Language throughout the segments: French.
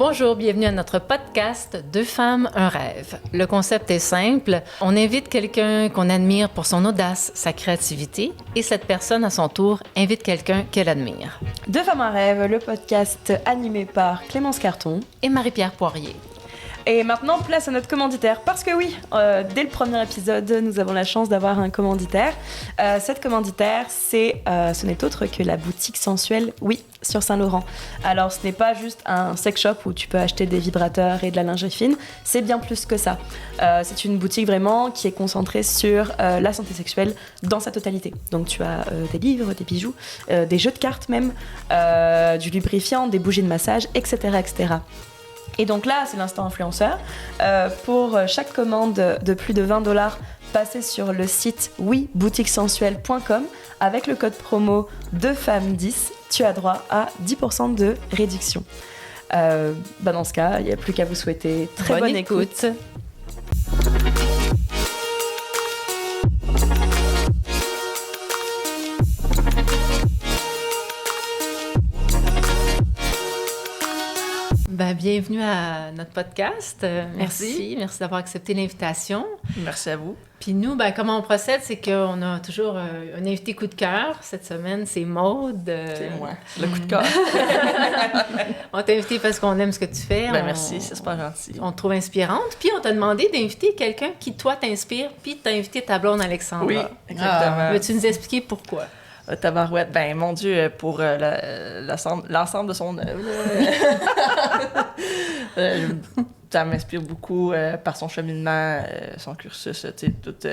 Bonjour, bienvenue à notre podcast « Deux femmes, un rêve ». Le concept est simple. On invite quelqu'un qu'on admire pour son audace, sa créativité, et cette personne, à son tour, invite quelqu'un qu'elle admire. Deux femmes, un rêve, le podcast animé par Clémence Carton et Marie-Pierre Poirier. Et maintenant, place à notre commanditaire, parce que oui, dès le premier épisode, nous avons la chance d'avoir un commanditaire. Cette commanditaire, ce n'est autre que la boutique sensuelle, oui, sur Saint-Laurent. Alors, ce n'est pas juste un sex shop où tu peux acheter des vibrateurs et de la lingerie fine, c'est bien plus que ça. C'est une boutique vraiment qui est concentrée sur la santé sexuelle dans sa totalité. Donc, tu as des livres, des bijoux, des jeux de cartes même, du lubrifiant, des bougies de massage, etc., etc. Et donc là, c'est l'instant influenceur. Pour chaque commande de plus de 20 $, passez sur le site boutiquesensuelle.com avec le code promo 2femmes10. Tu as droit à 10% de réduction. Dans ce cas, il n'y a plus qu'à vous souhaiter très bonne écoute. Bienvenue à notre podcast. Merci d'avoir accepté l'invitation. Merci à vous. Puis nous, comment on procède, c'est qu'on a toujours un invité coup de cœur. Cette semaine, c'est Maude. C'est moi, le coup de cœur. On t'a invité parce qu'on aime ce que tu fais. Merci, c'est super gentil. On te trouve inspirante. Puis on t'a demandé d'inviter quelqu'un qui, toi, t'inspire, puis t'as invité ta blonde Alexandra. Oui, exactement. Veux-tu nous expliquer pourquoi? Tabarouette, mon Dieu, pour l'ensemble de son œuvre. Ça m'inspire beaucoup par son cheminement, son cursus, tous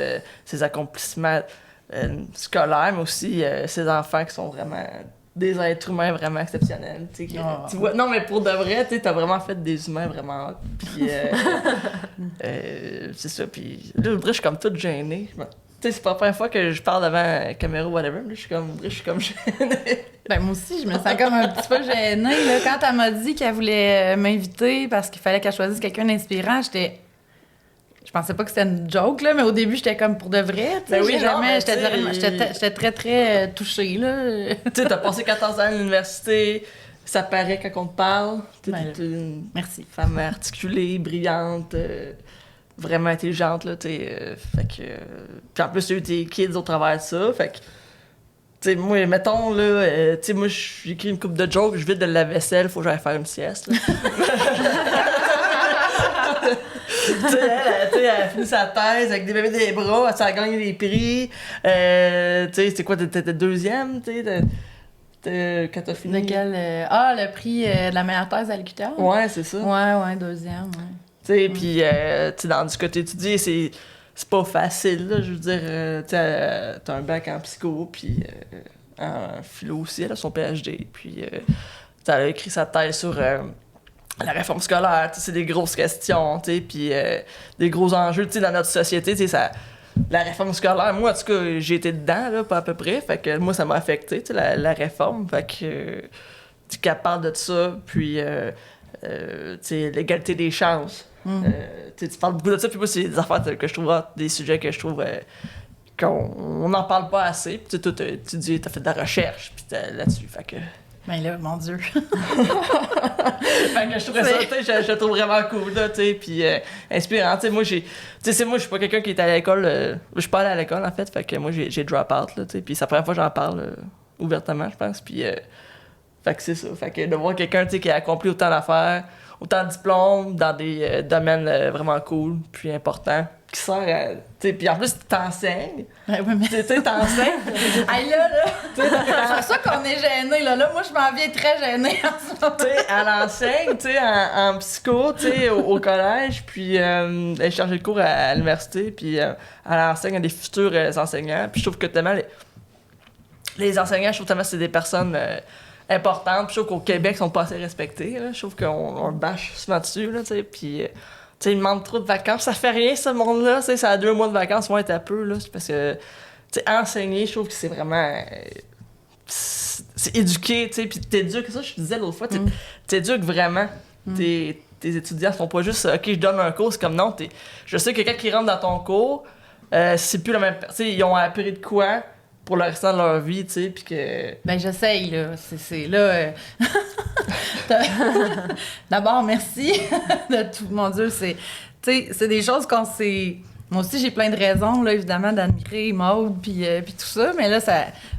ses accomplissements scolaires, mais aussi ses enfants qui sont vraiment des êtres humains vraiment exceptionnels. Tu vois, non, mais pour de vrai, t'as vraiment fait des humains vraiment. Puis c'est ça. Puis là, je suis comme toute gênée. C'est pas la première fois que je parle devant la caméra ou whatever, mais je suis comme gênée. Moi aussi, je me sens comme un petit peu gênée. Là. Quand elle m'a dit qu'elle voulait m'inviter parce qu'il fallait qu'elle choisisse quelqu'un d'inspirant, je pensais pas que c'était une joke, là, mais au début, j'étais comme pour de vrai. J'étais très, très touchée. Là. Tu sais, t'as passé 14 ans à l'université, ça paraît quand on te parle. T'es une femme articulée, brillante. Vraiment intelligente, là, fait que... Puis en plus, il y a eu tes kids au travers de ça, fait que... Tu sais, moi, mettons, là, tu sais, moi, j'écris une coupe de jokes, je vide de la vaisselle, faut que j'aille faire une sieste, là. Tu sais, elle a fini sa thèse avec des bébés des bras, elle a gagné des prix, tu sais, c'est quoi, t'étais deuxième, tu sais, quand t'as fini... Lequel? Le prix de la meilleure thèse à l'UQTR? Ouais, c'est ça. Ouais, deuxième, ouais. Puis, tu sais, dans ce que tu étudies, c'est pas facile, là, je veux dire, tu sais, t'as un bac en psycho, puis en philo aussi, elle a son PhD, puis elle a écrit sa thèse sur la réforme scolaire, tu sais, c'est des grosses questions, tu sais, puis des gros enjeux, tu sais, dans notre société, tu sais, la réforme scolaire, moi, en tout cas, j'ai été dedans, là, pas à peu près, fait que moi, ça m'a affecté, tu sais, la réforme, fait que tu parles de ça, puis... tu sais, l'égalité des chances. Tu parles beaucoup de ça, puis moi, c'est des affaires que je trouve, des sujets que je trouve qu'on n'en parle pas assez. Puis toi, tu dis, t'as fait de la recherche, puis là-dessus, fait que... Là, mon Dieu! Fait que je trouvais ça, tu sais, je le trouve vraiment cool, là, tu sais, puis inspirant. Tu sais, moi, je suis pas quelqu'un qui est à l'école, je suis pas allé à l'école, en fait que moi, j'ai drop out, là, tu sais, puis c'est la première fois que j'en parle ouvertement, je pense, puis... Fait que c'est ça. Fait que de voir quelqu'un qui a accompli autant d'affaires, autant de diplômes dans des domaines vraiment cool, puis importants, qui sert à... Puis en plus, t'enseignes. Ouais, mais... Tu sais, t'enseignes. Hey, là! C'est pour ça qu'on est gênés, là. Là, moi, je m'en viens très gênée en ce moment. Tu sais, elle enseigne, tu sais, en psycho, tu sais, au collège, puis elle est chargée de cours à l'université, puis elle enseigne à des futurs enseignants. Puis je trouve que tellement... Les enseignants, je trouve tellement que c'est des personnes... importantes. Puis je trouve qu'au Québec, ils sont pas assez respectés. Là. Je trouve qu'on bâche souvent dessus. Là, puis, ils demandent trop de vacances. Ça fait rien, ce monde-là. Ça a 2 mois de vacances, moins être à peu. Là, parce que enseigner, je trouve que c'est vraiment... c'est éduquer, puis t'éduques. Ça, je te disais l'autre fois, t'éduques vraiment. Tes étudiants sont pas juste « OK, je donne un cours ». C'est comme non, je sais que quelqu'un qui rentre dans ton cours, c'est plus la même... Ils ont appris de quoi pour le restant de leur vie, tu sais, puis que... Ben, j'essaye, là. C'est là... D'abord, merci de tout. Mon Dieu, tu sais, c'est des choses qu'on s'est... Moi aussi, j'ai plein de raisons, là, évidemment, d'admirer Maude puis tout ça, mais là,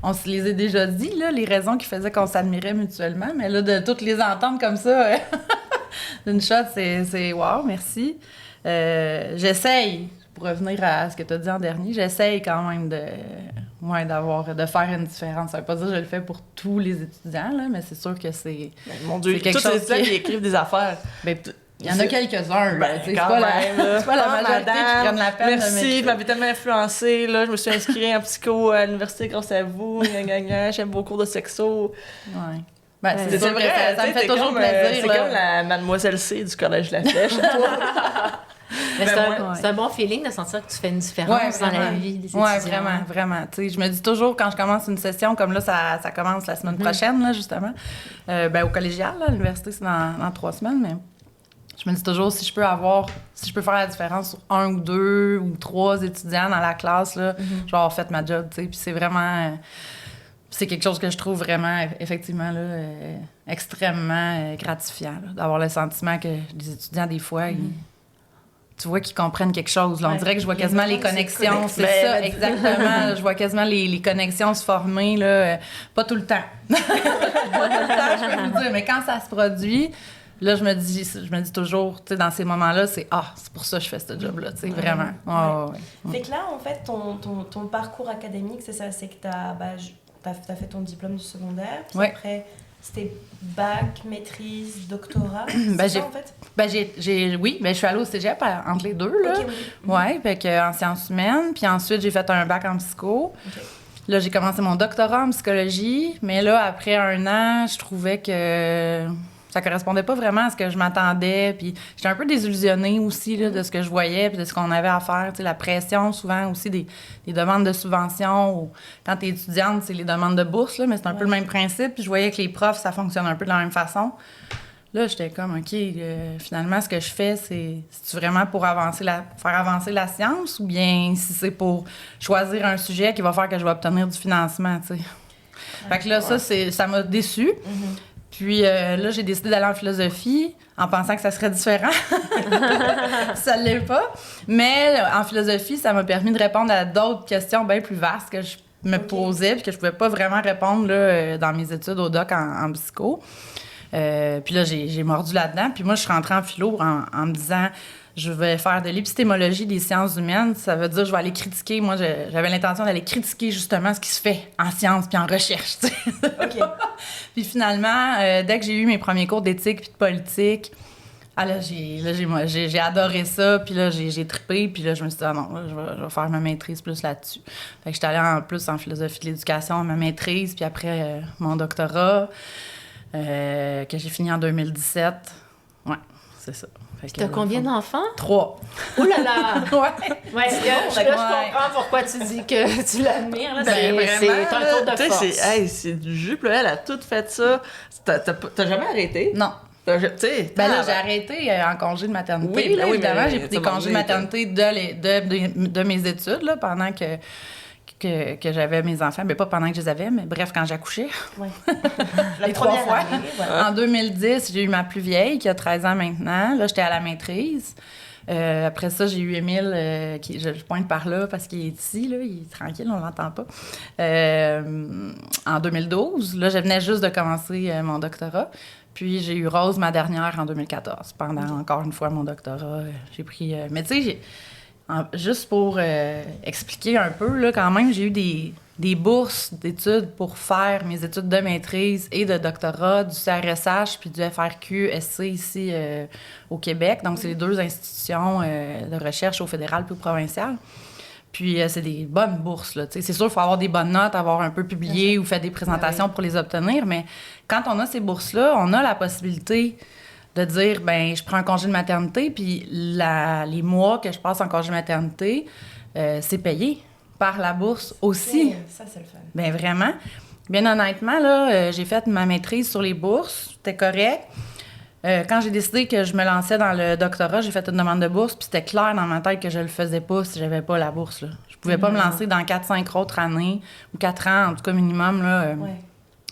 on se les a déjà dit, là, les raisons qui faisaient qu'on s'admirait mutuellement, mais là, de toutes les entendre comme ça, d'une shot, c'est wow, merci. J'essaye, pour revenir à ce que tu as dit en dernier, j'essaye quand même de faire une différence. Ça veut pas dire que je le fais pour tous les étudiants, là, mais c'est sûr que c'est... Ben, mon Dieu, c'est quelque tous les chose étudiants qui écrivent des affaires. Ben, il y en a quelques-uns, là. Ben, C'est quand pas même, c'est pas la majorité qui prennent la peine de merci, m'écrire. vous m'avez tellement influencé, là, je me suis inscrite en psycho à l'université grâce à vous, j'aime vos cours de sexo. Ouais. Ben, C'est c'est sûr vrai, que ça me fait toujours plaisir. C'est là. comme la mademoiselle C du collège La Flèche. Mais Ben, c'est un bon feeling de sentir que tu fais une différence dans la vie des étudiants. Oui, vraiment, vraiment. Tu sais, je me dis toujours, quand je commence une session, comme là, ça commence la semaine prochaine, là, justement, au collégial, là, à l'université, c'est dans 3 semaines, mais je me dis toujours, si je peux faire la différence sur 1 ou 2 ou 3 étudiants dans la classe, là, je vais avoir fait ma job, tu sais, puis c'est vraiment... c'est quelque chose que je trouve vraiment, effectivement, là, extrêmement gratifiant, là, d'avoir le sentiment que les étudiants, des fois, tu vois qu'ils comprennent quelque chose. Là. On dirait que je vois quasiment les connexions. C'est ça, exactement. Je vois quasiment les connexions se former, là, pas tout le temps. Pas tout le temps, je peux vous dire. Mais quand ça se produit, là, je me dis toujours, tu sais, dans ces moments-là, c'est pour ça que je fais ce job-là, tu sais, vraiment. Fait que là, en fait, ton parcours académique, c'est ça, c'est que t'as fait ton diplôme du secondaire, puis après, c'était bac, maîtrise, doctorat, c'est ça, en fait? Je suis allée au cégep entre les deux, là. Okay, oui. Ouais, fait que en sciences humaines, puis ensuite, j'ai fait un bac en psycho. Okay. Là, j'ai commencé mon doctorat en psychologie, mais là, après 1 an, je trouvais que ça correspondait pas vraiment à ce que je m'attendais, puis j'étais un peu désillusionnée aussi là, de ce que je voyais, puis de ce qu'on avait à faire, tu sais, la pression, souvent aussi des demandes de subventions, ou quand t'es étudiante, c'est les demandes de bourse, là, mais c'est un peu le même principe, puis je voyais que les profs, ça fonctionne un peu de la même façon. Là, j'étais comme, OK, finalement, ce que je fais, c'est-tu vraiment pour faire avancer la science, ou bien si c'est pour choisir un sujet qui va faire que je vais obtenir du financement, tu sais. Fait que là, ça m'a déçue. Puis là, j'ai décidé d'aller en philosophie en pensant que ça serait différent. Ça ne l'est pas. Mais en philosophie, ça m'a permis de répondre à d'autres questions bien plus vastes que je me posais puis que je ne pouvais pas vraiment répondre là, dans mes études au doc en psycho. Puis là, j'ai mordu là-dedans. Puis moi, je suis rentrée en philo en me disant... Je vais faire de l'épistémologie des sciences humaines. Ça veut dire que je vais aller critiquer. Moi, j'avais l'intention d'aller critiquer justement ce qui se fait en sciences puis en recherche. OK. Puis finalement, dès que j'ai eu mes premiers cours d'éthique puis de politique, j'ai adoré ça. Puis là, j'ai trippé. Puis là, je me suis dit, non, là, je vais faire ma maîtrise plus là-dessus. Fait que j'étais allée plus en philosophie de l'éducation, ma maîtrise. Puis après, mon doctorat, que j'ai fini en 2017. Ouais, c'est ça. T'as combien d'enfants? 3. Oh là là! Ouais, je comprends pourquoi tu dis que tu l'admires. Là. C'est un tour de force. C'est du jus, là, elle a tout fait ça. T'as jamais arrêté? Non. Là, j'ai arrêté en congé de maternité. Oui, là, évidemment, mais j'ai pris des congés de maternité de mes études là, pendant que j'avais mes enfants. Mais pas pendant que je les avais, mais bref, quand j'accouchais. Ouais. Les 3 fois. En 2010, j'ai eu ma plus vieille, qui a 13 ans maintenant. Là, j'étais à la maîtrise. Après ça, j'ai eu Émile, je pointe par là parce qu'il est ici, là, il est tranquille, on l'entend pas. En 2012, là, je venais juste de commencer mon doctorat. Puis j'ai eu Rose, ma dernière, en 2014. Pendant encore une fois mon doctorat, j'ai pris... mais tu sais, juste pour expliquer un peu, là, quand même, j'ai eu des bourses d'études pour faire mes études de maîtrise et de doctorat du CRSH puis du FRQ-SC ici au Québec. Donc, c'est les 2 institutions de recherche au fédéral puis au provincial. Puis, c'est des bonnes bourses, là. C'est sûr qu'il faut avoir des bonnes notes, avoir un peu publié ou fait des présentations pour les obtenir. Mais quand on a ces bourses-là, on a la possibilité de dire, ben je prends un congé de maternité, puis les mois que je passe en congé de maternité, c'est payé par la bourse aussi. Ça, c'est le fun. Bien, vraiment. Bien honnêtement, là, j'ai fait ma maîtrise sur les bourses. C'était correct. Quand j'ai décidé que je me lançais dans le doctorat, j'ai fait une demande de bourse, puis c'était clair dans ma tête que je le faisais pas si j'avais pas la bourse, là. Je pouvais pas me lancer dans 4-5 autres années, ou 4 ans, en tout cas minimum, là,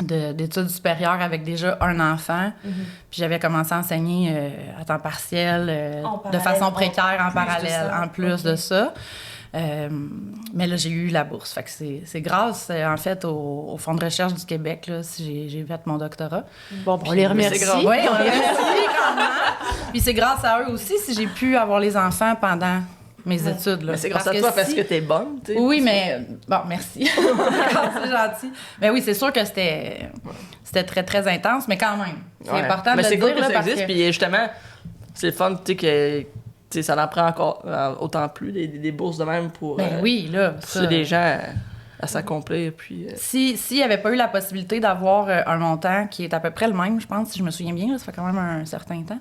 d'études supérieures avec déjà un enfant. Puis j'avais commencé à enseigner à temps partiel, de façon précaire en parallèle, en plus de ça. Mais là, j'ai eu la bourse. Fait que c'est grâce, en fait, au Fonds de recherche du Québec, là, si j'ai fait mon doctorat. Bon, on les remercie. Oui, on les remercie grandement. Puis c'est grâce à eux aussi si j'ai pu avoir les enfants pendant mes études. Là. Mais c'est grâce à toi parce que t'es bonne, tu sais. Oui, mais... Bon, merci. C'est gentil. Mais oui, c'est sûr que c'était très, très intense, mais quand même. C'est important de le dire. Mais c'est cool que là, ça parce existe, puis justement, c'est le fun, tu sais, que... T'sais, ça en prend encore autant plus, des bourses de même pour oui, là, pousser les gens à s'accomplir. Puis, S'il n'y avait pas eu la possibilité d'avoir un montant qui est à peu près le même, je pense, si je me souviens bien, là, ça fait quand même un certain temps,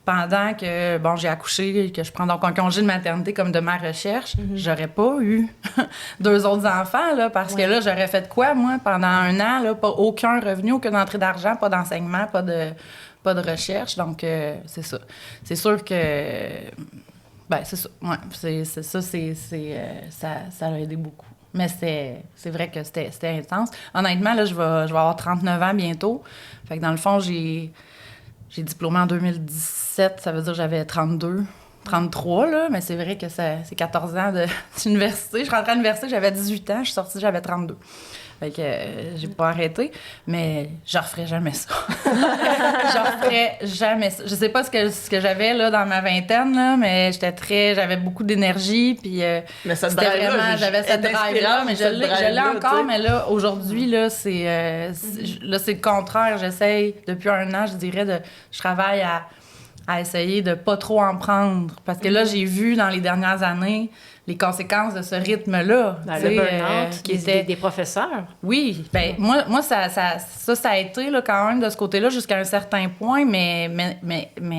pendant que bon, j'ai accouché, que je prends donc un congé de maternité comme de ma recherche, j'aurais pas eu 2 autres enfants, là, parce que là, j'aurais fait quoi, moi, pendant 1 an, là, pas aucun revenu, aucune entrée d'argent, pas d'enseignement, pas de recherche, donc c'est ça. C'est sûr que... Ben, c'est ça. Ouais, c'est ça, ça a aidé beaucoup. Mais c'est vrai que c'était intense. Honnêtement, là, je vais avoir 39 ans bientôt. Fait que dans le fond, j'ai diplômé en 2017, ça veut dire que j'avais 32, 33, là, mais c'est vrai que c'est 14 ans d'université. Je rentrais à l'université, j'avais 18 ans, je suis sortie, j'avais 32. Fait que j'ai pas arrêté, mais je referais jamais ça. Je referais jamais ça. Je sais pas ce que j'avais là dans ma vingtaine, là, mais j'avais beaucoup d'énergie, puis mais cette c'était drive-là, vraiment, j'avais cette drive-là, mais je l'ai encore, mais là, aujourd'hui, là, c'est le contraire. J'essaye, depuis 1 an, je dirais, je travaille à essayer de pas trop en prendre, parce que là, j'ai vu dans les dernières années les conséquences de ce rythme-là. Le burn-out qui était des professeurs. Oui, ben moi ça a été là, quand même de ce côté-là jusqu'à un certain point, mais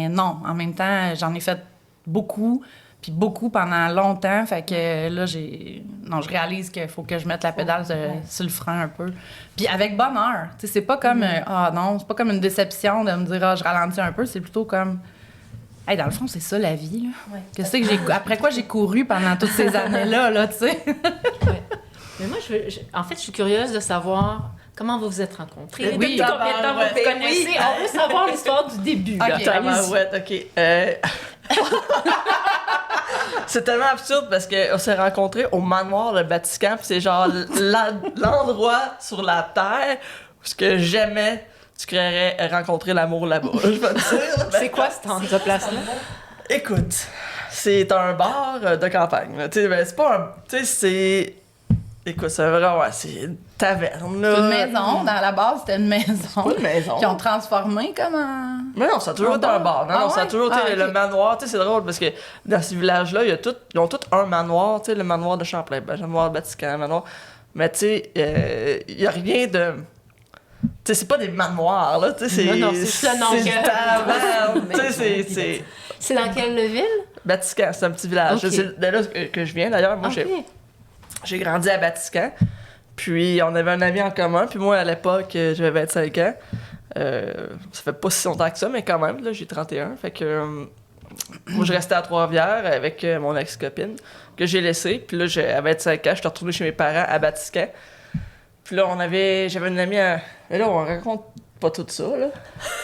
non. En même temps, j'en ai fait beaucoup, puis beaucoup pendant longtemps. Fait que là, je réalise qu'il faut que je mette la pédale sur le frein un peu. Puis avec bonheur. Tu sais, c'est pas comme c'est pas comme une déception de me dire je ralentis un peu. C'est plutôt comme hey, dans le fond, c'est ça la vie. Là. Ouais. Après quoi j'ai couru pendant toutes ces années-là, là, tu sais. Ouais. Mais moi, en fait, je suis curieuse de savoir comment vous vous êtes rencontrés. Oui, depuis combien de temps vous vous connaissez? Oui. On veut savoir l'histoire du début. C'est tellement absurde parce qu'on s'est rencontrés au manoir de Vatican, puis c'est genre l'endroit sur la terre où ce que jamais tu créerais rencontrer l'amour là-bas. Je vais te dire. C'est quoi cette place-là? Écoute, c'est un bar de campagne. Tu sais, ben, c'est pas un... Tu sais, c'est... Écoute, c'est vraiment... c'est une taverne, là. C'est une maison. Dans la base, c'était une maison. C'est pas une maison. Qu'ils ont transformé comme un... Mais non, ça a toujours été un bar. Non, ça a toujours été le manoir. Tu sais, c'est drôle parce que dans ces villages-là, ils ont tous un manoir. Tu sais, le manoir de Champlain, le manoir de Vatican, le manoir... Mais tu sais, il y a rien de... Tu sais, c'est pas des manoirs, là, tu sais, non, c'est ça, non. C'est une taverne, tu sais, c'est... C'est dans quelle ville? Vatican, c'est un petit village. Okay. C'est de là que je viens, d'ailleurs. Moi, j'ai grandi à Vatican, puis on avait un ami en commun, puis moi, à l'époque, j'avais 25 ans. Ça fait pas si longtemps que ça, mais quand même, là, j'ai 31, fait que... moi, je restais à Trois-Rivières avec mon ex-copine, que j'ai laissée, puis là, à 25 ans, je suis retourné chez mes parents à Vatican. Puis là, j'avais une amie à... Mais là, on raconte pas tout ça, là.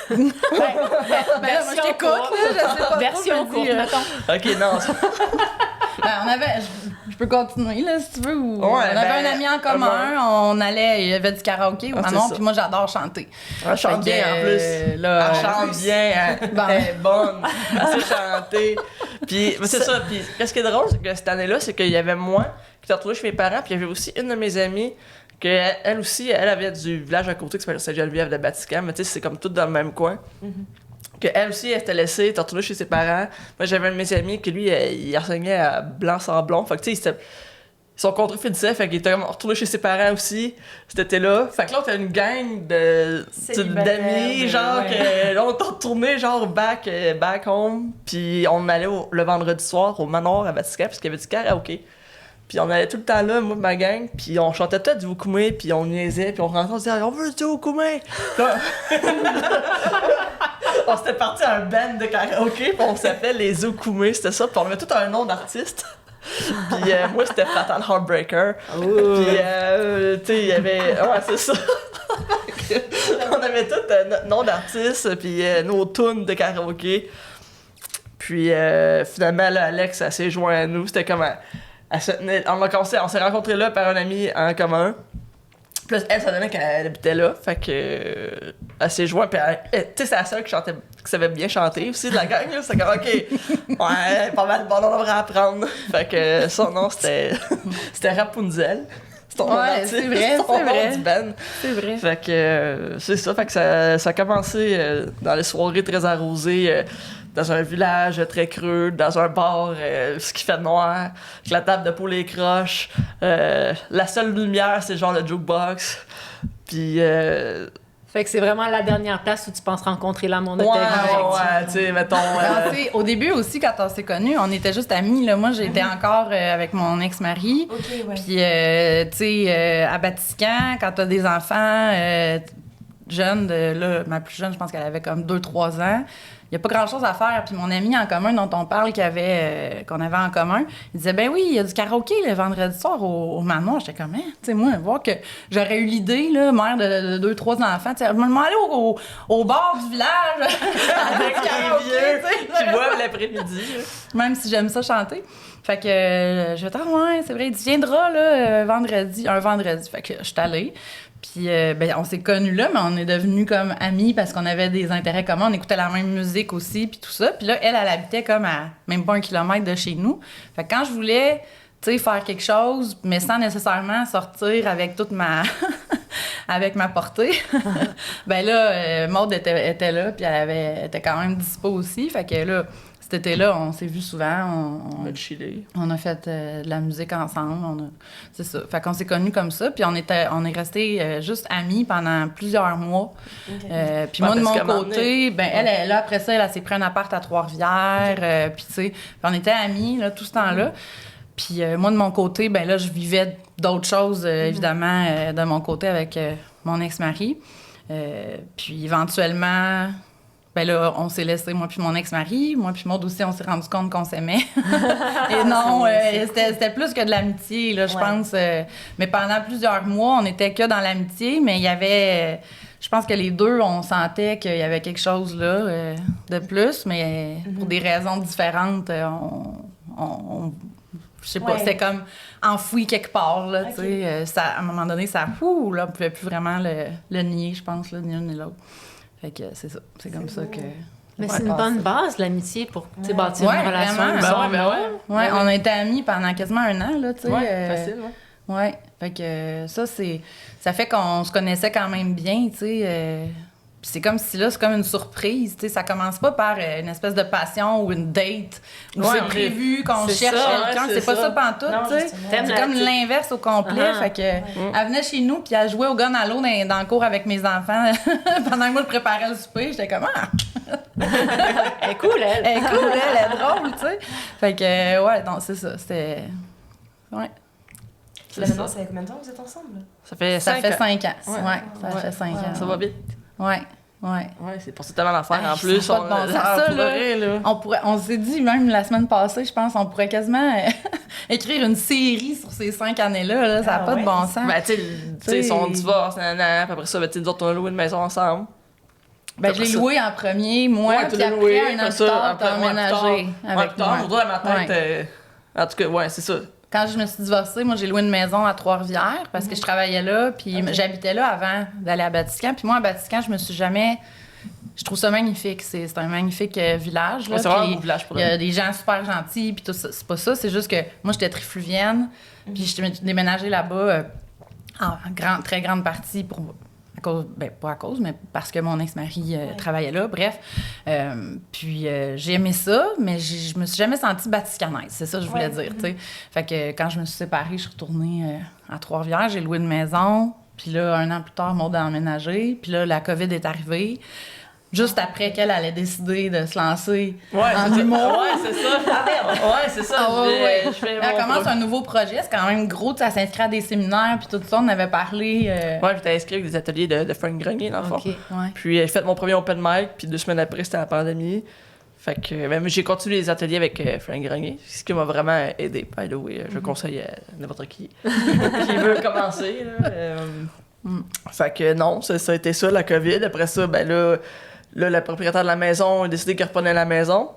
Ben là, moi, je t'écoute, là, je sais pas. Version courte, mettons. OK, non. Je peux continuer, là, si tu veux. On avait un ami en commun, il y avait du karaoké au manoir, puis moi, j'adore chanter. Elle chante bien, en plus. Elle chante bien, elle est bonne, elle sait chanter. Puis, c'est ça. Puis, ce qui est drôle, c'est que cette année-là, c'est qu'il y avait moi qui était retrouvée chez mes parents, puis il y avait aussi une de mes amies qu'elle aussi, elle avait du village à côté qui s'appelle Saint-Geneviève de Vatican, mais tu sais, c'est comme tout dans le même coin. Qu'elle aussi, elle était laissée, elle était retournée chez ses parents. Moi, j'avais un de mes amis qui, lui, il enseignait à Blanc-Sablon. Fait que, tu sais, son contrat finissait, fait qu'il était retourné chez ses parents aussi. C'était là. Fait que là, on était une gang d'amis, genre, que là, on était retournés, genre, back home. Puis on allait le vendredi soir au manoir à Vatican, parce qu'il y avait du karaoké. Puis on allait tout le temps là, moi et ma gang, puis on chantait peut-être du Wukumé, puis on niaisait, puis on rentrait, on se disait « On veut du Wukumé! » On s'était parti à un band de karaoké, puis on s'appelait les Wukumé, c'était ça, puis on avait tout un nom d'artiste. Puis moi, c'était Fatan Heartbreaker. Puis, tu sais, il y avait... Ouais, c'est ça. On avait tous notre nom d'artiste, puis nos tunes de karaoké. Puis finalement, là, Alex, elle s'est joint à nous. C'était comme... on s'est rencontrés là par un ami en commun. Puis elle, ça donnait qu'elle habitait là. Fait que... elle s'est jointe, puis tu sais, c'est la seule qui savait bien chanter aussi de la gang. Là. C'était comme, OK, ouais, pas mal bon, on devrait apprendre. Fait que son nom, c'était Rapunzel. C'est ton nom d'artiste, c'est vrai, ton c'est nom vrai. du band. C'est vrai. Fait que c'est ça. Fait que ça a commencé dans les soirées très arrosées, dans un village très creux, dans un bar, ce qui fait noir, avec la table de poulet croche. La seule lumière, c'est genre le jukebox. Puis... Fait que c'est vraiment la dernière place où tu penses rencontrer l'amour de ta vie. ouais, tu sais, mettons... Tu sais, au début aussi, quand on s'est connus, on était juste amis. Là. Moi, j'étais encore avec mon ex-mari. OK, ouais. Puis, tu sais, à Vatican, quand t'as des enfants jeunes, là, ma plus jeune, je pense qu'elle avait comme 2-3 ans, il n'y a pas grand-chose à faire. Puis mon ami en commun dont on parle qu'on avait en commun, il disait, ben oui, il y a du karaoké le vendredi soir au manoir. J'étais comme, tu sais, moi, voir que j'aurais eu l'idée, là, mère de 2-3 enfants, tu sais, je me demandais au bar du village avec les vieux qui boivent l'après-midi. même si j'aime ça chanter. Fait que je vais dire, ouais, c'est vrai, il dit, viendra, là, un vendredi. Fait que je suis allée. Puis, ben, on s'est connus là, mais on est devenus comme amis parce qu'on avait des intérêts communs. On écoutait la même musique aussi, puis tout ça. Puis là, elle habitait comme à même pas 1 kilomètre de chez nous. Fait que quand je voulais, tu sais, faire quelque chose, mais sans nécessairement sortir avec toute ma... avec ma portée, ben là, Maude était là, puis elle était quand même dispo aussi. Fait que là... Cet été-là, on s'est vus souvent. On a chillé. On a fait de la musique ensemble. C'est ça. Fait qu'on s'est connus comme ça. Puis on est restés juste amis pendant plusieurs mois. Okay. Puis moi, de mon côté, ben elle, après ça, elle s'est pris un appart à Trois-Rivières. Puis tu sais, on était amis là, tout ce temps-là. Puis moi, de mon côté, ben là, je vivais d'autres choses, évidemment, de mon côté avec mon ex-mari. Puis éventuellement... Ben là, on s'est laissé, moi puis mon ex-mari. Moi puis Maude aussi, on s'est rendu compte qu'on s'aimait. Et non, c'était plus que de l'amitié, là, je pense. Mais pendant plusieurs mois, on n'était que dans l'amitié, mais il y avait... je pense que les deux, on sentait qu'il y avait quelque chose là de plus, mais pour des raisons différentes, je sais pas, c'était comme enfoui quelque part, là, tu sais. À un moment donné, là, on pouvait plus vraiment le nier, je pense, là, ni l'un ni l'autre. Fait que c'est ça. C'est comme ça que... Mais c'est une bonne base, l'amitié, pour bâtir une relation. Ouais, on a été amis pendant quasiment 1 an, là, tu sais. Facile, ouais. Ouais, fait que ça fait qu'on se connaissait quand même bien, tu sais. Puis c'est comme si là, c'est comme une surprise, tu sais. Ça commence pas par une espèce de passion ou une date où c'est prévu qu'on cherche quelqu'un. C'est pas ça pantoute, tu sais. C'est comme l'inverse au complet. Fait que elle venait chez nous puis elle jouait au gun à l'eau dans le cours avec mes enfants pendant que moi je préparais le souper. J'étais comme elle est cool, elle. Elle est cool, elle est drôle, tu sais. Fait que ouais, donc c'est ça. C'était Maintenant, ça fait combien de temps que vous êtes ensemble? Ça fait 5 ans. Ouais, ça fait 5 ans. Ça va vite. Ouais. Ouais, c'est pour ça tellement d'affaires en plus. On s'est dit, même la semaine passée, je pense, on pourrait quasiment écrire une série sur ces 5 années-là. Là, ça n'a pas de bon sens. Ben, tu sais, son divorce, puis après ça, ben, nous autres, on a loué une maison ensemble. Ben, je l'ai loué en premier, moi, puis après, un an plus tard, t'as emménagé avec moi. Pour toi, ma tête, en tout cas, ouais, c'est ça. Quand je me suis divorcée, moi, j'ai loué une maison à Trois-Rivières parce que je travaillais là, puis j'habitais là avant d'aller à Vatican. Puis moi, à Vatican, je me suis jamais... Je trouve ça magnifique. C'est un magnifique village. Là. C'est vraiment un beau village pour il y a des gens super gentils, puis tout ça. C'est pas ça, c'est juste que moi, j'étais trifluvienne, puis j'étais déménagée là-bas en très grande partie pas à cause, mais parce que mon ex-mari travaillait là, bref. Puis j'ai aimé ça, mais je me suis jamais sentie vaticanaise, c'est ça que je voulais dire, tu sais. Fait que quand je me suis séparée, je suis retournée à Trois-Rivières, j'ai loué une maison, puis là, 1 an plus tard, Maude a emménagé, puis là, la COVID est arrivée. Juste après qu'elle allait décider de se lancer en humour. Ouais, c'est ça. Ouais, c'est ça. Elle commence un nouveau projet. C'est quand même gros. Ça s'inscrit à des séminaires, puis tout ça. On avait parlé. Ouais, j'étais inscrit avec des ateliers de Frank Grenier, dans le fond. Ouais. Puis j'ai fait mon premier open mic, puis 2 semaines après, c'était la pandémie. Fait que même j'ai continué les ateliers avec Frank Grenier, ce qui m'a vraiment aidé. By the way, je conseille à n'importe qui qui veut commencer. Là, Fait que non, ça a été ça, la COVID. Après ça, ben là, le propriétaire de la maison a décidé qu'il reprenait la maison.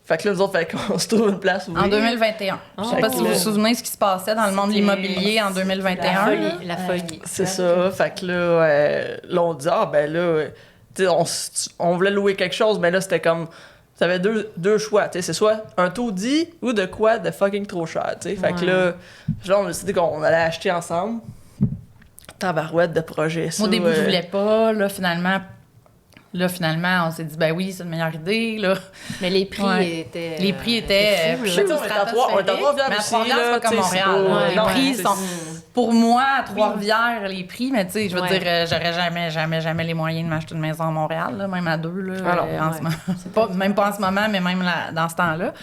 Fait que là, nous autres, fait qu'on se trouve une place où... En 2021. Je sais pas si vous vous souvenez ce qui se passait dans le monde de l'immobilier en 2021. La folie. C'est ça. Fait que là, on dit, ben là, tu sais, on voulait louer quelque chose, mais là, c'était comme... T'avais deux choix, tu sais, c'est soit un taudis ou de quoi de fucking trop cher, tu sais. Fait que là, on a décidé qu'on allait acheter ensemble. Tabarouette de projet, ça. Au début, je voulais pas, là, finalement, on s'est dit, ben oui, c'est une meilleure idée, là. Mais les prix étaient... Les prix étaient... fous, Mais tu sais, on est à Trois-Rivières Mais à aussi, Trois-Rivières, c'est là, pas comme tu sais, Montréal. c'est pas- Les non, prix c'est- sont... Pour moi, à Trois-Rivières, les prix, mais tu sais, je veux Ouais. dire, j'aurais jamais les moyens de m'acheter une maison à Montréal, là, même à 2, là, Ah non, en ce moment. Même pas en ce moment, mais même dans ce temps-là.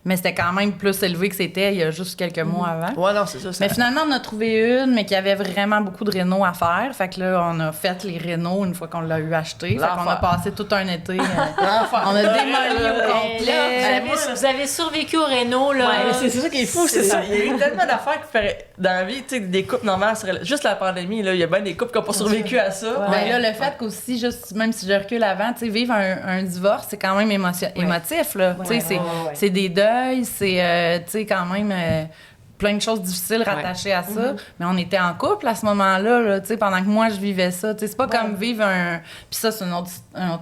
Mais c'était quand même plus élevé que c'était il y a juste quelques mois avant. Ouais, non, c'est ça. Mais finalement, on a trouvé une, mais qui avait vraiment beaucoup de rénaux à faire. Fait que là, on a fait les rénaux une fois qu'on l'a eu acheté. Fait qu'on a passé tout un été. On a démoli au complet. Vous avez survécu au Renault, là. Ouais, mais c'est ça qui est fou, c'est ça. Il y a eu tellement d'affaires qui feraient dans la vie, tu sais, des couples normales, juste la pandémie, là, il y a bien des couples qui n'ont pas survécu à ça. Ben là, le fait qu'aussi, juste, même si je recule avant, tu sais, vivre un divorce, c'est quand même émotif, là. Tu sais, c'est des deuils, c'est, tu sais, quand même plein de choses difficiles rattachées à ça. Mais on était en couple à ce moment-là, là, tu sais, pendant que moi, je vivais ça. Tu sais, c'est pas comme vivre un... Puis ça, c'est une autre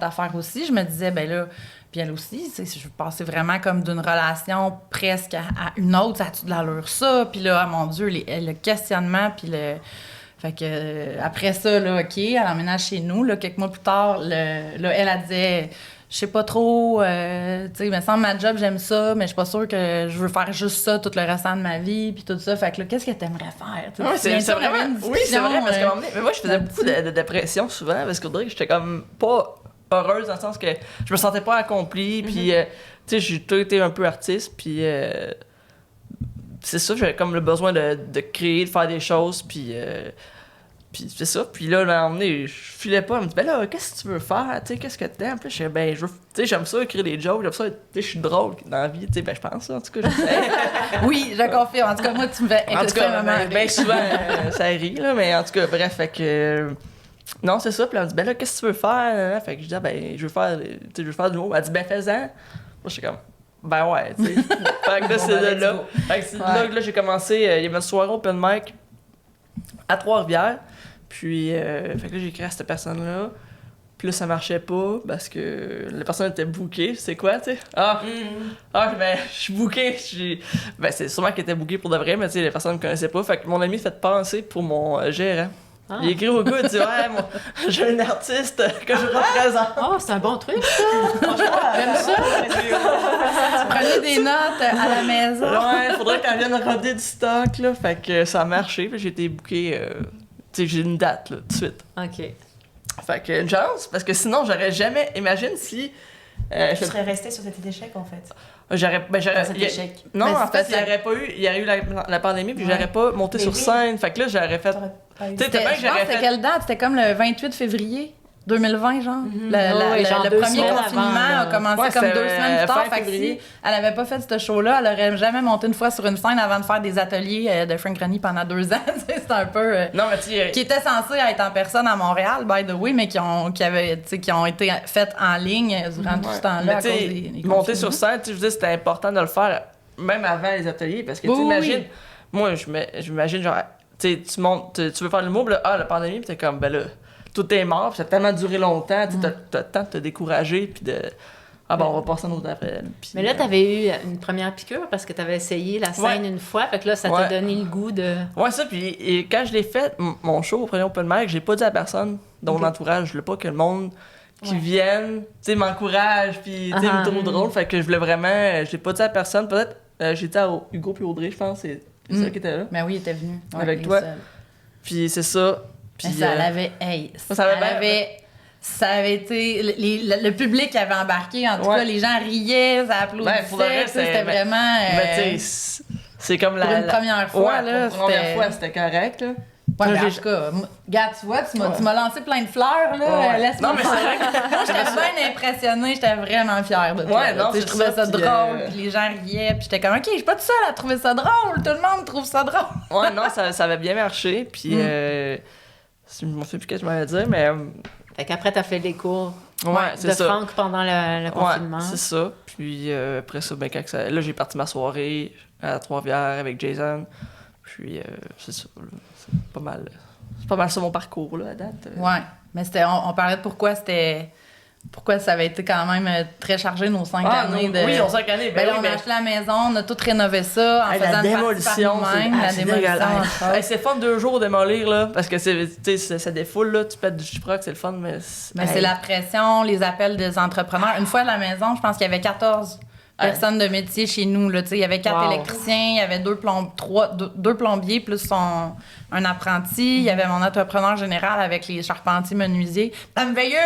affaire aussi. Je me disais, ben là... Puis elle aussi, tu sais, je passais vraiment comme d'une relation presque à une autre. Ça a-tu de l'allure, ça? Puis là, mon Dieu, le questionnement, puis le... Fait que après ça, là, OK, elle emménage chez nous. Là, quelques mois plus tard, là, elle disait... Je sais pas trop, tu sais, il me semble ma job, j'aime ça, mais je suis pas sûre que je veux faire juste ça tout le restant de ma vie, puis tout ça. Fait que là, qu'est-ce que t'aimerais faire? Tu sais, Ouais, c'est vraiment... Oui, c'est vrai, parce qu'à un moment donné, mais moi, je faisais beaucoup de dépression souvent, parce qu'on dirait que j'étais comme pas heureuse dans le sens que je me sentais pas accomplie, puis, tu sais, j'ai toujours été un peu artiste, puis c'est ça, j'avais comme le besoin de créer, de faire des choses, puis c'est ça. Puis là, à un moment donné, je filais pas. Elle me dit, ben là, qu'est-ce que tu veux faire? Tu sais, qu'est-ce que t'aimes? Puis là, je disais, ben, tu sais, j'aime ça écrire des jokes, j'aime ça, tu sais, je suis drôle dans la vie. Tu sais, ben, je pense, en tout cas, je sais. Oui, je confirme. En tout cas, moi, tu me fais En tout cas, extrêmement ben souvent, ça rit, là, mais en tout cas, bref, fait que. Non, c'est ça. Puis elle me dit, ben là, qu'est-ce que tu veux faire? Fait que je dis, ben, je veux faire de l'humour. Elle dit, ben, fais-en. Moi, je suis comme, ben ouais, tu sais. Fait que là, c'est de là. Fait que c'est de là que là, j'ai commencé. Il y avait une soirée open mic à Trois-Rivières. Puis, fait que là, j'ai écrit à cette personne-là. Puis là, ça marchait pas parce que la personne était bookée. C'est quoi, tu sais? Ben, je suis bookée. Ben, c'est sûrement qu'elle était bookée pour de vrai, mais tu sais, les personnes ne me connaissaient pas. Fait que mon ami fait penser pour mon gérant. Ah. Il écrit au gars, il dit, ouais, j'ai un artiste que je représente. Oh, c'est un bon truc, ça! Franchement, j'aime ça! Prenez des notes à la maison. Ouais, faudrait qu'elle vienne roder du stock, là. Fait que ça a marché. Puis j'ai été bookée, tu sais, j'ai une date, là, tout de suite. OK. Fait que une chance, parce que sinon, j'aurais jamais. Imagine si. Je serais restée sur cet échec, en fait. J'aurais. Cet échec. Non, Ben, en c'est fait, il y aurait eu la pandémie, puis j'aurais pas monté Mais sur oui. scène. Fait que là, j'aurais fait. T'aurais pas eu- Tu sais, C'était, bien que je pense j'aurais que c'était fait. quelle date? C'était comme le 28 février 2020, genre. Ouais, genre Le 2 premier semaines confinement avant, a commencé Ouais, comme c'était, 2 semaines plus tard. fin Fait que si février. elle avait pas fait ce show-là, elle aurait jamais monté une fois sur une scène avant de faire des ateliers de Frank Grenier pendant 2 ans. C'était un peu... Non, mais tu sais. qui étaient censés être en personne à Montréal, by the way, mais qui ont été faites en ligne durant tout ce temps-là Mais à tu cause sais, des monter confinements. sur scène, tu sais, je veux dire, c'était important de le faire même avant les ateliers, parce que tu Oui, imagines, oui. moi, je m'imagine, genre, tu sais, tu montes, tu veux faire le mot, puis là, la pandémie, puis t'es comme, ben là, tout est mort, puis ça a tellement duré longtemps, tu sais, t'as le temps de te décourager, puis de, ah bon, on va passer à notre appel. Puis, Mais là, t'avais eu une première piqûre parce que t'avais essayé la scène une fois. Fait que là, ça t'a Ouais. donné le goût de... Ouais, ça, puis et quand je l'ai fait, mon show au premier open mic, j'ai pas dit à personne dans mon entourage, je voulais pas que le monde qui vienne, tu sais, m'encourage, puis tu sais, me trouve drôle, fait que je voulais vraiment, j'ai pas dit à personne, peut-être, j'étais à Hugo puis Audrey, je pense, c'est ça qui était là. Ben oui, il était venu. Ouais, Avec il est toi. seul. Puis c'est ça. Puis, Mais ça avait... Hey, ça avait bien- ça avait été... Le public avait embarqué, en tout Ouais. cas, les gens riaient, ça applaudissait, Ben, pour le reste, c'était vraiment... mais tu sais, c'est comme pour une première fois, ouais, là, pour une première c'était- fois, c'était correct, là. Ouais, mais en j'ai- tout cas, gars, tu vois, tu m'as lancé plein de fleurs, là. Ouais. Laisse-moi Non, mais c'est vrai Moi, j'étais bien impressionnée, j'étais vraiment fière de toi. Ouais, là. non, Tu sais, je c'est trouvais ça ça, puis, drôle, puis les gens riaient, puis j'étais comme, OK, je suis pas toute seule à trouver ça drôle, tout le monde trouve ça drôle. Ouais, non, ça avait bien marché. Puis, je me souviens plus ce que je m'allais dire, mais Fait qu'après, t'as fait les cours ouais, c'est de ça. Franck pendant le confinement. Ouais, c'est ça. Puis après ça, ben, là, j'ai parti ma soirée à Trois-Rivières avec Jason. Puis c'est ça. Là. C'est pas mal ça mon parcours là, à date. Ouais, mais on parlait de pourquoi ça avait été quand même très chargé nos 5 années. Oui, on 5 années. Ben là, oui, on mais- a acheté la maison, on a tout rénové ça en Hey, faisant la une partie démolition, par nous-mêmes, la c'est démolition. dégueulasse. entre autres. C'est fun 2 jours démolir, là, parce que ça défoule, là, tu pètes du chiproc, c'est le fun, mais... Mais c'est la pression, les appels des entrepreneurs. Une fois à la maison, je pense qu'il y avait 14 personnes de métier chez nous. Là, tu sais, il y avait 4 Wow. électriciens, il y avait 2 plombiers plus un apprenti. Il y avait mon entrepreneur général avec les charpentiers menuisiers. Madame Veilleux,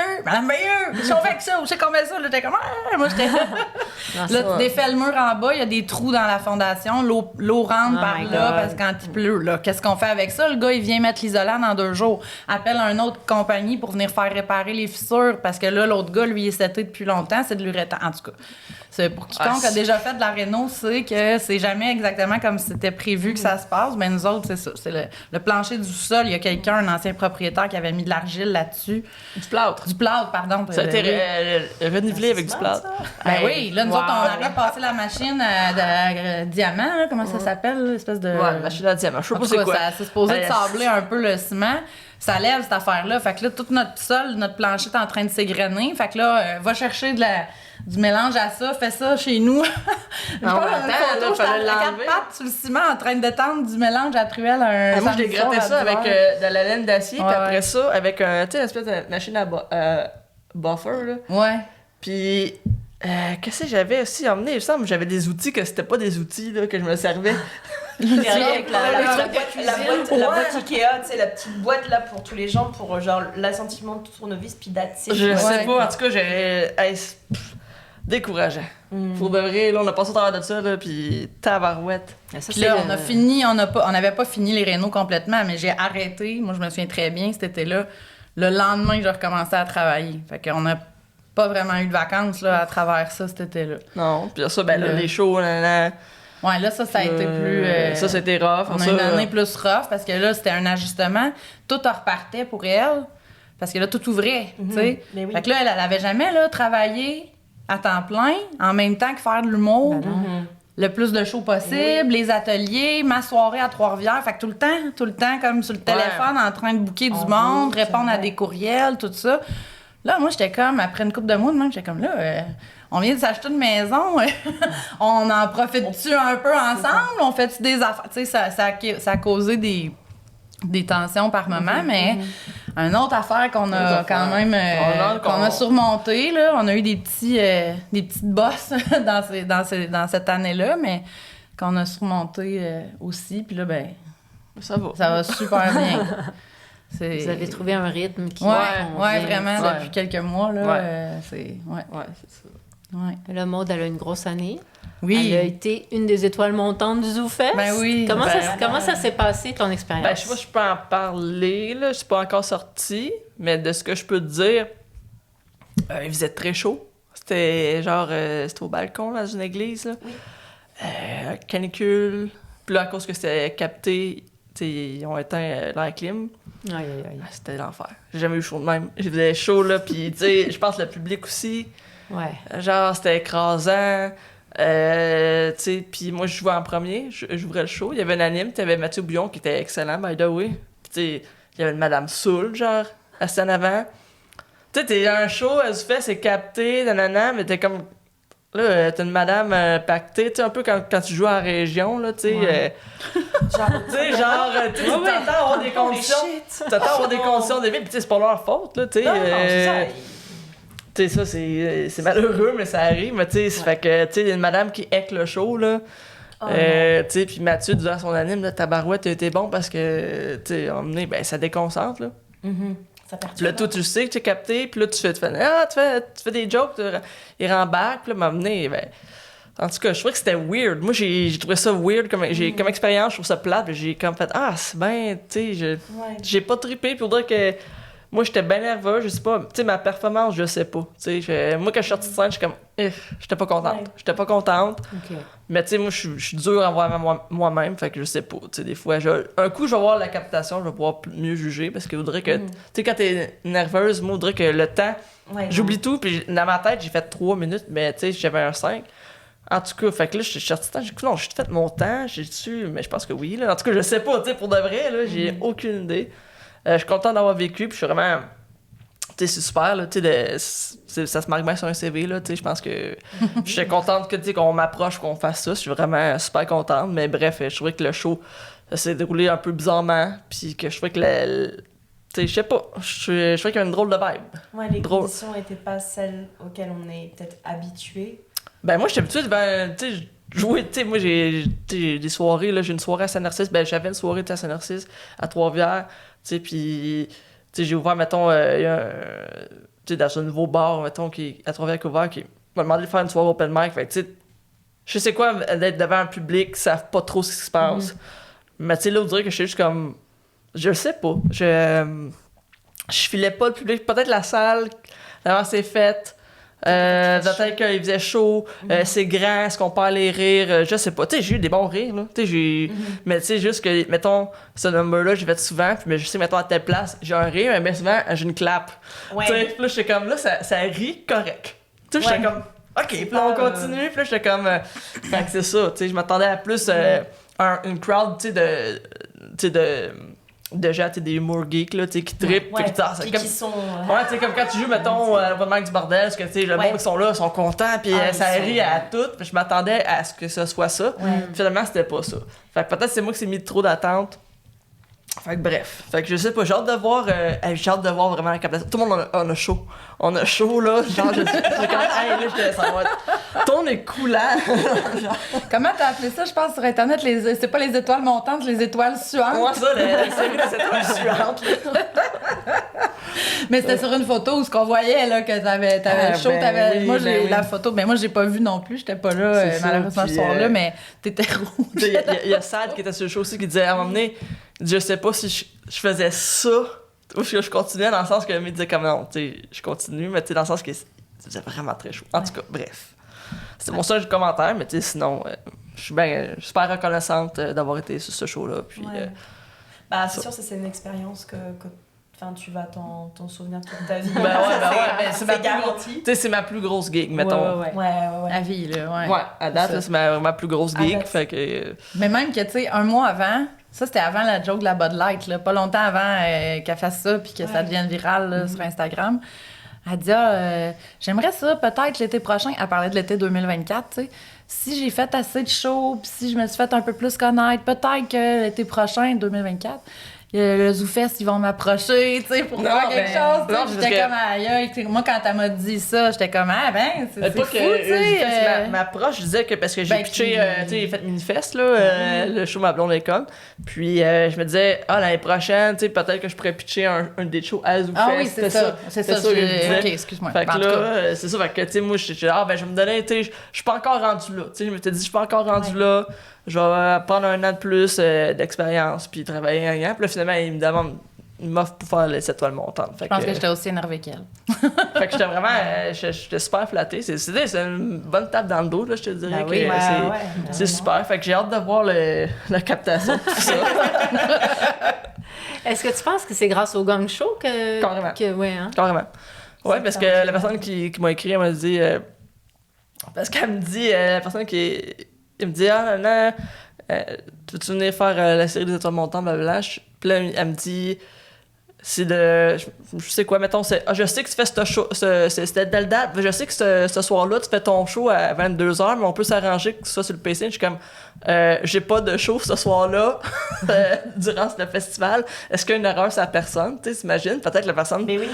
qu'est-ce qu'on fait avec ça? Où c'est qu'on met ça? Là, j'étais comme, ah! Moi, j'étais là. Là, tu défais le mur en bas, il y a des trous dans la fondation, l'eau rentre Oh par my là God. parce que quand il pleut, là, qu'est-ce qu'on fait avec ça? Le gars, il vient mettre l'isolant dans 2 jours. Appelle une autre compagnie pour venir faire réparer les fissures parce que là, l'autre gars, lui, il est seté depuis longtemps, c'est de l'uréthane. En tout cas, c'est pour quiconque a déjà fait de la réno, c'est que c'est jamais exactement comme c'était prévu que ça se passe. Mais nous autres, c'est ça. C'est le plancher du sol. Il y a quelqu'un, un ancien propriétaire, qui avait mis de l'argile là-dessus. Du plâtre. Du plâtre, pardon. Ça a été Oui. renivelé avec du plâtre. Ben Hey, oui, là, nous wow. autres, on aurait passé la machine à diamant, là, comment ça s'appelle, l'espèce de... Ouais, machine à diamant. Je sais En pas tout c'est cas, quoi. ça s'est supposé de Ouais, sabler un peu le ciment. Ça lève, cette affaire-là. Fait que là, tout notre sol, notre plancher est en train de s'égrener. Fait que là, va chercher du mélange à ça, fais ça chez nous. Je Non, pense mais dans une attends, photo, là, j'étais fallait à quatre l'enlever. pattes sur le ciment en train d'étendre du mélange à truelle à un Moi, je l'ai samedi soir gratté à ça 10 avec heures. de la laine d'acier, Ouais, puis après ouais. ça, avec tu sais, une espèce de machine à buffer, là. Ouais. Puis, qu'est-ce que j'avais aussi emmené? Il me semble que j'avais des outils que c'était pas des outils, là, que je me servais. Avec la Ouais. boîte Ikea, tu sais, la petite boîte là pour tous les gens, pour genre l'assentiment de tournevis, puis that's it. Je sais Ouais. pas, en tout cas, j'ai. Hey, décourageant. Pour de vrai, là, on a passé au travers de ça, là, puis tabarouette. Ça, Puis c'est là, le- on n'avait pas fini les rénaux complètement, mais j'ai arrêté. Moi, je me souviens très bien, cet été-là. Le lendemain, j'ai recommencé à travailler. Fait qu'on n'a pas vraiment eu de vacances là, à travers ça, cet été-là. Non, puis ça, ben là, Le- les shows, là, Ouais, là, ça a été plus... ça, c'était rough. On a ça, une année plus rough parce que là, c'était un ajustement. Tout repartait pour elle parce que là, tout ouvrait, tu sais. Mais oui. Fait que là, elle avait jamais là, travaillé à temps plein en même temps que faire de l'humour. Le plus de shows possible, les ateliers, ma soirée à Trois-Rivières. Fait que tout le temps, comme sur le téléphone, en train de booker du monde, répondre à des courriels, tout ça. Là, moi, j'étais comme, après une couple de mois, de même, j'étais comme, là, on vient de s'acheter une maison, on en profite-tu un peu ensemble? On fait-tu des affaires? Tu sais, ça a causé des tensions par moment, mais une autre affaire qu'on a Autre quand affaire. même, qu'on a surmonté, là, on a eu des petites bosses dans cette année-là, mais qu'on a surmonté aussi, puis là, ben, Ça va. ça va super bien. C'est- Vous avez trouvé un rythme qui Ouais, convient. vraiment, Ouais. depuis quelques mois, là, Ouais. c'est... Ouais, Ouais, c'est ça. ouais. Le mode, elle a une grosse année. Oui. Elle a été une des étoiles montantes du ZooFest. Ben oui. Comment ça s'est passé, ton expérience? Ben, je sais pas si je peux en parler, là. C'est pas encore sorti, mais de ce que je peux te dire, il faisait très chaud. C'était genre, c'était au balcon, dans une église, là. Canicule. Puis là, à cause que c'était capté, tu sais, ils ont éteint l'air clim. Aïe, aïe, aïe. C'était l'enfer. J'ai jamais eu chaud de même. J'ai faisait chaud, là, puis tu sais, je pense le public aussi. Ouais. Genre, c'était écrasant. Tu sais, puis moi, je jouais en premier. J'ouvrais le show. Il y avait un anime. Tu avais Mathieu Bouillon qui était excellent, by the way. Puis tu sais, il y avait une Madame Soul, genre, assise en avant. Tu sais, t'es un show, elle se fait, c'est capté, nanana, mais t'es comme... Là, t'es une madame pactée, tu sais, un peu quand tu joues en région, là, tu sais. Ouais. Tu t'entends avoir des conditions. T'attends avoir des conditions de vie, puis tu sais, c'est pas leur faute, là, tu sais. Tu sais, ça, c'est malheureux, mais ça arrive. Mais tu sais, ça fait que, tu sais, il y a une madame qui hack le show, là. Tu sais, puis Mathieu, durant son anime, là, tabarouette, a été bon parce que, tu sais, emmené, ben, ça déconcentre, là. Ça Puis là, toi, tu sais que tu es capté, puis là, tu fais des jokes, il rembarque, puis là, m'emmener, ben, En tout cas, je trouvais que c'était weird. Moi, j'ai trouvé ça weird comme expérience, je trouve ça plate. J'ai comme fait, c'est bien, tu sais, j'ai pas trippé. Puis on dirait que moi, j'étais bien nerveux, je sais pas. Tu sais, ma performance, je sais pas. Tu sais, moi, quand je suis sortie de scène, je suis comme, j'étais pas contente. Ouais. J'étais pas contente. OK. Mais tu sais, moi, je suis dur envers moi-même, fait que je sais pas. Tu sais, des fois, un coup, je vais voir la captation, je vais pouvoir mieux juger, parce que voudrait que, tu sais, quand t'es nerveuse, moi, voudrait que le temps, j'oublie tout, puis dans ma tête, j'ai fait 3 minutes, mais tu sais, j'avais un 5. En tout cas, fait que là, je suis sortie de temps, j'ai dit, non, j'ai fait mon temps, j'ai su, mais je pense que oui, là. En tout cas, je sais pas, tu sais, pour de vrai, là, j'ai aucune idée. Je suis content d'avoir vécu, puis je suis vraiment. Tu sais, c'est super, là, tu sais, ça se marque bien sur un CV, là, tu sais, je pense que. Je suis contente que, tu sais, qu'on m'approche, qu'on fasse ça, je suis vraiment super contente, mais bref, je trouvais que le show, ça s'est déroulé un peu bizarrement, puis que je trouvais que tu sais, je sais pas, je trouvais qu'il y avait une drôle de vibe. Ouais, les conditions n'étaient pas celles auxquelles on est peut-être habitué. Ben, moi, j'étais habituée de, tu sais, jouer, tu sais, moi, j'ai des soirées, là, j'ai une soirée à Saint-Narcisse, ben, j'avais une soirée à Saint-Narcisse, à Trois-Rivières, tu sais, puis, tu sais, j'ai ouvert, mettons, tu sais, dans un nouveau bar, mettons, qui à Trois-Rivières qui est ouvert, qui m'a demandé de faire une soirée open mic, fait que, tu sais, je sais quoi, d'être devant un public, ils savent pas trop ce qui se passe, mais, tu sais, là, on dirait que je suis juste comme, je sais pas, je filais pas le public, peut-être la salle, l'avant c'est faite, peut-être qu'il faisait chaud, c'est grand, est-ce qu'on peut aller rire, je sais pas. Tu sais, j'ai eu des bons rires, là. Tu sais, mais tu sais, juste que, mettons, ce number-là, j'ai fait souvent, puis mais je sais, mettons, à telle place, j'ai un rire, mais souvent, j'ai une clap. Ouais. Tu sais, puis là, j'étais comme, là, ça rit correct. Tu sais, j'étais comme, OK, puis là, on continue, puis là, j'étais comme, fait que c'est ça, tu sais, je m'attendais à plus une crowd, tu sais, de gens, tu sais, des humour geeks, là, tu sais, qui trippent, Ouais, puis qui sont... ouais, tu sais, comme quand tu joues, mettons, au Mike du bordel, parce que, tu sais, le monde qui sont là, sont contents, puis ça rit à tout, puis je m'attendais à ce que ce soit ça. Finalement, c'était pas ça. Fait que peut-être c'est moi qui s'est mis trop d'attente. Fait que bref. Fait que je sais pas, j'ai hâte de voir vraiment la captation. Tout le monde on a chaud. On a chaud, là. Genre, j'ai comme, hey, là, ça va être... Ton est coulant. Comment t'as appelé ça, je pense, sur Internet? C'est pas les étoiles montantes, les étoiles suantes. Moi, ça, la série des étoiles suivantes, là. Mais c'était sur une photo où ce qu'on voyait, là, que t'avais chaud, oui, moi, j'ai oui. la photo, mais moi, j'ai pas vu non plus, j'étais pas là, C'est malheureusement, ça, ce puis, soir-là, mais t'étais rouge. Il y a Sad qui était sur le show aussi qui disait à un moment donné, je sais pas si je faisais ça ou si je continuais, dans le sens que il disait comme non, tu sais, je continue, mais tu sais, dans le sens que c'était vraiment très chaud. En tout cas, bref. C'était mon seul commentaire, mais tu sais, sinon, je suis super reconnaissante d'avoir été sur ce show-là. Puis, bah, c'est sûr, c'est une expérience que enfin, tu vas t'en souvenir toute ta vie. c'est garanti. Tu sais, c'est ma plus grosse gig, mettons. Ouais. À vie, là, ouais. Ouais, à date, là, c'est ma plus grosse gig, date. fait que... Mais même que, tu sais, un mois avant, ça, c'était avant la joke de la Bud Light, là, pas longtemps avant qu'elle fasse ça puis que ça devienne viral là, sur Instagram. Elle dit j'aimerais ça peut-être l'été prochain. Elle parlait de l'été 2024, tu sais. Si j'ai fait assez de shows puis si je me suis fait un peu plus connaître, peut-être que l'été prochain, 2024, le ZooFest, ils vont m'approcher, tu sais, pour faire quelque chose. non, J'étais comme, aïe, moi, quand elle m'a dit ça, j'étais comme, c'est pas fou, que tu sais. ma proche, je disais que parce que j'ai Ben, pitché, qui- tu sais, j'ai fait Minifest, là, le show Ma blonde école. Puis je me disais, l'année prochaine, tu sais, peut-être que je pourrais pitcher un des shows à ZooFest. Ah oui, c'est ça. C'est ça, que je disais. OK, excuse-moi. Fait que En tout cas, là, c'est ça, fait que, tu sais, moi, je suis ben, je vais me donner, tu sais, je suis pas encore rendu là. Tu sais, je m'étais dit, je suis pas encore rendu là. Je vais prendre un an de plus d'expérience, puis travailler un an. Puis là, finalement, il me demande, il m'offre pour faire les 7 étoiles montantes. je pense que j'étais aussi énervée qu'elle. Fait que j'étais vraiment, j'étais super flatté. C'est une bonne tape dans le dos, là, je te dirais. Ben oui, que c'est super. Fait que j'ai hâte de voir la captation de tout ça. Est-ce que tu penses que c'est grâce au Gang Show que... Carrément. Ouais, hein? Carrément. Ouais, parce que la personne qui m'a écrit, elle m'a dit... parce qu'elle me dit, la personne elle me dit, non, veux-tu venir faire la série des étoiles montantes, blablabla. Puis là, elle me dit, c'est de... Je sais quoi, mettons, c'est... je sais que tu fais ce show... C'était telle date. Je sais que ce soir-là, tu fais ton show à 22h, mais on peut s'arranger que ce soit sur le PC. Je suis comme... j'ai pas de show ce soir-là durant le festival. Est-ce qu'il y a une erreur sur la personne? Tu sais, t'imagines? Peut-être que la personne... Mais oui.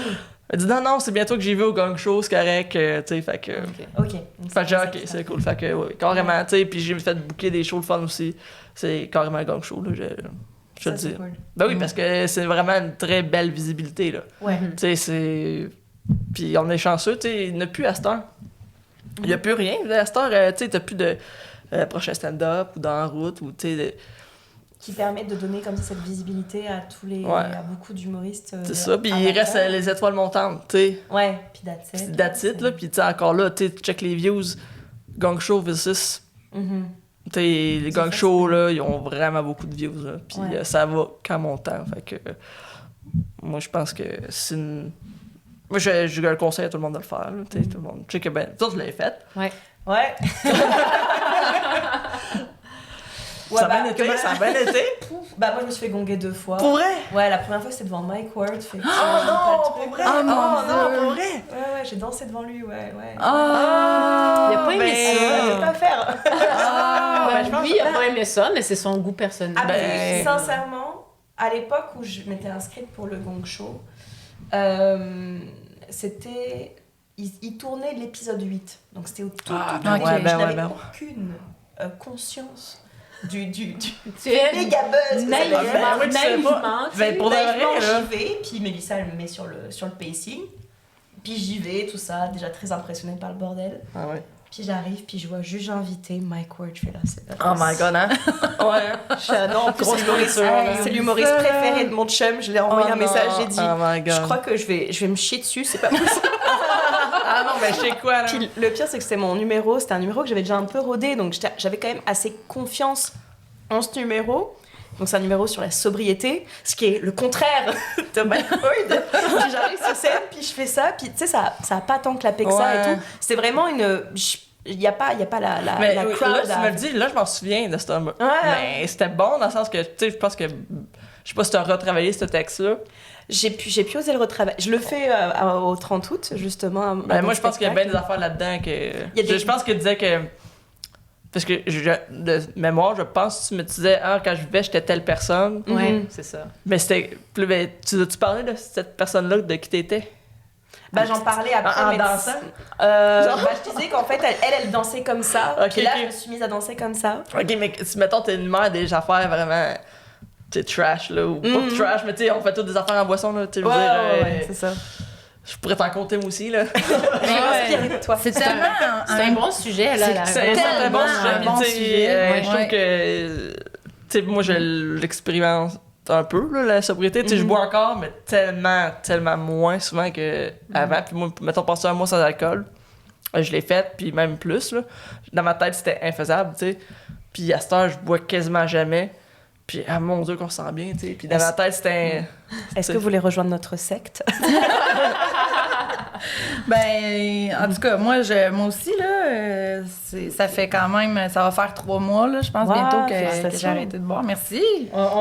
Elle dit non, c'est bientôt que j'y vais au Gang Show, c'est correct, tu sais, fait que... OK. Fait que ok, c'est cool, fait que oui, carrément, tu sais, puis j'ai fait booker des shows de fun aussi, c'est carrément un Gang Show, là, je te le dis. Cool. Ben oui, parce que c'est vraiment une très belle visibilité, là. Ouais. Tu sais, c'est... Puis on est chanceux, tu sais, il n'y en a plus à cette heure. Il y a plus rien. À cette heure, tu sais, t'as plus de prochain stand-up ou dans la route ou tu sais. Qui permet de donner comme ça cette visibilité à à beaucoup d'humoristes. C'est ça, puis il reste les étoiles montantes, tu sais. Ouais, puis That's it, là. Puis tu sais, encore là, tu check les views. Gang Show versus. Tu sais, les Gang Show, là, ils ont vraiment beaucoup de views, là. Puis ça va qu'à mon temps. Fait que moi, je pense que c'est une. Moi, je le conseille à tout le monde de le faire, là. Tu sais, tout le monde. Je sais que, ben, toi, tu l'avais fait. Ouais. Ouais. Ça a bien été, ça a bien été. Bah moi je me suis fait gonger 2 fois. Pour vrai? Ouais, la première fois c'était devant Mike Ward. Fait que Oh non, pour vrai? Oh, mon Dieu. Pour vrai? Ouais, j'ai dansé devant lui, ouais. Il a pas aimé Je ça. peux pas faire. Lui, il a pas aimé ça, mais c'est son goût personnel. Ah ben, sincèrement, à l'époque où je m'étais inscrite pour le Gong Show, c'était... Il tournait l'épisode 8. Donc c'était au tout début. ouais, Je n'avais aucune conscience du Tu es méga buzz. naïvement. Pour de vrai, là. J'y vais, puis Mélissa elle me met sur le pacing. Puis j'y vais, tout ça, déjà très impressionnée par le bordel. Ah ouais. Puis j'arrive, puis je vois juge invité, Mike Ward, je fais là, c'est pas Oh my god, hein? Ouais. non, en plus, c'est l'humoriste préféré de mon chum. Je lui ai envoyé un message, j'ai dit, oh my god. je crois que je vais me chier dessus, c'est pas possible. Ah non, mais je sais quoi, là? Puis le pire, c'est que c'était mon numéro, c'était un numéro que j'avais déjà un peu rodé, donc j'avais quand même assez confiance en ce numéro. Donc c'est un numéro sur la sobriété, ce qui est le contraire de Mike Ward. Puis j'arrive sur scène, puis je fais ça, puis tu sais, ça a pas tant clapé que ça et tout. C'était vraiment une... Il n'y a pas la crowd. Là, tu me le dis, là, je m'en souviens de ce homme. Ouais. Mais c'était bon dans le sens que, tu sais, je pense que... Je sais pas si tu as retravaillé ce texte-là. J'ai pu oser le retravailler. Je le fais au 30 août, justement. Moi, je pense qu'il y a bien des affaires là-dedans que... Je pense qu'il disait que... Parce que, de mémoire, je pense que tu me disais, quand je vivais, j'étais telle personne. Ouais, c'est ça. Mais c'était... Ben, tu parlais de cette personne-là, de qui t'étais? Bah, j'en parlais après. En mais dansant? Je disais qu'en fait, elle dansait comme ça. Ok, puis là, ok. je me suis mise à danser comme ça. OK, mais si, mettons, t'es une mère des affaires vraiment... Tu sais, trash, là, ou pas trash, mais tu sais, on fait toutes des affaires en boisson, là, tu sais, je veux dire... c'est ça. Je pourrais t'en compter, moi aussi, là. Inspirée de toi. C'est tellement C'est un bon sujet, là. C'est un bon sujet, un puis bon tu sais, sujet. je trouve que... Tu sais, moi, je l'expérimente un peu, là, la sobriété. Tu sais, je bois encore, mais tellement moins souvent qu'avant. Puis moi, mettons, passer un mois sans alcool, je l'ai fait, puis même plus, là. Dans ma tête, c'était infaisable, tu sais. Puis à cette heure, je bois quasiment jamais. Puis, ah mon Dieu, qu'on se sent bien, tu sais. Puis dans ma tête, c'était... Est-ce que vous voulez rejoindre notre secte? Ben, en tout cas, moi aussi, là, ça fait quand même, ça va faire 3 mois, là, je pense, Wow, bientôt que félicitations. j'ai arrêté de boire. Merci.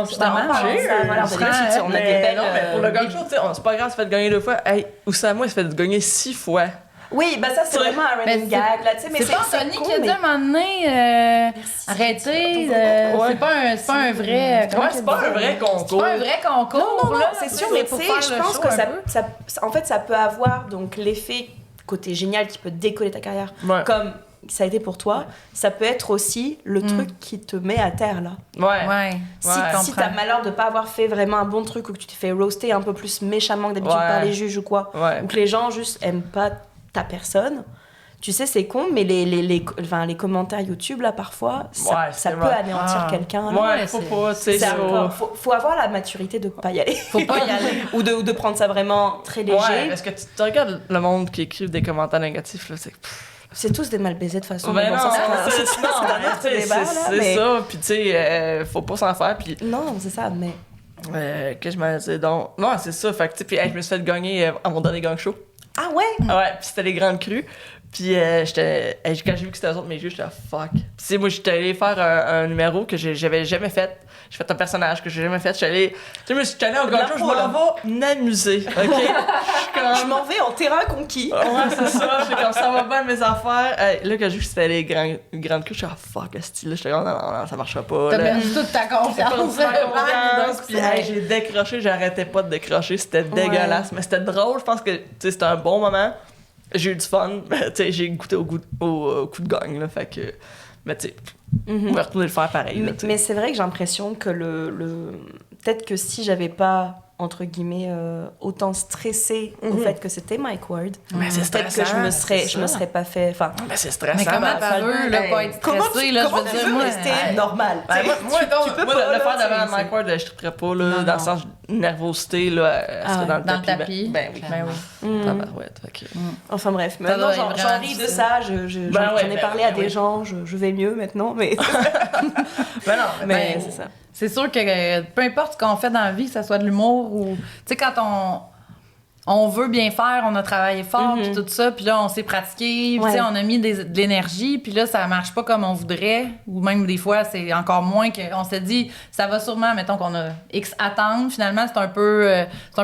Justement, On a des belles... Non, mais pour le gang show, tu sais, c'est pas grave, ça fait de gagner 2 fois. Hey, Oussama, il se fait de gagner 6 fois. Oui, bah ça, c'est vraiment un Mais running gag, là, tu sais. Mais C'est pas Anthony cool, qui a dit mais- à un moment donné, arrêtez, c'est pas un vrai... comment Ouais, c'est pas un vrai concours. C'est pas un vrai concours, Non, là, c'est sûr, ça, mais pour tu sais, faire je le pense show que un ça, peu. en fait, ça peut avoir donc l'effet côté génial qui peut décoller ta carrière, Ouais. comme ça a été pour toi. Ça peut être aussi le truc qui te met à terre là. Ouais. Ouais. Si, Ouais. si t'as malheur de pas avoir fait vraiment un bon truc ou que tu t'es fait roaster un peu plus méchamment que d'habitude Ouais. par les juges ou quoi, Ouais. ou que les gens juste aiment pas ta personne. Tu sais, c'est con, mais les commentaires YouTube, là, parfois, ça, Ouais, ça c'est peut vrai. anéantir quelqu'un. là. Ouais, faut pas, tu sais, C'est ça. encore- faut avoir la maturité de pas y aller. Faut pas y aller. ou de prendre ça vraiment très léger. Ouais, parce que tu regardes le monde qui écrit des commentaires négatifs, là, c'est... C'est tous des mal baisés de façon. Ben mais bon, non, ça, c'est c'est un autre débat, là, c'est mais- ça, puis tu sais, faut pas s'en faire, puis... Non, c'est ça, mais. que je me disais donc... Non, c'est ça, fait que tu sais, puis hey, je me suis fait gagner à mon dernier gang show. Ah ouais? Ouais, puis c'était les grandes crues. Puis quand j'ai vu que c'était eux autres mes jeux, j'étais fuck. Puis tu sais, moi j'étais allé faire un numéro que j'avais jamais fait. J'ai fait un personnage que j'ai jamais fait. Je suis allé au gang show, je m'en vais m'amuser. OK? Je suis comme... Je m'en vais en terrain conquis. Ouais, c'est ça. J'étais comme ça va bien mes affaires. Hey, là, quand j'ai vu que c'était les grandes crues, j'étais fuck, ce là j'étais comme non, ça marchera pas. T'as là. perdu toute ta confiance. Puis hey, j'ai décroché, j'arrêtais pas de décrocher, c'était dégueulasse, mais c'était drôle, je pense que tu sais, c'était un bon moment. J'ai eu du fun, tu sais, j'ai goûté au coup de gagne là, fait que mais tu sais, on va retourner le faire pareil là, tu sais. Mais c'est vrai que j'ai l'impression que peut-être que si j'avais pas entre guillemets, autant stressée au fait que c'était Mike Ward. Mais c'est Peut-être que je me serais pas fait... Enfin, Mais c'est stressant. Mais comment ben, tu veux, là, pas être comment stressé, tu, là, comment je tu veux veux dire, moi... rester normal? Ben, Tu peux moi, pas, le là, faire devant c'est- Mike Ward, je triperais pas, là, Non, dans le non. sens nervosité, là, elle serait dans le Dans le tapis. tapis. Ben oui. Ben oui. Tabarouette, fait que- Enfin bref, Ça maintenant doit j'en être vraiment ris de difficile. ça, Ben ouais, j'en ai ben parlé oui, à des oui. gens, je vais mieux maintenant, mais, Ben non, mais Ben, c'est ça. C'est sûr que peu importe ce qu'on fait dans la vie, que ce soit de l'humour ou... Tu sais, quand on veut bien faire, on a travaillé fort, puis tout ça, puis là, on s'est pratiqué, puis tu sais, on a mis de l'énergie, puis là, ça marche pas comme on voudrait, ou même des fois, c'est encore moins qu'on s'est dit, ça va sûrement, mettons qu'on a X attendre, finalement, c'est un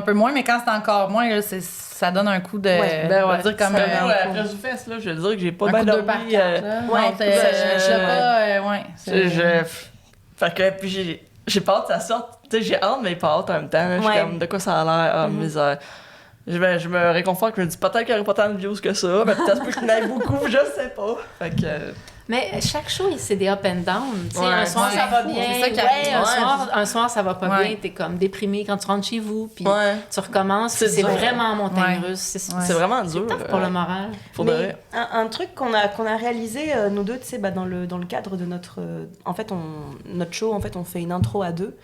peu moins, mais quand c'est encore moins, là, ça donne un coup de... Ben on va ouais. dire comme... Ben, moi, après du fest, là, je veux dire que j'ai pas un bien coup de 2 dormi. par 4, là. ouais, Non, je l'ai pas... ouais. Fait que, puis j'ai peur que ça sorte. Tu sais, j'ai hâte, mais pas hâte en même temps. là. Je suis Ouais. comme, de quoi ça a l'air? Ah, misère. Je me réconforte, je me dis peut-être qu'il n'y aurait pas tant de views que ça, mais peut-être qu'il y en ait beaucoup, je sais pas. Fait que. Mais chaque show, c'est des up and down. Tu sais, Ouais, un soir, ouais. ça va C'est bien. ça qui arrive. Un soir, ça va pas Ouais. bien. T'es comme déprimé quand tu rentres chez vous, puis Ouais. tu recommences. C'est puis C'est dur. vraiment montagne Ouais. russe. C'est Ouais. C'est vraiment dur. tough pour le moral. Pour de Mais vrai. un truc qu'on a réalisé, nous deux, tu sais, dans le cadre de notre... en fait, notre show, en fait, on fait une intro à deux.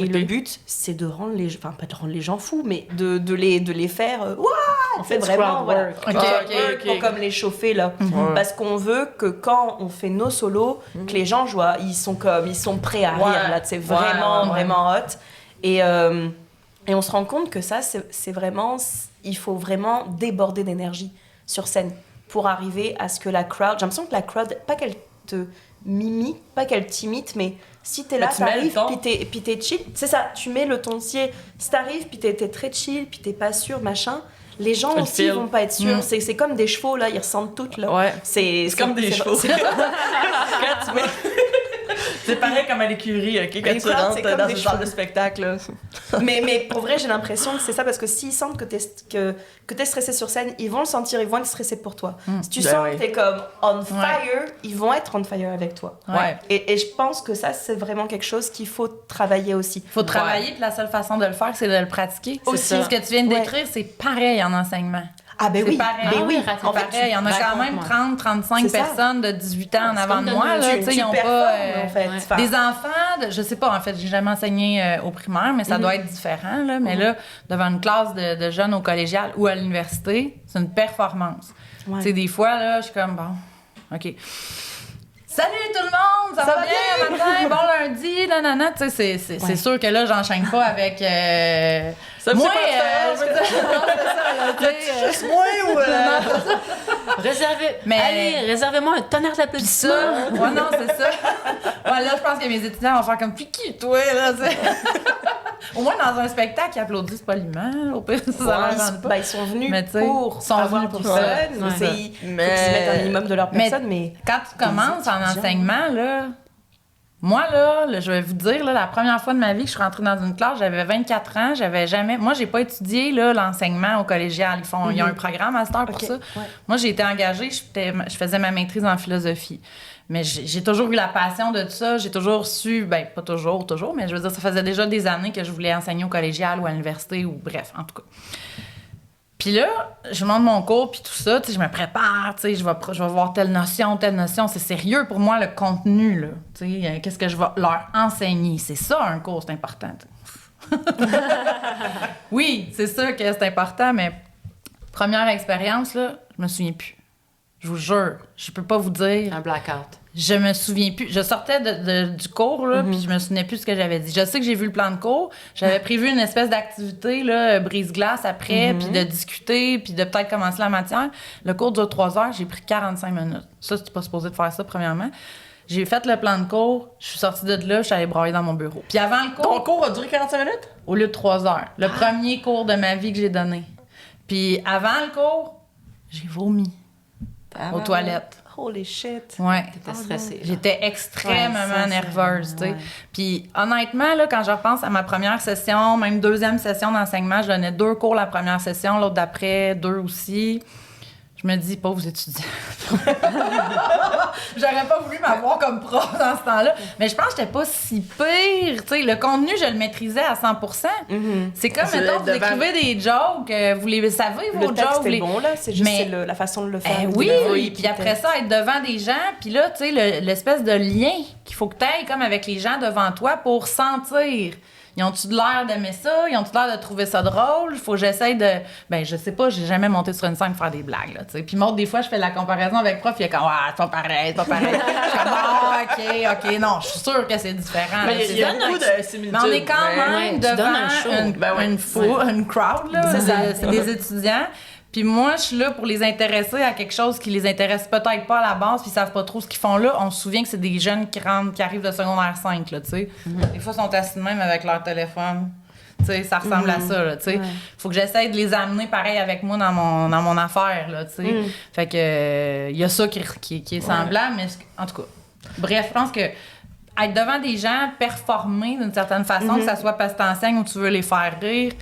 Et Ok. le but, c'est de rendre les... Enfin, pas de rendre les gens fous, mais de les faire... Ouah! On fait du vraiment, crowd voilà. work. Ok, ok. Pour comme les chauffer, là. Ouais. Parce qu'on veut que quand on fait nos solos, que les gens jouent, ils sont prêts à rire, Ouais. là. C'est Ouais, vraiment, ouais. vraiment hot. Et on se rend compte que ça, c'est vraiment... Il faut vraiment déborder d'énergie sur scène pour arriver à ce que la crowd... J'ai l'impression que la crowd, pas qu'elle te mimie, pas qu'elle t'imite, mais si t'es là, Mais tu mets le t'arrives, ton. puis t'es chill, c'est ça, tu mets le ton. Si t'arrives, puis t'es très chill, puis t'es pas sûr, machin, les gens Tu le aussi files. vont pas être sûrs. Mm. C'est comme des chevaux, là, ils ressemblent toutes, là. Ouais. C'est comme des chevaux. c'est- Quand tu mets- C'est pareil comme à l'écurie, ok? Quand Les tu crowds, rentres c'est comme dans des une salle chevaux. de spectacle, là. mais pour vrai, j'ai l'impression que c'est ça, parce que s'ils sentent que t'es stressé sur scène, ils vont le sentir, ils vont être stressés pour toi. Si tu Ben sens oui. que t'es comme on fire, ils vont être on fire avec toi. Ouais. Et je pense que ça, c'est vraiment quelque chose qu'il faut travailler aussi. Faut travailler, puis la seule façon de le faire, c'est de le pratiquer. C'est Aussi, ça. ce que tu viens de décrire, c'est pareil en enseignement. Ah ben C'est oui, pareil. ben oui. C'est En fait, pareil. Il y en a quand même raconte-moi. 30-35 C'est ça. personnes de 18 ans en c'est avant comme de de moi. nous, Là, tu- tu sais, ils ont performes, pas... en fait. ouais. Enfin, Des enfants, je sais pas, en fait, j'ai jamais enseigné au primaire, mais ça doit être différent, là. Mais là, devant une classe de jeunes au collégial ou à l'université, c'est une performance. Ouais. Tu sais, des fois, là, je suis comme, bon, OK. Salut tout le monde, ça va bien matin, bon lundi, nanana. Tu sais, c'est sûr que là, j'enchaîne pas avec... Ça me moi, fait pas je veux dire, non, c'est ça, là, tu sais, Juste moi ou. Réservez-moi un tonnerre d'applaudissements. ça. Ouais, non, c'est ça. Ouais, là, je pense que mes étudiants vont faire comme, puis qui, toi, là, tu sais? Au moins, dans un spectacle, ils applaudissent poliment. Au pire, ça m'arrange pas. ils sont venus Mais tu sais, pour ils sont avoir venus du pour fun. ça. Ils Ouais. faut qu'ils Mais- se mettent un minimum de leur Mais- personne, mais... Quand tu commences en étudiants. enseignement, là, moi, là, je vais vous dire, là, la première fois de ma vie que je suis rentrée dans une classe, j'avais 24 ans, j'avais jamais... Moi, j'ai pas étudié, là, l'enseignement au collégial. Il y a un programme à cette heure pour Ok, ça. ouais. Moi, j'ai été engagée, je faisais ma maîtrise en philosophie. Mais j'ai toujours eu la passion de tout ça. J'ai toujours su, ben pas toujours, mais je veux dire, ça faisait déjà des années que je voulais enseigner au collégial ou à l'université ou bref, en tout cas. Puis là, je monte mon cours, puis tout ça, tu sais, je me prépare, tu sais, je vais voir telle notion, c'est sérieux pour moi, le contenu, là. Tu sais, qu'est-ce que je vais leur enseigner? C'est ça, un cours, c'est important. Oui, c'est sûr que c'est important, mais première expérience, là, je me souviens plus. Je vous jure, je peux pas vous dire. Un blackout. Je me souviens plus. Je sortais du cours, là, puis je me souvenais plus de ce que j'avais dit. Je sais que j'ai vu le plan de cours. J'avais prévu une espèce d'activité, là, brise-glace après, puis de discuter, puis de peut-être commencer la matière. Le cours dure 3 heures, j'ai pris 45 minutes. Ça, c'est pas supposé de faire ça, premièrement. J'ai fait le plan de cours, je suis sortie de là, je suis allée brailler dans mon bureau. Puis avant le cours, Ton cours a duré 45 minutes? au lieu de 3 heures, le premier cours de ma vie que j'ai donné. Puis avant le cours, j'ai vomi aux toilettes. Holy shit. Ouais. T'étais stressée. là. J'étais extrêmement Ouais, ça, c'est- nerveuse, tu sais. ouais. Puis honnêtement, là, quand je repense à ma première session, même deuxième session d'enseignement, je donnais 2 cours la première session, l'autre d'après, 2 aussi. Je me dis, pauvres étudiants. J'aurais pas voulu m'avoir comme prof dans ce temps-là. Mais je pense que j'étais pas si pire. Tu sais, le contenu, je le maîtrisais à 100%. C'est comme, mettons, vous écrivez des jokes, vous les savez, vos le texte jokes. est bon, là. C'est juste Mais, la façon de le faire. Oui, puis après ça, être devant des gens. Puis là, tu sais, l'espèce de lien qu'il faut que tu aies comme avec les gens devant toi pour sentir. Ils ont-tu de l'air d'aimer ça? Ils ont-tu l'air de trouver ça drôle? Il faut que j'essaye de... Ben, je sais pas, j'ai jamais monté sur une scène pour faire des blagues, là, tu sais. Puis Maud, des fois, je fais la comparaison avec prof, il est comme, ah, c'est pas pareil, c'est pas pareil. Je suis comme, ah, OK, non, je suis sûre que c'est différent. Mais il y a beaucoup de similitudes. Mais on est quand même devant une crowd, là. C'est des étudiants. Puis moi, je suis là pour les intéresser à quelque chose qui les intéresse peut-être pas à la base, puis ils savent pas trop ce qu'ils font là. On se souvient que c'est des jeunes qui arrivent de secondaire 5, là, tu sais. Des fois, ils sont assis de même avec leur téléphone. Tu sais, ça ressemble à ça, là, tu sais. Faut que j'essaie de les amener pareil avec moi dans mon affaire, là, tu sais. Fait que, y a ça qui est semblable, mais en tout cas, bref, je pense que être devant des gens, performer d'une certaine façon, que ça soit parce que t'enseignes ou tu veux les faire rire,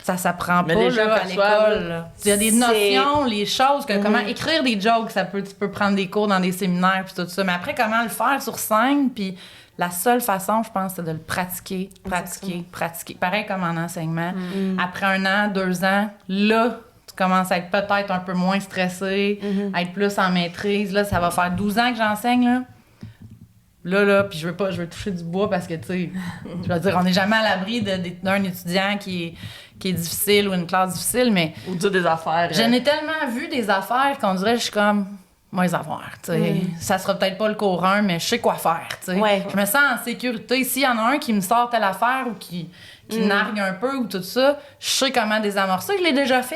ça s'apprend pas là, à l'école. Il y a des notions, les choses, comment écrire des jokes, tu peux prendre des cours dans des séminaires puis tout ça. Mais après, comment le faire sur scène, puis la seule façon, je pense, c'est de le pratiquer. Pareil comme en enseignement. Après 1 an, 2 ans, là, tu commences à être peut-être un peu moins stressé, à être plus en maîtrise. Là, ça va faire 12 ans que j'enseigne, là. Là, puis je veux toucher du bois parce que, tu sais, je veux dire, on n'est jamais à l'abri d'un étudiant qui est difficile ou une classe difficile, mais... Ou dire des affaires. J'en ai tellement vu des affaires qu'on dirait, je suis comme, moi, les affaires, tu sais. Ça sera peut-être pas le cours 1, mais je sais quoi faire, tu sais. Ouais. Je me sens en sécurité. S'il y en a un qui me sort telle affaire ou qui nargue un peu ou tout ça, je sais comment désamorcer. Je l'ai déjà fait.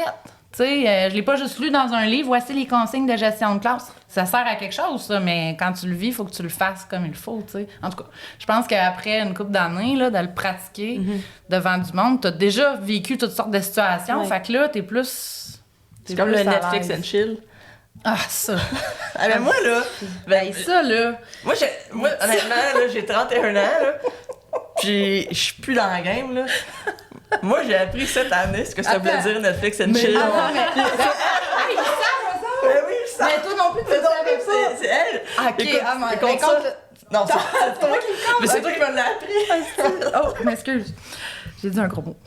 Tu sais, je l'ai pas juste lu dans un livre. Voici les consignes de gestion de classe. Ça sert à quelque chose, ça, mais quand tu le vis, il faut que tu le fasses comme il faut, tu sais. En tout cas, je pense qu'après une couple d'années, là, de le pratiquer devant du monde, t'as déjà vécu toutes sortes de situations. Fait que là, t'es plus... C'est comme le Netflix and chill. Ah, ça! Ah, ben moi, là... Ben, ça, là... Moi, honnêtement, là, j'ai 31 ans, là, puis je suis plus dans la game, là. Moi, j'ai appris cette année ce que ça voulait dire Netflix and chill. Mais oui, je sais. Mais toi non plus, tu savais pas. C'est elle. OK, écoute, non, c'est toi qui me compte. Mais c'est toi qui me l'as appris. Oh, m'excuse. J'ai dit un gros mot.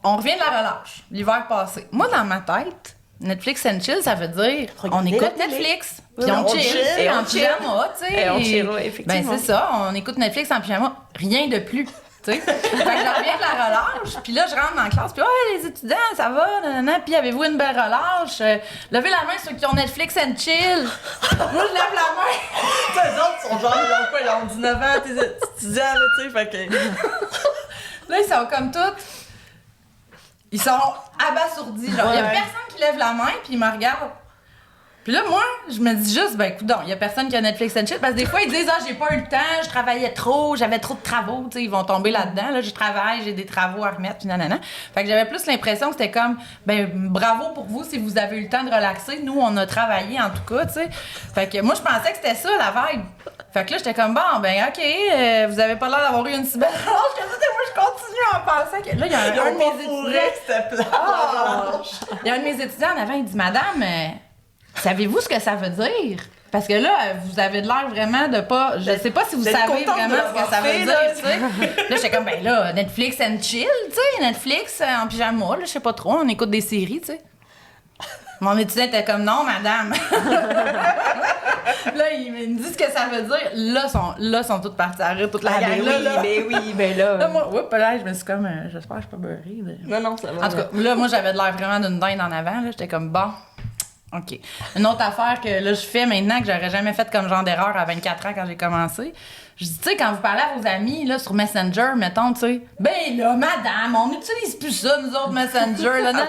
On revient de la relâche, l'hiver passé. Moi, dans ma tête, Netflix and chill, ça veut dire on écoute Netflix, puis on chill, et en pyjama, tu sais. Et on chill, effectivement. Ben, c'est ça, on écoute Netflix en pyjama, rien de plus. Tu sais, fait que je reviens de la relâche, puis là, je rentre dans la classe, puis ouais, les étudiants, ça va, nanana, puis avez-vous une belle relâche? Levez la main ceux qui ont Netflix and chill. Moi, je lève la main. Tu sais, les autres sont genre, ils ont 19 ans, tes étudiants, là, tu sais, fait que... Là, ils sont comme toutes... Ils sont abasourdis, genre, il y a personne qui lève la main, puis ils me regardent. Puis là, moi, je me dis juste, ben, écoute, il y a personne qui a Netflix and chill. Parce que des fois, ils disent, j'ai pas eu le temps, je travaillais trop, j'avais trop de travaux, tu sais, ils vont tomber là-dedans. Là, je travaille, j'ai des travaux à remettre, puis nanana. Fait que j'avais plus l'impression que c'était comme, ben, bravo pour vous si vous avez eu le temps de relaxer. Nous, on a travaillé, en tout cas, tu sais. Fait que moi, je pensais que c'était ça, la vibe. Fait que là, j'étais comme, bon, ben, OK, vous avez pas l'air d'avoir eu une si belle relâche que ça. Moi, je continue en pensant que. Là, il y a un de mes étudiants. Il y a un de mes étudiants en avant, il dit, madame, savez-vous ce que ça veut dire? Parce que là, vous avez de l'air vraiment de pas... Je sais pas si vous savez vraiment ce que ça veut dire, tu sais. Là, j'étais comme, ben là, Netflix and chill, tu sais, Netflix en pyjama, là, je sais pas trop, on écoute des séries, tu sais. Mon étudiant était comme, non, madame. Là, ils me disent ce que ça veut dire. Là, sont toutes parties à rire, toute la gang. Ben là. Là, moi, là, je me suis comme, j'espère que je suis pas beurrée. Non, ça va. En tout cas, là, moi, j'avais de l'air vraiment d'une dinde en avant, là, j'étais comme, bon... OK. Une autre affaire que là, je fais maintenant, que j'aurais jamais fait comme genre d'erreur à 24 ans quand j'ai commencé. Je dis, tu sais, quand vous parlez à vos amis, là, sur Messenger, mettons, tu sais, ben là, madame, on n'utilise plus ça, nous autres, Messenger, là, non.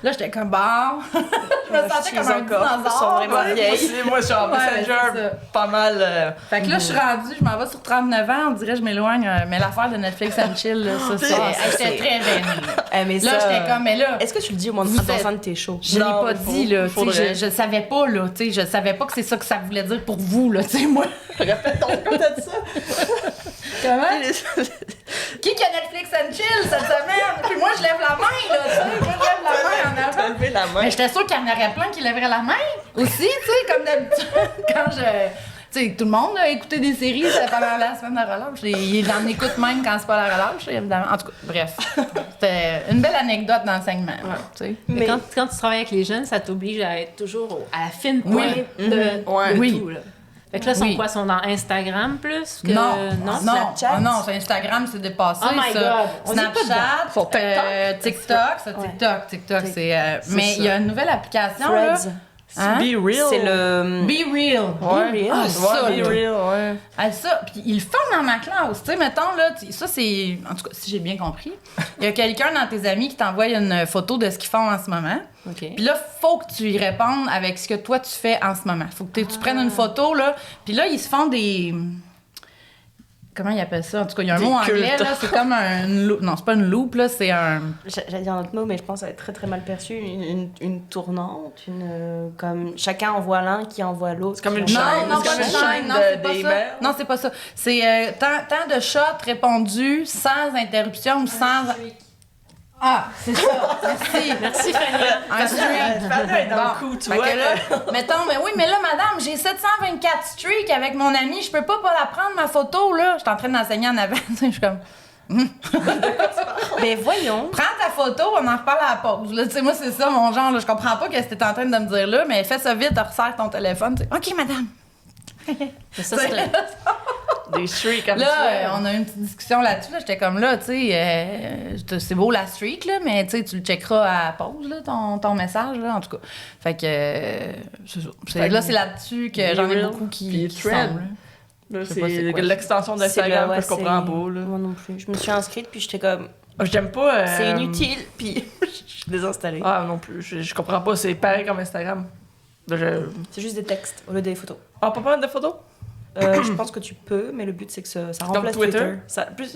Là, j'étais comme, bon. Je me sentais comme un dinosaure. Ils sont vraiment vieilles. Moi, je suis en Messenger, pas mal. Fait que là, je suis rendue, je m'en vais sur 39 ans, on dirait que je m'éloigne, mais l'affaire de Netflix and chill, là, j'étais très gênée. Là, j'étais comme, mais là. Est-ce que tu le dis au monde de tes shows? Je l'ai pas dit, là. Je savais pas, là. Tu sais, je savais pas que c'est ça que ça voulait dire pour vous, là. Tu sais, moi. Répète donc, comme t'as dit ça. Comment? Qui a Netflix and chill cette semaine? Puis moi, je lève la main, là, tu sais. Moi, je lève la main en T'as avant. levé la main. Mais j'étais sûre qu'il y en aurait plein qui lèveraient la main aussi, tu sais, comme d'habitude. Quand tu sais, tout le monde a écouté des séries pendant la semaine de relâche. Il en écoute même quand c'est pas la relâche, évidemment. En tout cas, bref. C'était une belle anecdote d'enseignement, tu sais. Mais quand tu travailles avec les jeunes, ça t'oblige à être toujours à la fine Oui. pointe de Oui. tout. Là. Fait que là, Oui. ils sont dans Instagram plus que... Non, Snapchat? non, sur Instagram, c'est dépassé. Oh my ça. God! On est pas Snapchat, Sur TikTok. TikTok, c'est... mais il y a une nouvelle application, là. Threads. Hein? Be real. C'est le... Be Real. Ouais. Ah, ça, Ouais, be là. real, ouais. Ah, ça, puis ils le font dans ma classe. Tu sais, mettons, là, ça, c'est... En tout cas, si j'ai bien compris, il y a quelqu'un dans tes amis qui t'envoie une photo de ce qu'ils font en ce moment. OK. Puis là, faut que tu y répondes avec ce que toi, tu fais en ce moment. Faut que tu prennes une photo, là. Puis là, ils se font des... Comment ils appellent ça? En tout cas, il y a un Des mot anglais, cultes. là. C'est comme un... Non, c'est pas une loupe, là. C'est un... J'allais dire un autre mot, mais je pense que ça va être très très mal perçu. Une tournante, comme chacun envoie l'un qui envoie l'autre. C'est comme une qui envoie- chaîne. Non, C'est pas comme une une chaîne. chaîne Non, c'est pas ça. d'emails. Non, c'est pas ça. C'est tant de shots répondus sans interruption ou sans... Ah, c'est ça. Merci. Merci, Fanny. Un streak. Fanny est dans Bon. le coup, tu Fait vois. que là, mettons, mais oui, mais là, madame, j'ai 724 streaks avec mon ami, je peux pas la prendre, ma photo, là. Je suis en train d'enseigner en avant, je suis comme... Mais voyons. Prends ta photo, on en reparle à la pause. Là, tu sais, moi, c'est ça, mon genre, là. Je comprends pas ce que t'es en train de me dire là, mais fais ça vite, resserre ton téléphone, tu sais. OK, madame. Mais ça, c'est... Des streaks comme Là, ça. on a eu une petite discussion là-dessus. Là. J'étais comme là, tu sais, c'est beau la streak, là, mais tu sais, tu le checkeras à la pause, là, ton message, là, en tout cas. Fait que, c'est ça. Fait Là, que c'est là-dessus que Be j'en ai real, beaucoup puis qui thread. sont, là. Là, je sais pas c'est c'est quoi. l'extension d'Instagram que je comprends pas. Là. Moi non plus. Je me suis inscrite, puis j'étais comme... J'aime pas. C'est inutile, puis je suis désinstallée. Ah non plus, je comprends pas. C'est pareil comme Instagram. Là, C'est juste des textes au lieu des photos. Ah, pas mal de photos? Je pense que tu peux, mais le but c'est que ça remplace Twitter?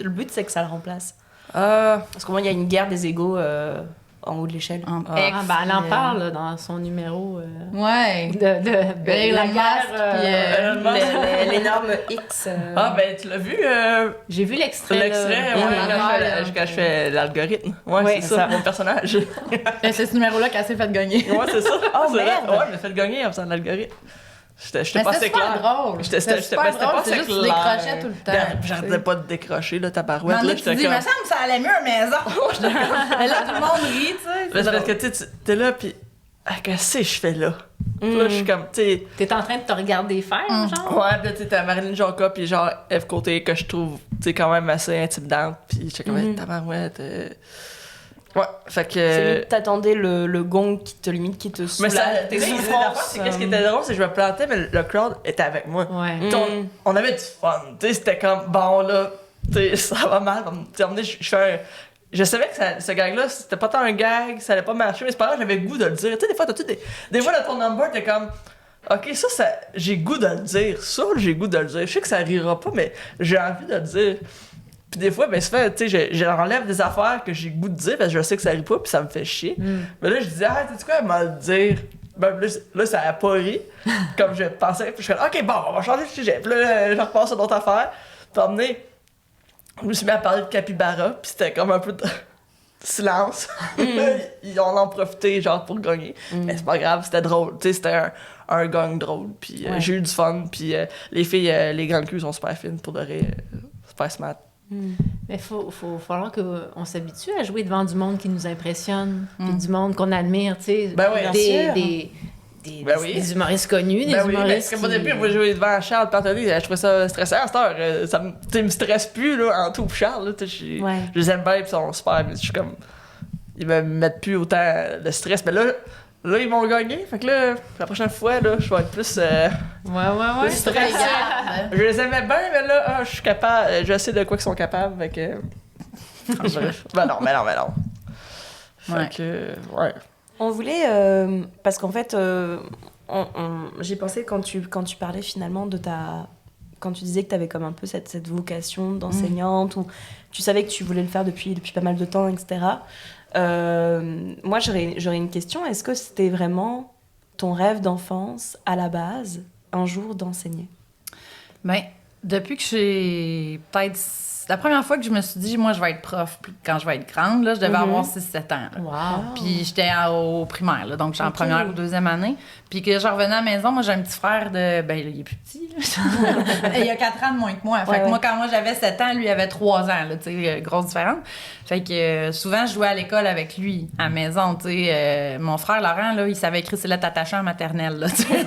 Le but c'est que ça le remplace. Ah. Parce qu'au moins il y a une guerre des égos en haut de l'échelle. En Ah. ex, Ah, ben, elle en puis, parle là, dans son numéro Ouais. de la Elon guerre. Musk, puis, Elon Musk. L'énorme X. Ah, ben, tu l'as vu, J'ai vu l'extrait. l'extrait, là. ouais, Ouais, quand je fais l'algorithme. Ouais, Ouais, c'est ça, mon personnage. c'est ce numéro-là qu'elle s'est fait gagner. Ouais, c'est ça. Oh, C'est vrai. merde. Ouais, je l'ai fait gagner en faisant de l'algorithme. J'étais Mais pas c'était assez clair. super drôle. C'était super pas drôle, assez c'est juste que tu clair. décrochais tout le temps. J'arrêtais pas de décrocher, là, ta Mais barouette. en Là, tu j'étais dis, comme. me semble que ça allait mieux à la maison. Mais là, tout le monde rit, tu sais. Mais c'est parce que tu t'es là, pis. Ah, qu'est-ce que je fais là? Puis là, je suis comme, tu sais. T'es en train de te regarder faire, genre? Ouais, pis là, tu sais, t'as Marilyn Jonca, pis genre, F. Côté, que je trouve, tu sais, quand même assez intimidante. Pis j'étais comme, hey, tabarouette. Ouais, fait que. T'attendais le gong qui te limite, qui te Mais ça, soulage, tes la fois, souffrances. c'est qu'est-ce qui était drôle, c'est que je me plantais, mais le crowd était avec moi. Ouais. Tu sais, on avait du fun, tu sais, c'était comme, bon, là, tu sais, ça va mal. Tu sais, je fais un. Je savais que ce gag-là, c'était pas tant un gag, ça allait pas marcher, mais c'est pas grave, j'avais le goût de le dire. Tu sais, des fois, t'as des fois, dans ton number, t'es comme, ok, ça, j'ai le goût de le dire. Ça, j'ai le goût de le dire. Je sais que ça rira pas, mais j'ai envie de le dire. Puis des fois, ben, tu sais, j'enlève des affaires que j'ai le goût de dire, parce que je sais que ça rit pas, puis ça me fait chier. Mais là, je disais, ah, tu sais quoi, elle m'a le dire. Ben, là, ça a pas ri, comme je pensais. Puis je suis comme, ok, bon, on va changer de sujet. Puis là, je repasse sur d'autres affaires. Puis emmener, je me suis mis à parler de capybara, puis c'était comme un peu de silence. Ils en ont profité, genre, pour gagner. Mais c'est pas grave, c'était drôle. Tu sais, c'était un gang drôle. Puis j'ai eu du fun. Puis les filles, les grandes culs sont super fines, pour de vrai, super smart. Mais il faut falloir qu'on s'habitue à jouer devant du monde qui nous impressionne, puis du monde qu'on admire, tu sais. Ben oui, bien des, Ben oui. des humoristes connus, des Ben oui, humoristes parce qu'au début, moi, jouer devant Charles Pantelli, je trouvais ça stressant. À cette heure, ça me stresse plus, là, en tout pour Charles. Là, je les aime bien, puis ils sont super, mais je suis comme. Ils me mettent plus autant de stress. Mais là, ils m'ont gagné. Fait que là, la prochaine fois, là, je vais être plus. Ouais. plus stressé. Je les aimais bien, mais là, je suis capable. Je sais de quoi ils sont capables. Fait que. Bref. Ben non. Fait que. Ouais. On voulait, parce qu'en fait, j'ai pensé quand tu parlais finalement de quand tu disais que tu avais comme un peu cette vocation d'enseignante, ou tu savais que tu voulais le faire depuis pas mal de temps, etc. Moi, j'aurais une question. Est-ce que c'était vraiment ton rêve d'enfance, à la base, un jour d'enseigner? Ben, depuis que j'ai peut-être la première fois que je me suis dit, moi, je vais être prof quand je vais être grande. Là, je devais avoir 6-7 ans. Là. Wow. Puis j'étais au primaire, là, donc j'étais en première ou deuxième année. Puis que je revenais à la maison, moi, j'ai un petit frère de... Ben, là, il est plus petit. Là. Il a 4 ans de moins que moi. Fait que moi, quand moi, j'avais 7 ans, lui, il avait 3 ans. Là, tu sais, grosse différence. Fait que souvent, je jouais à l'école avec lui, à la maison. Tu sais, mon frère Laurent, là, il savait écrire ses lettres attachées en maternelle. Là, tu sais.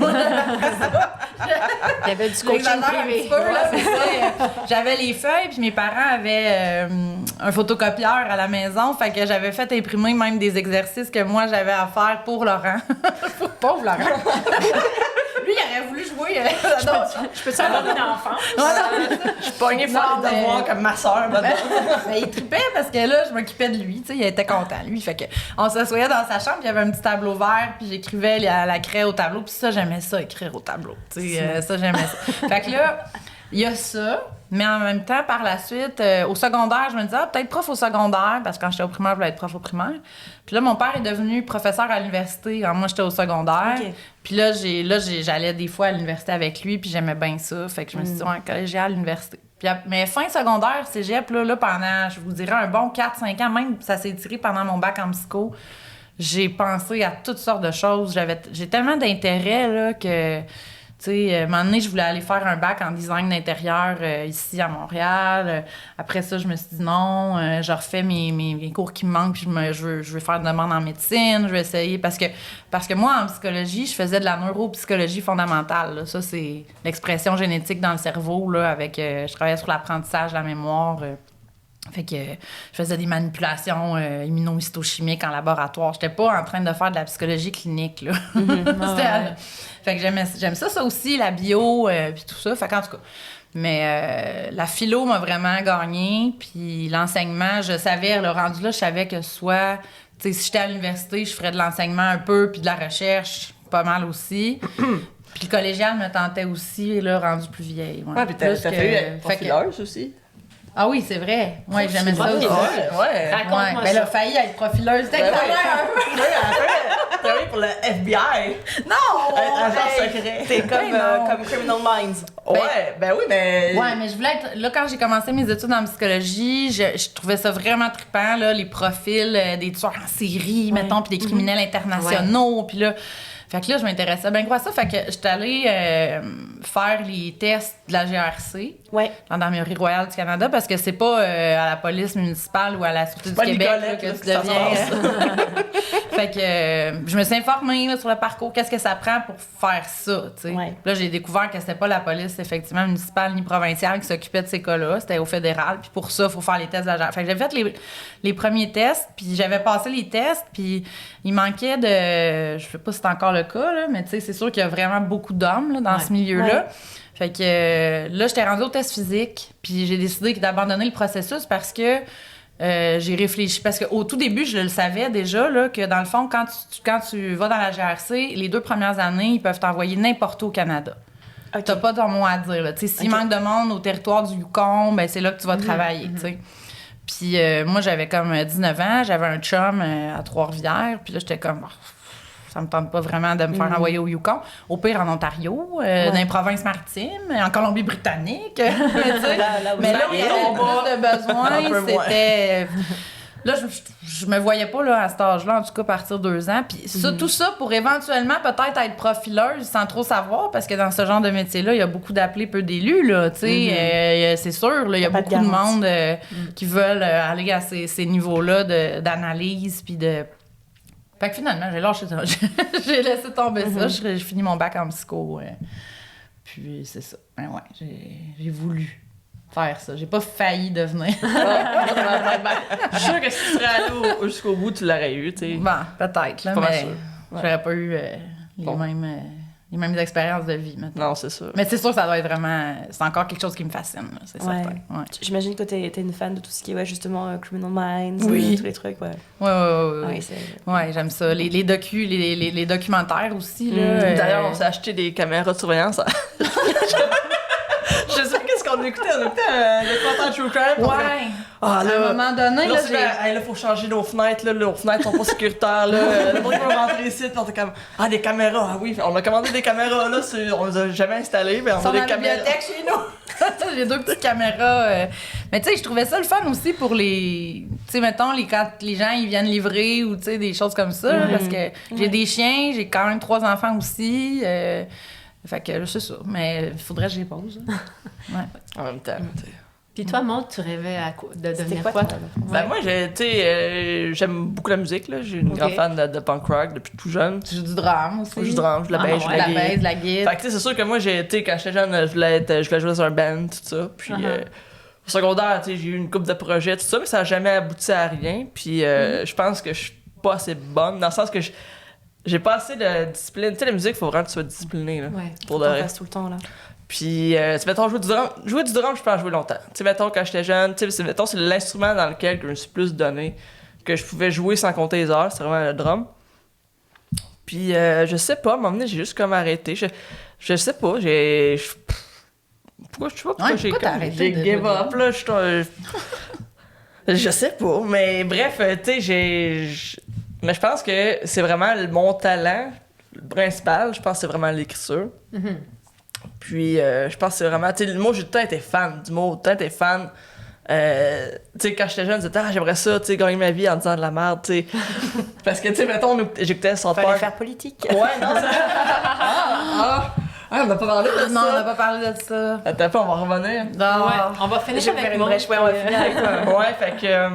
Il y avait du coaching privé. Là, c'est ça. J'avais les feuilles, puis mes parents avaient un photocopieur à la maison. Fait que j'avais fait imprimer même des exercices que moi, j'avais à faire pour Laurent. Pauvre Laurent. Lui, il aurait voulu jouer. Je peux avoir une enfant? Je suis pognée faire des devoirs comme ma soeur. Mais il tripait parce que là, je m'occupais de lui. Tu sais, il était content, lui. Fait que on s'assoyait dans sa chambre, puis il y avait un petit tableau vert, puis j'écrivais à la craie au tableau. Puis ça, j'aimais ça, écrire au tableau. Tu sais, ça, j'aimais ça. Fait que là, il y a ça. Mais en même temps, par la suite, au secondaire, je me disais, peut-être prof au secondaire, parce que quand j'étais au primaire, je voulais être prof au primaire. Puis là, mon père est devenu professeur à l'université quand moi, j'étais au secondaire. Okay. Puis là, j'allais des fois à l'université avec lui, puis j'aimais bien ça. Fait que je me suis dit, ouais, collégial, l'université. Puis, mais fin secondaire, cégep, là, pendant, je vous dirais, un bon 4-5 ans, même ça s'est tiré pendant mon bac en psycho, j'ai pensé à toutes sortes de choses. J'ai tellement d'intérêt, là, que... Tu sais, un moment donné, je voulais aller faire un bac en design d'intérieur ici à Montréal. Après ça, je me suis dit non, je refais mes cours qui me manquent, puis je veux faire une demande en médecine, je vais essayer. Parce que moi, en psychologie, je faisais de la neuropsychologie fondamentale. Là. Ça, c'est l'expression génétique dans le cerveau, là, avec... je travaillais sur l'apprentissage, la mémoire... Fait que je faisais des manipulations immunohistochimiques en laboratoire. J'étais pas en train de faire de la psychologie clinique, là. Fait que j'aime ça aussi, la bio, puis tout ça. Fait qu'en tout cas... Mais la philo m'a vraiment gagnée. Puis l'enseignement, je savais, le rendu là, je savais que soit... Tu sais, si j'étais à l'université, je ferais de l'enseignement un peu, puis de la recherche, pas mal aussi. Puis le collégial me tentait aussi, là, rendu plus vieille. Ouais, puis t'as fait profileuse aussi. Ah oui, c'est vrai. Ouais, j'aimais ça aussi. Ouais. Raconte-moi ça. Elle a failli être profileuse. C'était travaillé pour le FBI. Non! Agent secret. C'est comme Criminal Minds. Ben oui, mais... Ouais, mais je voulais être... Là, quand j'ai commencé mes études en psychologie, je trouvais ça vraiment trippant, là, les profils des tueurs en série, mettons, puis des criminels internationaux, puis là... Fait que là, je m'intéressais bien quoi à ça. Fait que j'étais allée faire les tests de la GRC dans l'Armurerie royale du Canada parce que c'est pas à la police municipale ou à la Sûreté du Québec là, que tu deviens. Fait que je me suis informée là, sur le parcours, qu'est-ce que ça prend pour faire ça. Là, j'ai découvert que c'était pas la police effectivement municipale ni provinciale qui s'occupait de ces cas-là. C'était au fédéral. Puis pour ça, il faut faire les tests de la GRC. Fait que j'ai fait les premiers tests, puis j'avais passé les tests, puis il manquait de... Je sais pas si c'est encore le cas, là, mais tu sais, c'est sûr qu'il y a vraiment beaucoup d'hommes là, dans ce milieu-là. Fait que là, j'étais rendue au test physique, puis j'ai décidé d'abandonner le processus parce que j'ai réfléchi. Parce qu'au tout début, je le savais déjà, là, que dans le fond, quand tu vas dans la GRC, les 2 premières années, ils peuvent t'envoyer n'importe où au Canada. Okay. T'as pas ton mot à dire. S'il manque de monde au territoire du Yukon, ben c'est là que tu vas travailler. T'sais. Puis moi, j'avais comme 19 ans, j'avais un chum à Trois-Rivières, puis là, j'étais comme... ça me tente pas vraiment de me faire envoyer au Yukon. Au pire, en Ontario, dans les provinces maritimes, en Colombie-Britannique. Mais là où il y avait plus de besoins, c'était... Là, je me voyais pas là, à cet âge-là, en tout cas, partir 2 ans. Puis tout ça pour éventuellement peut-être être profileuse sans trop savoir, parce que dans ce genre de métier-là, il y a beaucoup d'appelés, peu d'élus, là, tu sais. C'est sûr, il y a beaucoup de monde qui veulent aller à ces niveaux-là d'analyse, puis de... Fait que finalement, j'ai lâché ça. J'ai laissé tomber ça. J'ai fini mon bac en psycho. Puis c'est ça. Ben ouais, j'ai voulu faire ça. J'ai pas failli devenir. Je suis sûre que si tu serais allé jusqu'au bout, tu l'aurais eu, tu sais. Bon, peut-être, là, mais j'aurais pas eu les mêmes expériences de vie, maintenant. Non, c'est sûr. Mais c'est sûr que ça doit être vraiment... C'est encore quelque chose qui me fascine, là, c'est certain. Ouais. J'imagine que t'es une fan de tout ce qui est, justement, Criminal Minds, tous les trucs, Ouais, j'aime ça. Les documentaires aussi, là. D'ailleurs, on s'est acheté des caméras de surveillance. Je sais pas qu'est-ce qu'on écoutait. On écoutait un documentaire True Crime. Ouais. À un moment donné, là, faut changer nos fenêtres. Là, nos fenêtres sont pas sécuritaires. Là. Le monde peut rentrer ici. On était comme, des caméras. Ah oui, on a commandé des caméras. Là, on les a jamais installées. Mais on a des caméras. Bibliothèque chez nous. J'ai 2 petites caméras. Mais tu sais, je trouvais ça le fun aussi pour les... Tu sais, mettons, quand les gens, ils viennent livrer ou, tu sais, des choses comme ça, là, parce que j'ai des chiens, j'ai quand même 3 enfants aussi. Fait que, c'est ça. Mais il faudrait que je les pose. Ouais. En même temps, tu sais. Puis toi, Maud, tu rêvais de devenir C'était quoi? Ben moi, j'aime beaucoup la musique, là. J'ai une grande fan de punk rock depuis tout jeune. Tu joues du drum aussi. Je joue du drum, je la baisse, je la baisse, la guitare. Fait que tu sais, c'est sûr que moi, quand j'étais jeune, je voulais jouer dans un band, tout ça. Puis au secondaire, tu sais, j'ai eu une couple de projets, tout ça, mais ça n'a jamais abouti à rien. Puis je pense que je suis pas assez bonne, dans le sens que j'ai pas assez de discipline. Tu sais, la musique, il faut vraiment que tu sois discipliné, là. Ouais. Pour On le passe tout le temps, là. Puis, tu sais, mettons, jouer du drum, je peux en jouer longtemps. Tu sais, mettons, quand j'étais jeune, tu sais, mettons, c'est l'instrument dans lequel je me suis plus donné, que je pouvais jouer sans compter les heures, c'est vraiment le drum. Puis, je sais pas, à un moment donné, j'ai juste comme arrêté. Je sais pas, pourquoi j'ai pourquoi t'as arrêté j'ai de give jouer up, là, je sais pas, mais bref, tu sais, mais je pense que c'est vraiment mon talent principal, je pense que c'est vraiment l'écriture. Mm-hmm. Puis, je pense que c'est vraiment. Tu sais, moi, j'ai tout le temps été fan d'humour, tout le temps été fan. Tu sais, quand j'étais jeune, je disais, j'aimerais ça, tu sais, gagner ma vie en disant de la merde, tu sais. Parce que, tu sais, mettons, j'écoutais South Fallait Park. faire politique. Ouais, non, ça. On n'a pas parlé de ça. Non, on n'a pas parlé de ça. Attends, on va revenir. Non. Ouais, on va finir Je vais avec faire une Maud, brèche, ouais, on va finir avec toi. Ouais, fait que.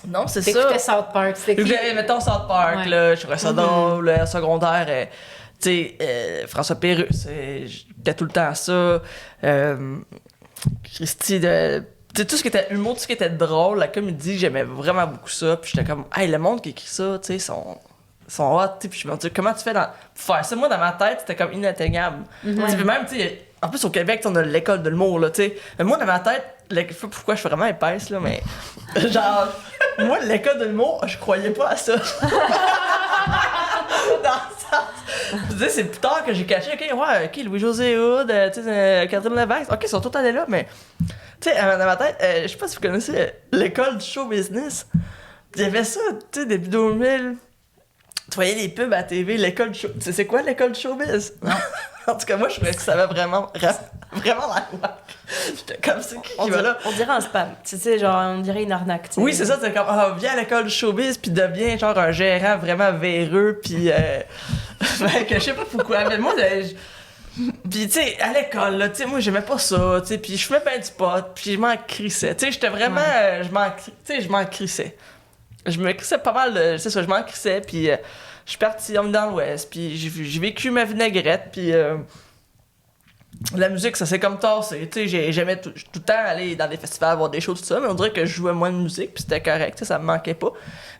Non, c'est ça. T'écoutais South Park, c'était qui? Mettons South Park, Ouais. là, je trouvais ça drôle, le secondaire. Tu sais, François Pérusse, j'étais tout le temps à ça. Christy, tu sais, tout ce qui était humour, tout ce qui était drôle, la comédie, j'aimais vraiment beaucoup ça. Puis j'étais comme, hey, le monde qui écrit ça, tu sais, sont hot. Puis je me dis, comment tu fais pour faire ça? Moi, dans ma tête, c'était comme inatteignable. Tu sais, puis même, tu sais, en plus, au Québec, on a l'école de l'humour, là, tu sais. Mais moi, dans ma tête, je sais pas pourquoi je suis vraiment épaisse, là, mais genre, moi, l'école de l'humour, je croyais pas à ça. Dans le sens, je disais, c'est plus tard que j'ai caché, ok, Louis-José Hood, tu sais, Catherine Lévesque, ok, ils sont tous allés là, mais, tu sais, dans ma tête, je sais pas si vous connaissez l'école du show business. Il y avait ça, tu sais, début 2000. Tu voyais les pubs à la TV, l'école du show. Tu sais, c'est quoi l'école du showbiz? Non. En tout cas, moi, je trouvais que ça avait vraiment la loi. J'étais comme, c'est qui va là? On dirait un spam. Tu sais, genre, on dirait une arnaque. Tu sais. Oui, c'est ça, c'est comme, viens à l'école du showbiz, puis deviens genre un gérant vraiment véreux, puis fait que je sais pas pourquoi, mais moi, puis tu sais, à l'école, là, tu sais, moi, j'aimais pas ça, tu sais, puis je fumais pas du pot, puis je m'en crissais, tu sais, j'étais vraiment, je m'en crissais. Je me crissais pas mal, c'est ça, je m'en crissais, puis je suis parti dans l'Ouest, puis j'ai vécu ma vinaigrette, puis la musique, ça s'est comme tassé, tu sais, j'aimais tout le temps aller dans des festivals, voir des choses, tout ça, mais on dirait que je jouais moins de musique, puis c'était correct, tu sais, ça me manquait pas.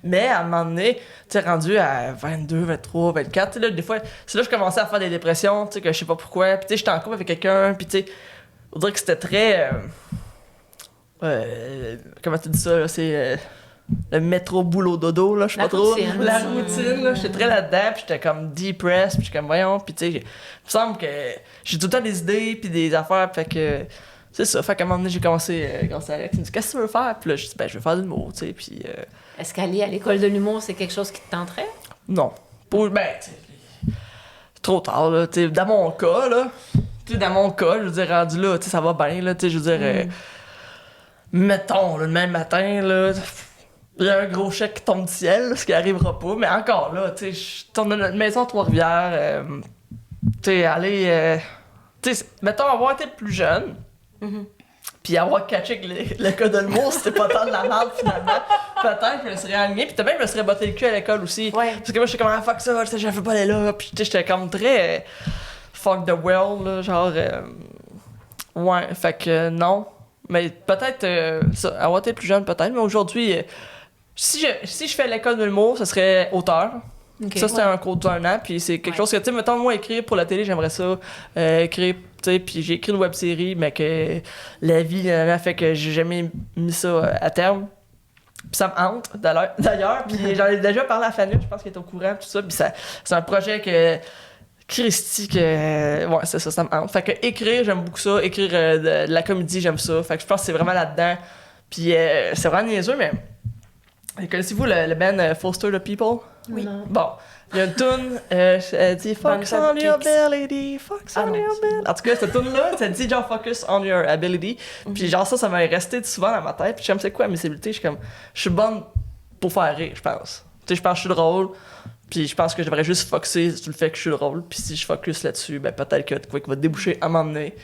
Mais à un moment donné, tu sais, rendu à 22, 23, 24, tu sais, là, des fois, c'est là que je commençais à faire des dépressions, tu sais, que je sais pas pourquoi, puis tu sais, j'étais en couple avec quelqu'un, puis tu sais, on dirait que c'était très... comment tu dis ça, là, c'est... le métro boulot dodo, là, je sais pas trop. La routine, là, j'étais très là-dedans, puis j'étais comme depressed, puis j'étais comme, voyons, puis tu sais, il me semble que j'ai tout le temps des idées, puis des affaires, fait que, c'est ça, fait qu'à un moment donné, j'ai commencé à Alex, il me dit, qu'est-ce que tu veux faire? Puis là, je dis, je veux faire de l'humour, tu sais, puis... Est-ce qu'aller à l'école de l'humour, c'est quelque chose qui te tenterait? Non. Tu sais, c'est trop tard, là, tu sais, dans mon cas, je veux dire, rendu là, tu sais, ça va bien, là, tu sais, je veux dire, mettons, le même matin, là... Il y a un gros chèque qui tombe du ciel, ce qui arrivera pas, mais encore là, tu sais, je tourne dans notre maison à Trois-Rivières, tu sais, aller, tu sais, mettons avoir été plus jeune, puis avoir catché que l'école de l'humour, c'était pas tant de la merde finalement, peut-être que je me serais aligné, puis peut-être que je me serais botté le cul à l'école aussi, parce que moi j'étais comme, fuck ça, je veux pas aller là, puis tu sais, j'étais comme très fuck the world, là, genre, ouais, fait que non, mais peut-être, ça, avoir été plus jeune peut-être, mais aujourd'hui... Si je fais l'école de l'humour, ce serait auteur. Okay, ça, c'était un cours d'un an, puis c'est quelque chose que, tu sais, mettons, moi, écrire pour la télé, j'aimerais ça. Écrire, tu sais, puis j'ai écrit une web-série, mais que la vie a fait que j'ai jamais mis ça à terme. Puis ça me hante, d'ailleurs, puis j'en ai déjà parlé à Fanny, je pense qu'elle est au courant, tout ça, puis c'est un projet que... Christy, ouais, c'est ça, ça me hante. Fait que écrire, j'aime beaucoup ça. Écrire de la comédie, j'aime ça. Fait que je pense que c'est vraiment là-dedans. Puis c'est vraiment niaiseux, mais... Connaissez-vous le band Foster the People? Oui. Non. Bon, il y a une toune, elle dit « Focus Bunch of on your Kicks. ability, focus on non. your ability ». En tout cas, cette toune-là, ça dit genre « Focus on your ability ». Puis genre ça m'est resté souvent dans ma tête. Puis je me c'est quoi mes habiletés? Je suis bonne pour faire rire, je pense. Tu sais, je pense que je suis drôle. Puis je pense que je devrais juste focuser sur le fait que je suis drôle. Puis si je focus là-dessus, ben peut-être que quoi qui va déboucher à m'emmener.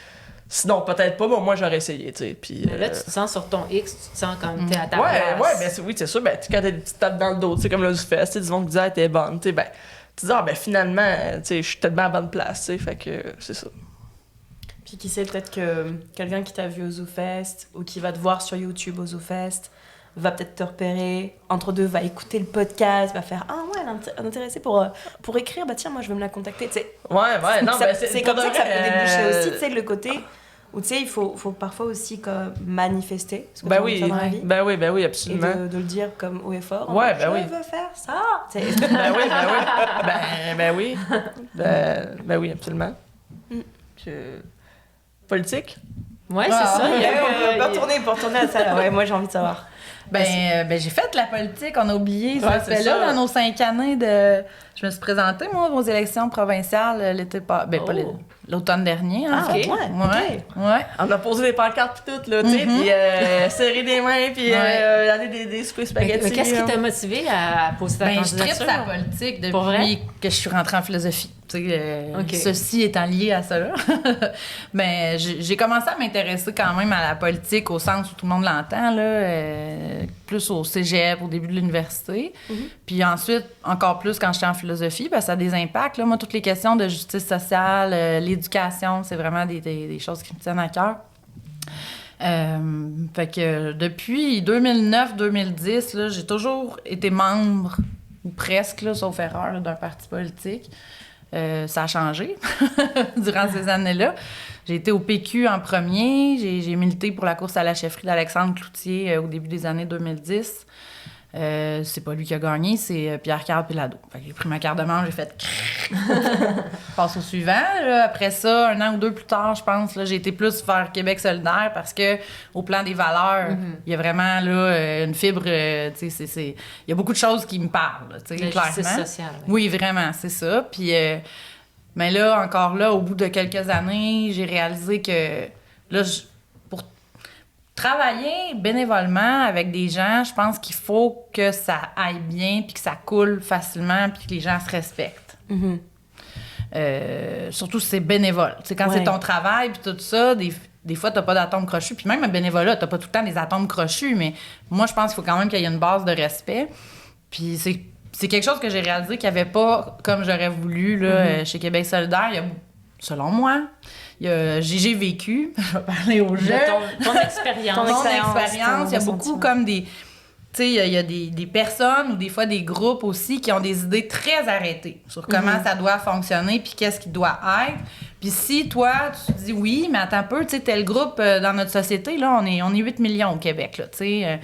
Sinon, peut-être pas, mais au moins j'aurais essayé, tu sais. Puis Là, tu te sens sur ton X, tu te sens comme t'es à ta ouais, place. ouais, ben oui, c'est sûr. Ben, quand t'as des petites tapes dans le dos, tu sais, comme là du fest, tu sais, du monde qui disait, hey, t'es bonne, tu sais, ben, tu dis, ah, ben finalement, tu sais, je suis tellement à bonne place, tu sais, fait que c'est ça. Puis qui sait, peut-être que quelqu'un qui t'a vu au ZooFest ou qui va te voir sur YouTube au ZooFest va peut-être te repérer, entre deux, va écouter le podcast, va faire « Ah ouais, elle est intéressée pour écrire, bah tiens, moi je vais me la contacter. » Tu sais, Ouais, non, ben c'est pour comme ça de que ça vrai, peut déboucher aussi, tu sais, le côté où tu sais, il faut parfois aussi comme manifester ce que tu as envie de faire dans la vie. Ben oui, Et absolument. de le dire comme haut et fort. Ouais, ben je oui. veux faire ça. Tu sais. Ben oui. Ben oui, absolument. Que... Politique? Ouais, c'est Ah, ça. il y a- Pour tourner à ça, là. Ouais, moi j'ai envie de savoir. Ben, j'ai fait la politique, on a oublié cet Ouais, c'est aspect-là ça. dans nos 5 années de... Je me suis présentée, moi, aux élections provinciales l'été pas... Ben, pas Oh. l'automne dernier, en Ah, fait. ok. Ouais. On a posé des pancartes pis tout, là, tu sais, puis serrer des mains, puis Ouais. aller des spaghetti. Mais qu'est-ce qui t'a motivé à poser ta Ben, je tripe candidature? sa politique Pour vrai? depuis que je suis rentrée en philosophie. Tu sais, Ok. Ceci étant lié à cela. Mais j'ai commencé à m'intéresser quand même à la politique au sens où tout le monde l'entend, là, plus au cégep, au début de l'université. Puis ensuite, encore plus quand j'étais en philosophie, parce que ça a des impacts. Là. Moi, toutes les questions de justice sociale, l'éducation, c'est vraiment des choses qui me tiennent à cœur. Fait que depuis 2009-2010, là, j'ai toujours été membre, ou presque, là, sauf erreur, là, d'un parti politique. Ça a changé durant ces années-là. J'ai été au PQ en premier. J'ai milité pour la course à la chefferie d'Alexandre Cloutier au début des années 2010. C'est pas lui qui a gagné, c'est Pierre-Carl Pilado. Fait que j'ai pris ma carte de membre, j'ai fait passe au suivant. Là, après ça, 1 an ou 2 plus tard, je pense, là, j'ai été plus vers Québec solidaire parce que au plan des valeurs, il y a vraiment là, une fibre, tu sais, il y a beaucoup de choses qui me parlent, tu sais, La clairement. justice sociale. ouais. Oui, vraiment, c'est ça. Puis, mais là, encore là, au bout de quelques années, j'ai réalisé que là, pour travailler bénévolement avec des gens, je pense qu'il faut que ça aille bien, puis que ça coule facilement, puis que les gens se respectent. Surtout si c'est bénévole. Tu sais, quand c'est ton travail, puis tout ça, des fois, t'as pas d'atomes crochus. Puis même un bénévolat, t'as pas tout le temps des atomes crochus, mais moi, je pense qu'il faut quand même qu'il y ait une base de respect. Puis c'est quelque chose que j'ai réalisé qu'il n'y avait pas comme j'aurais voulu là, chez Québec solidaire. Il y a, selon moi, j'ai vécu, je vais parler aux jeunes. Ton expérience. Ton Mon expérience, expérience, il y a ton beaucoup sentiment. comme des... Tu sais, il y a des personnes ou des fois des groupes aussi qui ont des idées très arrêtées sur comment ça doit fonctionner puis qu'est-ce qui doit être. Puis si toi, tu te dis oui, mais attends un peu, tu sais, tel groupe dans notre société, là, on est 8 millions au Québec, là, tu sais.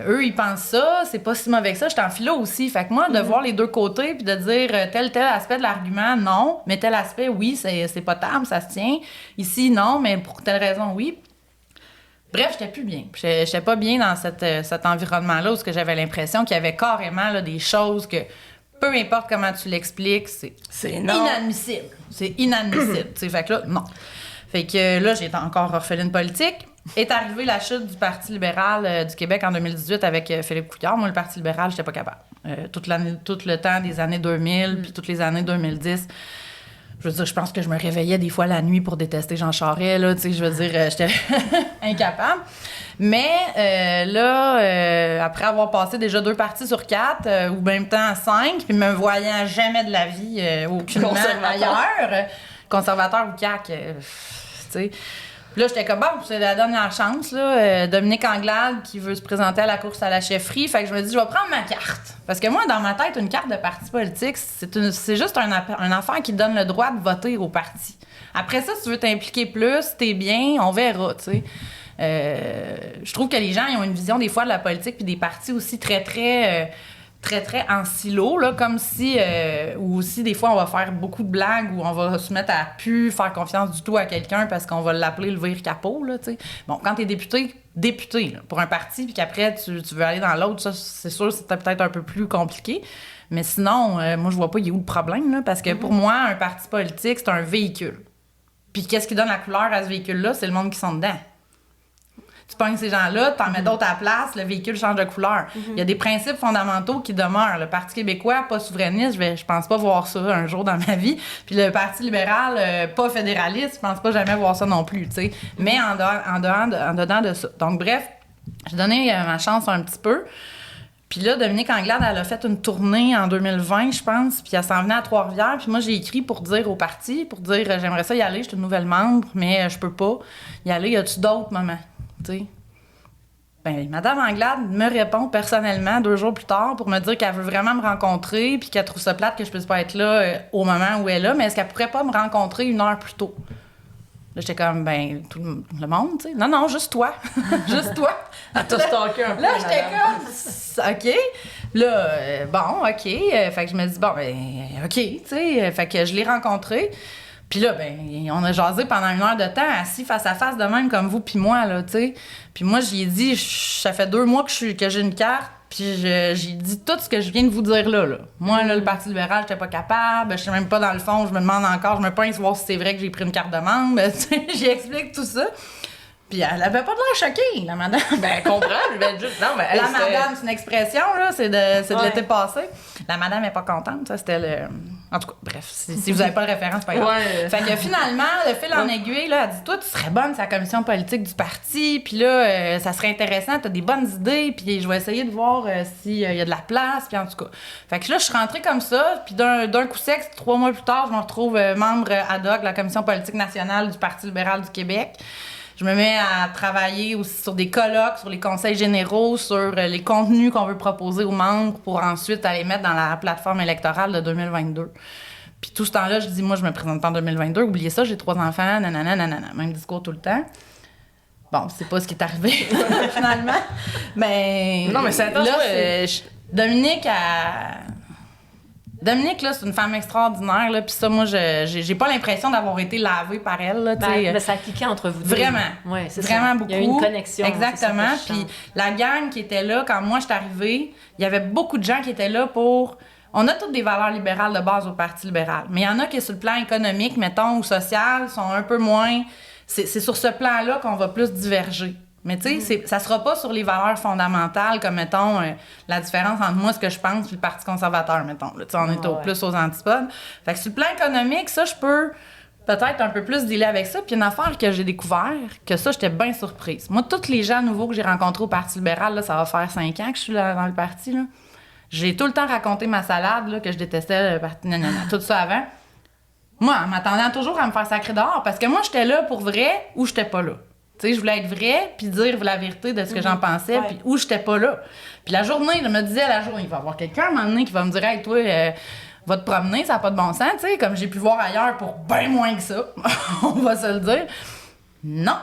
Eux, ils pensent ça, c'est pas si mauvais que ça. J'étais en philo aussi. Fait que moi, de voir les deux côtés puis de dire tel aspect de l'argument, non, mais tel aspect, oui, c'est potable, ça se tient. Ici, non, mais pour telle raison, oui. Bref, j'étais plus bien. J'étais pas bien dans cet environnement-là où j'avais l'impression qu'il y avait carrément là, des choses que, peu importe comment tu l'expliques, c'est inadmissible. C'est inadmissible. Tu sais, fait que là, non. Fait que là, j'ai encore orpheline politique. Est arrivée la chute du Parti libéral du Québec en 2018 avec Philippe Couillard. Moi, le Parti libéral, j'étais pas capable. Tout le temps des années 2000 puis toutes les années 2010. Je veux dire, je pense que je me réveillais des fois la nuit pour détester Jean Charest, là, tu sais, je veux dire, j'étais incapable. Mais là, après avoir passé déjà 2 partis sur 4, ou même temps 5, puis me voyant jamais de la vie aucunement ailleurs, conservateur ou CAQ, tu sais. Puis là, j'étais comme, bon, c'est la dernière chance, là. Dominique Anglade qui veut se présenter à la course à la chefferie. Fait que je me dis, je vais prendre ma carte. Parce que moi, dans ma tête, une carte de parti politique, c'est juste un affaire qui te donne le droit de voter au parti. Après ça, si tu veux t'impliquer plus, t'es bien, on verra, tu sais. Je trouve que les gens, ils ont une vision des fois de la politique puis des partis aussi très, très très, très en silo, là, comme si... ou aussi, des fois, on va faire beaucoup de blagues ou on va se mettre à plus faire confiance du tout à quelqu'un parce qu'on va l'appeler le vire capot, là, tu sais. Bon, quand t'es député, là, pour un parti, puis qu'après, tu veux aller dans l'autre, ça, c'est sûr, c'était peut-être un peu plus compliqué. Mais sinon, moi, je vois pas il y a où le problème, là, parce que pour moi, un parti politique, c'est un véhicule. Puis qu'est-ce qui donne la couleur à ce véhicule-là? C'est le monde qui sont dedans. Tu pognes ces gens-là, t'en mets d'autres à la place, le véhicule change de couleur. Il y a des principes fondamentaux qui demeurent. Le Parti québécois, pas souverainiste, je pense pas voir ça un jour dans ma vie. Puis le Parti libéral, pas fédéraliste, je pense pas jamais voir ça non plus, tu sais. Mais en dedans de ça. Donc bref, j'ai donné ma chance un petit peu. Puis là, Dominique Anglade, elle a fait une tournée en 2020, je pense, puis elle s'en venait à Trois-Rivières. Puis moi, j'ai écrit pour dire au parti, j'aimerais ça y aller, je suis une nouvelle membre, mais je peux pas y aller. Y a-tu d'autres moments? T'sais. Ben, Madame Anglade me répond personnellement 2 jours plus tard pour me dire qu'elle veut vraiment me rencontrer puis qu'elle trouve ça plate que je puisse pas être là au moment où elle est là, mais est-ce qu'elle pourrait pas me rencontrer 1 heure plus tôt? Là, j'étais comme, ben, tout le monde, tu sais. Non, juste toi. Juste toi. Elle t'a stalké un peu. Là, j'étais comme, OK. Là, bon, OK. Fait que je me dis, bon, ben, OK, tu sais. Fait que je l'ai rencontré. Puis là, ben, on a jasé pendant 1 heure de temps, assis face à face de même comme vous puis moi, là, tu sais. Puis moi, j'y ai dit, ça fait 2 mois que j'ai une carte, puis j'ai dit tout ce que je viens de vous dire là. Moi, là, le Parti libéral, j'étais pas capable, je sais même pas dans le fond, je me demande encore, je me pince voir si c'est vrai que j'ai pris une carte de membre, tu sais, j'y explique tout ça. Puis elle avait pas de l'air choquée, la madame. Ben, comprends, je vais juste... Non, mais la madame, c'est une expression, là, c'est de l'été passé. La madame est pas contente, ça, c'était le... En tout cas, bref, si vous avez pas de référence, c'est pas grave. Ouais. Fait que finalement, le fil en aiguille, là, elle dit, toi, tu serais bonne sur la commission politique du parti, puis là, ça serait intéressant, t'as des bonnes idées, puis je vais essayer de voir s'il y a de la place, puis en tout cas. Fait que là, je suis rentrée comme ça, puis d'un coup sec, 3 mois plus tard, je me retrouve membre ad hoc de la commission politique nationale du Parti libéral du Québec. Je me mets à travailler aussi sur des colloques, sur les conseils généraux, sur les contenus qu'on veut proposer aux membres pour ensuite aller mettre dans la plateforme électorale de 2022. Puis tout ce temps-là, je dis, moi, je me présente pas en 2022. Oubliez ça, j'ai 3 enfants, nanana. Même discours tout le temps. Bon, c'est pas ce qui est arrivé, finalement. Mais... Non, mais c'est intense. Dominique, là, c'est une femme extraordinaire, là, puis ça, moi, j'ai pas l'impression d'avoir été lavée par elle, là, tu sais. Ben, ça a cliqué entre vous deux. Vraiment. Ouais, c'est vraiment ça. beaucoup. Il y a eu une connexion. Exactement. Puis la gang qui était là, quand moi, je suis arrivée, il y avait beaucoup de gens qui étaient là pour... On a toutes des valeurs libérales de base au Parti libéral, mais il y en a qui, sur le plan économique, mettons, ou social, sont un peu moins... C'est sur ce plan-là qu'on va plus diverger. Mais tu sais, ça sera pas sur les valeurs fondamentales, comme, mettons, la différence entre moi, ce que je pense, puis le Parti conservateur, mettons. Là, on est plus aux antipodes. Fait que sur le plan économique, ça, je peux peut-être un peu plus dealer avec ça. Puis une affaire que j'ai découvert, que ça, j'étais bien surprise. Moi, tous les gens nouveaux que j'ai rencontrés au Parti libéral, là, ça va faire 5 ans que je suis là, dans le parti, là. J'ai tout le temps raconté ma salade, là, que je détestais, tout ça avant. Moi, en m'attendant toujours à me faire sacrer dehors, parce que moi, j'étais là pour vrai ou j'étais pas là. Tu sais, je voulais être vraie, puis dire la vérité de ce que j'en pensais, puis où j'étais pas là. Puis la journée, je me disais, il va y avoir quelqu'un à un moment donné qui va me dire, hey, toi, va te promener, ça n'a pas de bon sens, tu sais, comme j'ai pu voir ailleurs pour bien moins que ça, on va se le dire. Non.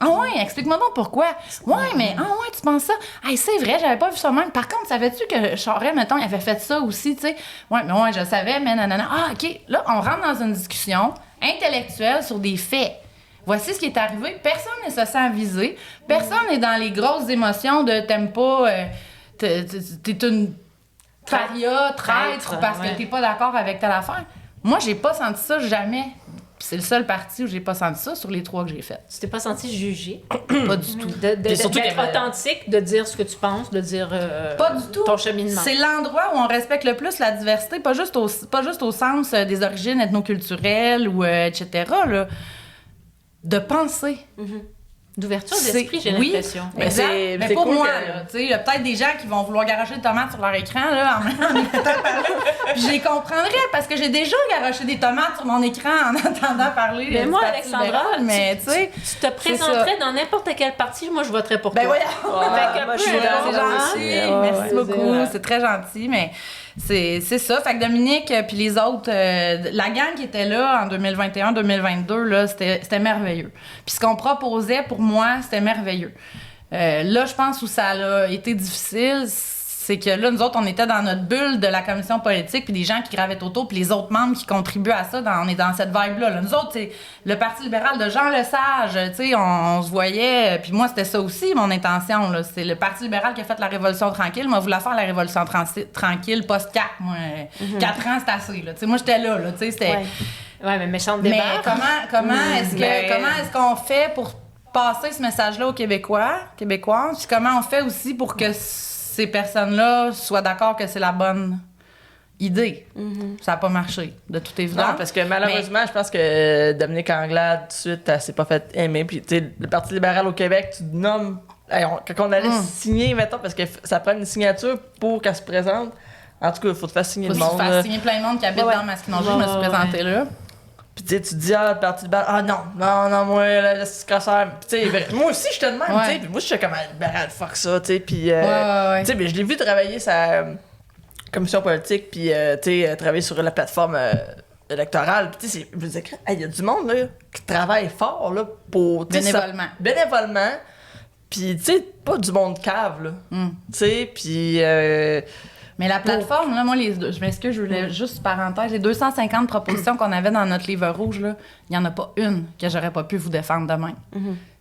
Ah ouais, explique-moi donc pourquoi. Ouais, mais tu penses ça? Hey, c'est vrai, j'avais pas vu ça même. Par contre, savais-tu que Charest, mettons, il avait fait ça aussi, tu sais? Ouais, je savais, mais nanana. Ah, OK, là, on rentre dans une discussion intellectuelle sur des faits. Voici ce qui est arrivé. Personne ne se sent visé. Personne n'est dans les grosses émotions de t'aimes pas, t'es une paria, traître, parce que t'es pas d'accord avec telle affaire. Moi, j'ai pas senti ça jamais. C'est le seul parti où j'ai pas senti ça sur les 3 que j'ai fait. Tu t'es pas senti jugé? Pas du tout. D'être authentique, de dire ce que tu penses, de dire pas du tout. Ton cheminement. C'est l'endroit où on respecte le plus la diversité, pas juste au sens des origines ethnoculturelles ou etc., là. De penser. D'ouverture d'esprit, j'ai l'impression. Exact. Mais pour cool moi, il y a peut-être des gens qui vont vouloir garocher des tomates sur leur écran là, en écoutant parler. Puis je les comprendrais parce que j'ai déjà garoché des tomates sur mon écran en entendant parler. Mais moi, Alexandra, tu te présenterais dans n'importe quel parti, moi, je voterais pour toi. Ben voyons! Moi, je suis là, c'est gentil. Merci beaucoup. C'est très gentil, mais c'est ça. Fait que Dominique puis les autres, la gang qui était là en 2021-2022, là, c'était merveilleux. Puis ce qu'on proposait, pour moi, c'était merveilleux. Là, je pense où ça a été difficile, C'est que là, nous autres, on était dans notre bulle de la commission politique, puis des gens qui gravaient autour, puis les autres membres qui contribuent à ça, on est dans cette vibe-là. Là. Nous autres, c'est le Parti libéral de Jean Lesage, tu sais, on se voyait, puis moi, c'était ça aussi, mon intention. Là. C'est le Parti libéral qui a fait la Révolution tranquille. Moi, je voulais faire la Révolution tranquille post-4. Moi, 4 ans, c'est assez. Là. Moi, j'étais là, tu sais, c'était... Ouais, mais méchante Mais débat. comment est-ce qu'on fait pour passer ce message-là aux Québécoises, puis comment on fait aussi pour que ces personnes-là soient d'accord que c'est la bonne idée. Ça n'a pas marché, de toute évidence. Non, parce que malheureusement, je pense que Dominique Anglade, tout de suite, elle s'est pas fait aimer. Puis, tu sais, le Parti libéral au Québec, tu te nommes... quand on allait signer, mettons, parce que ça prend une signature pour qu'elle se présente. En tout cas, il faut te faire signer le monde. Il faut te faire signer plein de monde qui habite dans Masquinongé. Je me suis présentée là. Puis tu te dis, le Parti libéral, non, moi, là, c'est crosseur. Puis tu sais, moi aussi, je te demande, tu sais, puis moi, je suis comme libéral, fuck ça, tu sais, puis, tu sais, mais je l'ai vu travailler sa commission politique, puis, tu sais, travailler sur la plateforme électorale. Puis, tu sais, je veux dire, il y a du monde, là, qui travaille fort, là, pour. Bénévolement. Puis, tu sais, pas du monde cave, là. Tu sais, puis. Mais la plateforme, là, moi, je m'excuse, je voulais juste parenthèse, les 250 propositions qu'on avait dans notre livre rouge, là, il n'y en a pas une que j'aurais pas pu vous défendre demain.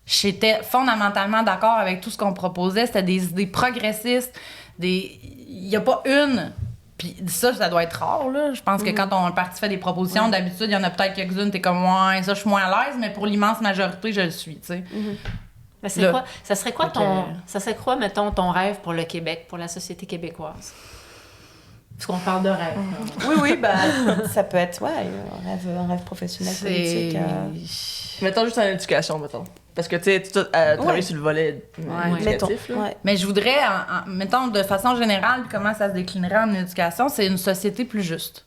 J'étais fondamentalement d'accord avec tout ce qu'on proposait. C'était des idées progressistes. Il n'y a pas une. Puis ça doit être rare, là. Je pense que quand un parti fait des propositions, d'habitude, il y en a peut-être quelques-unes, t'es comme, ouais, ça, je suis moins à l'aise, mais pour l'immense majorité, je le suis, tu sais. Mais ça serait quoi, mettons, ton rêve pour le Québec, pour la société québécoise? Parce qu'on parle de rêve. Oui, bah, ça peut être, un rêve professionnel, politique. Mettons juste en éducation, mettons. Parce que, tu sais, tu as travaillé sur le volet éducatif. Mais je voudrais, mettons, de façon générale, comment ça se déclinerait en éducation, c'est une société plus juste.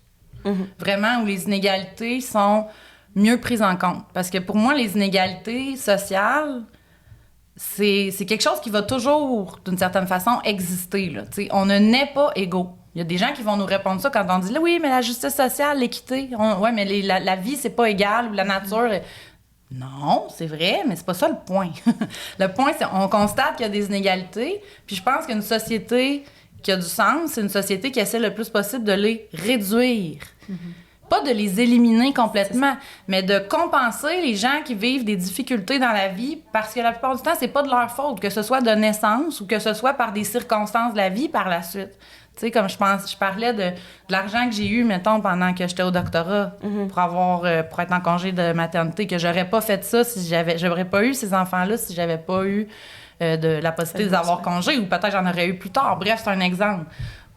Vraiment, où les inégalités sont mieux prises en compte. Parce que pour moi, les inégalités sociales, c'est quelque chose qui va toujours, d'une certaine façon, exister. Là. On ne naît pas égaux. Il y a des gens qui vont nous répondre ça quand on dit « Oui, mais la justice sociale, l'équité, mais la vie, c'est pas égal, ou la nature... » Non, c'est vrai, mais c'est pas ça le point. Le point, c'est on constate qu'il y a des inégalités, puis je pense qu'une société qui a du sens, c'est une société qui essaie le plus possible de les réduire. Pas de les éliminer complètement, mais de compenser les gens qui vivent des difficultés dans la vie, parce que la plupart du temps, c'est pas de leur faute, que ce soit de naissance ou que ce soit par des circonstances de la vie par la suite. Tu sais, comme je parlais de l'argent que j'ai eu, mettons, pendant que j'étais au doctorat, pour être en congé de maternité, que j'aurais pas fait ça si j'aurais pas eu ces enfants-là, si j'avais pas eu de la possibilité d'avoir congé, ou peut-être j'en aurais eu plus tard. Bref, c'est un exemple.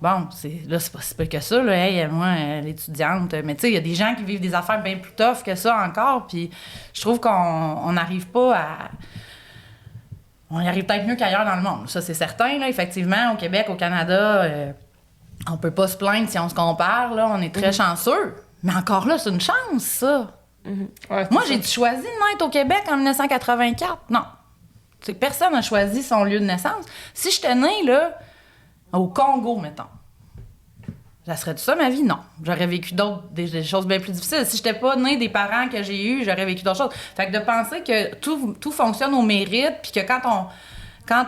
Bon, c'est pas si peu que ça, là. Hey, moi, l'étudiante. Mais tu sais, il y a des gens qui vivent des affaires bien plus tough que ça encore, puis je trouve qu'on n'arrive pas à... On y arrive peut-être mieux qu'ailleurs dans le monde. Ça, c'est certain, là. Effectivement, au Québec, au Canada... on peut pas se plaindre si on se compare, là, on est très chanceux. Mais encore là, c'est une chance, ça. Moi, j'ai choisi de naître au Québec en 1984. Non. T'sais, personne n'a choisi son lieu de naissance. Si j'étais née, là, au Congo, mettons, ça serait tout ça, ma vie? Non. J'aurais vécu des choses bien plus difficiles. Si j'étais pas née des parents que j'ai eus, j'aurais vécu d'autres choses. Fait que de penser que tout fonctionne au mérite, puis que quand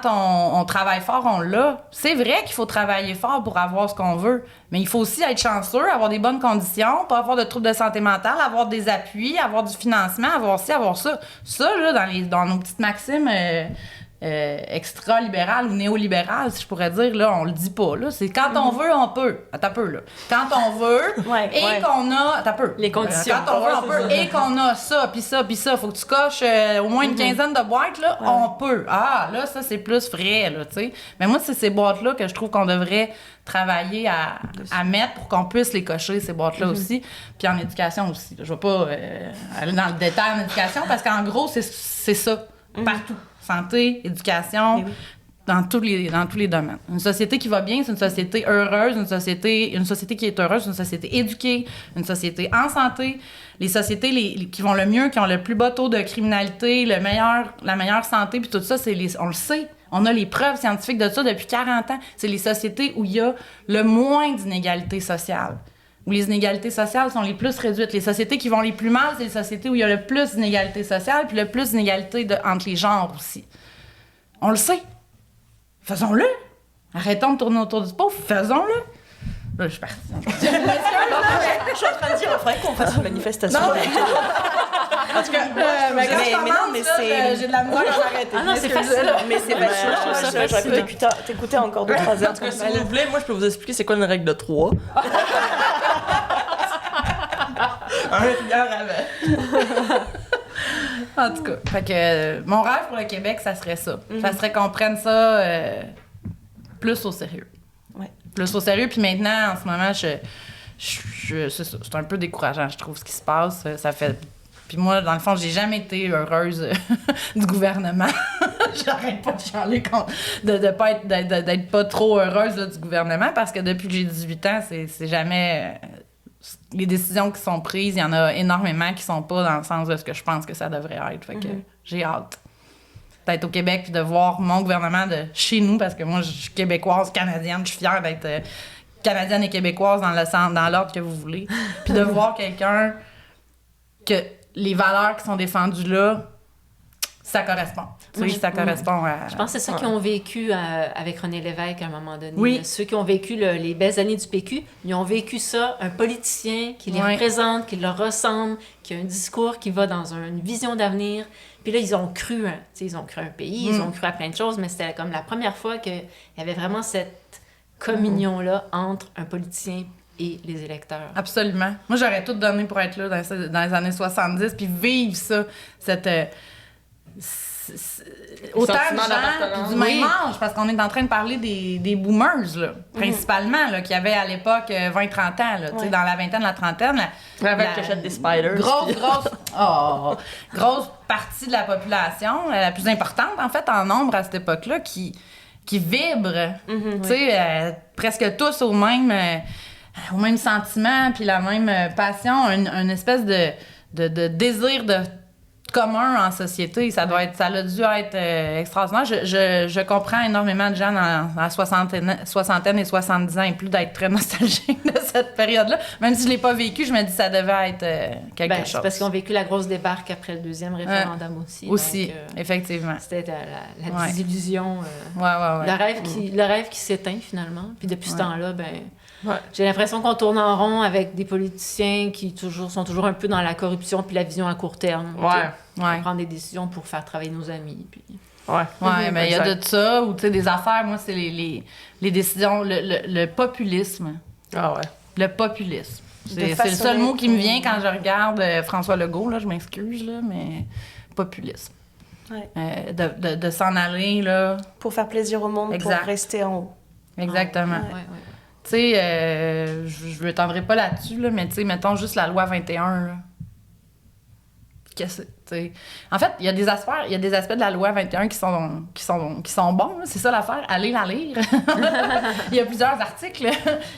on travaille fort, on l'a. C'est vrai qu'il faut travailler fort pour avoir ce qu'on veut, mais il faut aussi être chanceux, avoir des bonnes conditions, pas avoir de troubles de santé mentale, avoir des appuis, avoir du financement, avoir ci, avoir ça. Ça, là, dans nos petites maximes extra-libérales ou néolibérales, si je pourrais dire, là, on le dit pas. Là. C'est quand on veut, on peut. Attends un peu, là. Quand on veut qu'on a... Attends un peu. Les conditions. Quand on veut, on peut. Et qu'on a ça, puis ça, puis ça. Faut que tu coches au moins une quinzaine de boîtes, là. On peut. Ah, là, ça, c'est plus frais, là, tu sais. Mais moi, c'est ces boîtes-là que je trouve qu'on devrait travailler à mettre pour qu'on puisse les cocher, ces boîtes-là aussi. Puis en éducation aussi. Je vais pas aller dans le détail en éducation, parce qu'en gros, c'est ça. Partout. Santé, éducation, dans tous les domaines. Une société qui va bien, c'est une société heureuse, une société qui est heureuse, une société éduquée, une société en santé. Les sociétés qui vont le mieux, qui ont le plus bas taux de criminalité, la meilleure santé, puis tout ça, on le sait. On a les preuves scientifiques de ça depuis 40 ans. C'est les sociétés où il y a le moins d'inégalités sociales, où les inégalités sociales sont les plus réduites. Les sociétés qui vont les plus mal, c'est les sociétés où il y a le plus d'inégalités sociales, puis le plus d'inégalités entre les genres aussi. On le sait. Faisons-le. Arrêtons de tourner autour du pot, faisons-le. Là, je suis partie. Je suis en train de dire, il faudrait qu'on fasse une manifestation. Non, En tout cas, mais quand je non, commence, mais là, c'est... j'ai de la misère à m'arrêter. Ah non, c'est facile. Mais c'est vachement, j'aurais pu t'écouter encore 2-3 heures. En tout cas, si vous voulez, moi, je peux vous expliquer c'est quoi une règle de 3. Un milliard avant. En tout cas, fait que mon rêve pour le Québec, ça serait ça. Ça serait qu'on prenne ça plus au sérieux. Ouais. Plus au sérieux. Puis maintenant, en ce moment, c'est un peu décourageant, je trouve, ce qui se passe. Ça fait... Puis moi, dans le fond, j'ai jamais été heureuse du gouvernement. J'arrête pas de chialer d'être pas trop heureuse là, du gouvernement parce que depuis que j'ai 18 ans, c'est jamais... les décisions qui sont prises, il y en a énormément qui sont pas dans le sens de ce que je pense que ça devrait être. Fait que j'ai hâte d'être au Québec puis de voir mon gouvernement de chez nous, parce que moi, je suis québécoise, canadienne, je suis fière d'être canadienne et québécoise dans l'ordre que vous voulez. Puis de voir quelqu'un que les valeurs qui sont défendues là, ça correspond. Oui, ça correspond à... Je pense que c'est ça qu'ils ont vécu avec René Lévesque à un moment donné. Oui. Ceux qui ont vécu les belles années du PQ, ils ont vécu ça, un politicien qui les représente, qui leur ressemble, qui a un discours qui va dans une vision d'avenir. Puis là, ils ont cru un pays, ils ont cru à plein de choses, mais c'était comme la première fois qu'il y avait vraiment cette communion-là entre un politicien et les électeurs. Absolument. Moi, j'aurais tout donné pour être là dans les années 70 puis vivre ça, autant de gens puis du même âge, parce qu'on est en train de parler des boomers, là, principalement, là, qui avaient à l'époque 20-30 ans, là, tu sais, dans la vingtaine, la trentaine. Avec l'achète des spiders. Grosse partie de la population, la plus importante, en fait, en nombre à cette époque-là, qui vibre, tu sais, presque tous au même sentiment, puis la même passion, une espèce de désir commun en société. Ça a dû être extraordinaire. Je comprends énormément de gens dans la soixantaine et 70 ans et plus d'être très nostalgique de cette période-là. Même si je ne l'ai pas vécu, je me dis que ça devait être quelque chose. C'est parce qu'ils ont vécu la grosse débarque après le deuxième référendum aussi. Aussi, donc, effectivement. C'était la désillusion. Le rêve qui s'éteint finalement. Puis depuis ce temps-là, j'ai l'impression qu'on tourne en rond avec des politiciens qui sont toujours un peu dans la corruption puis la vision à court terme. On prend des décisions pour faire travailler nos amis. Puis... mais il y a de ça, ou tu sais, des affaires, moi, c'est les décisions, le populisme. Ah ouais. Le populisme. C'est le seul mot qui me vient quand je regarde François Legault, là, je m'excuse, là, mais populisme. Ouais. De s'en aller, là. Pour faire plaisir au monde, pour rester en haut. Exactement. Tu sais, je ne m'étendrai pas là-dessus, là, mais tu sais, mettons juste la loi 21, là. En fait, il y a des aspects de la loi 21 qui sont bons, là. C'est ça l'affaire, allez la lire. Il y a plusieurs articles, il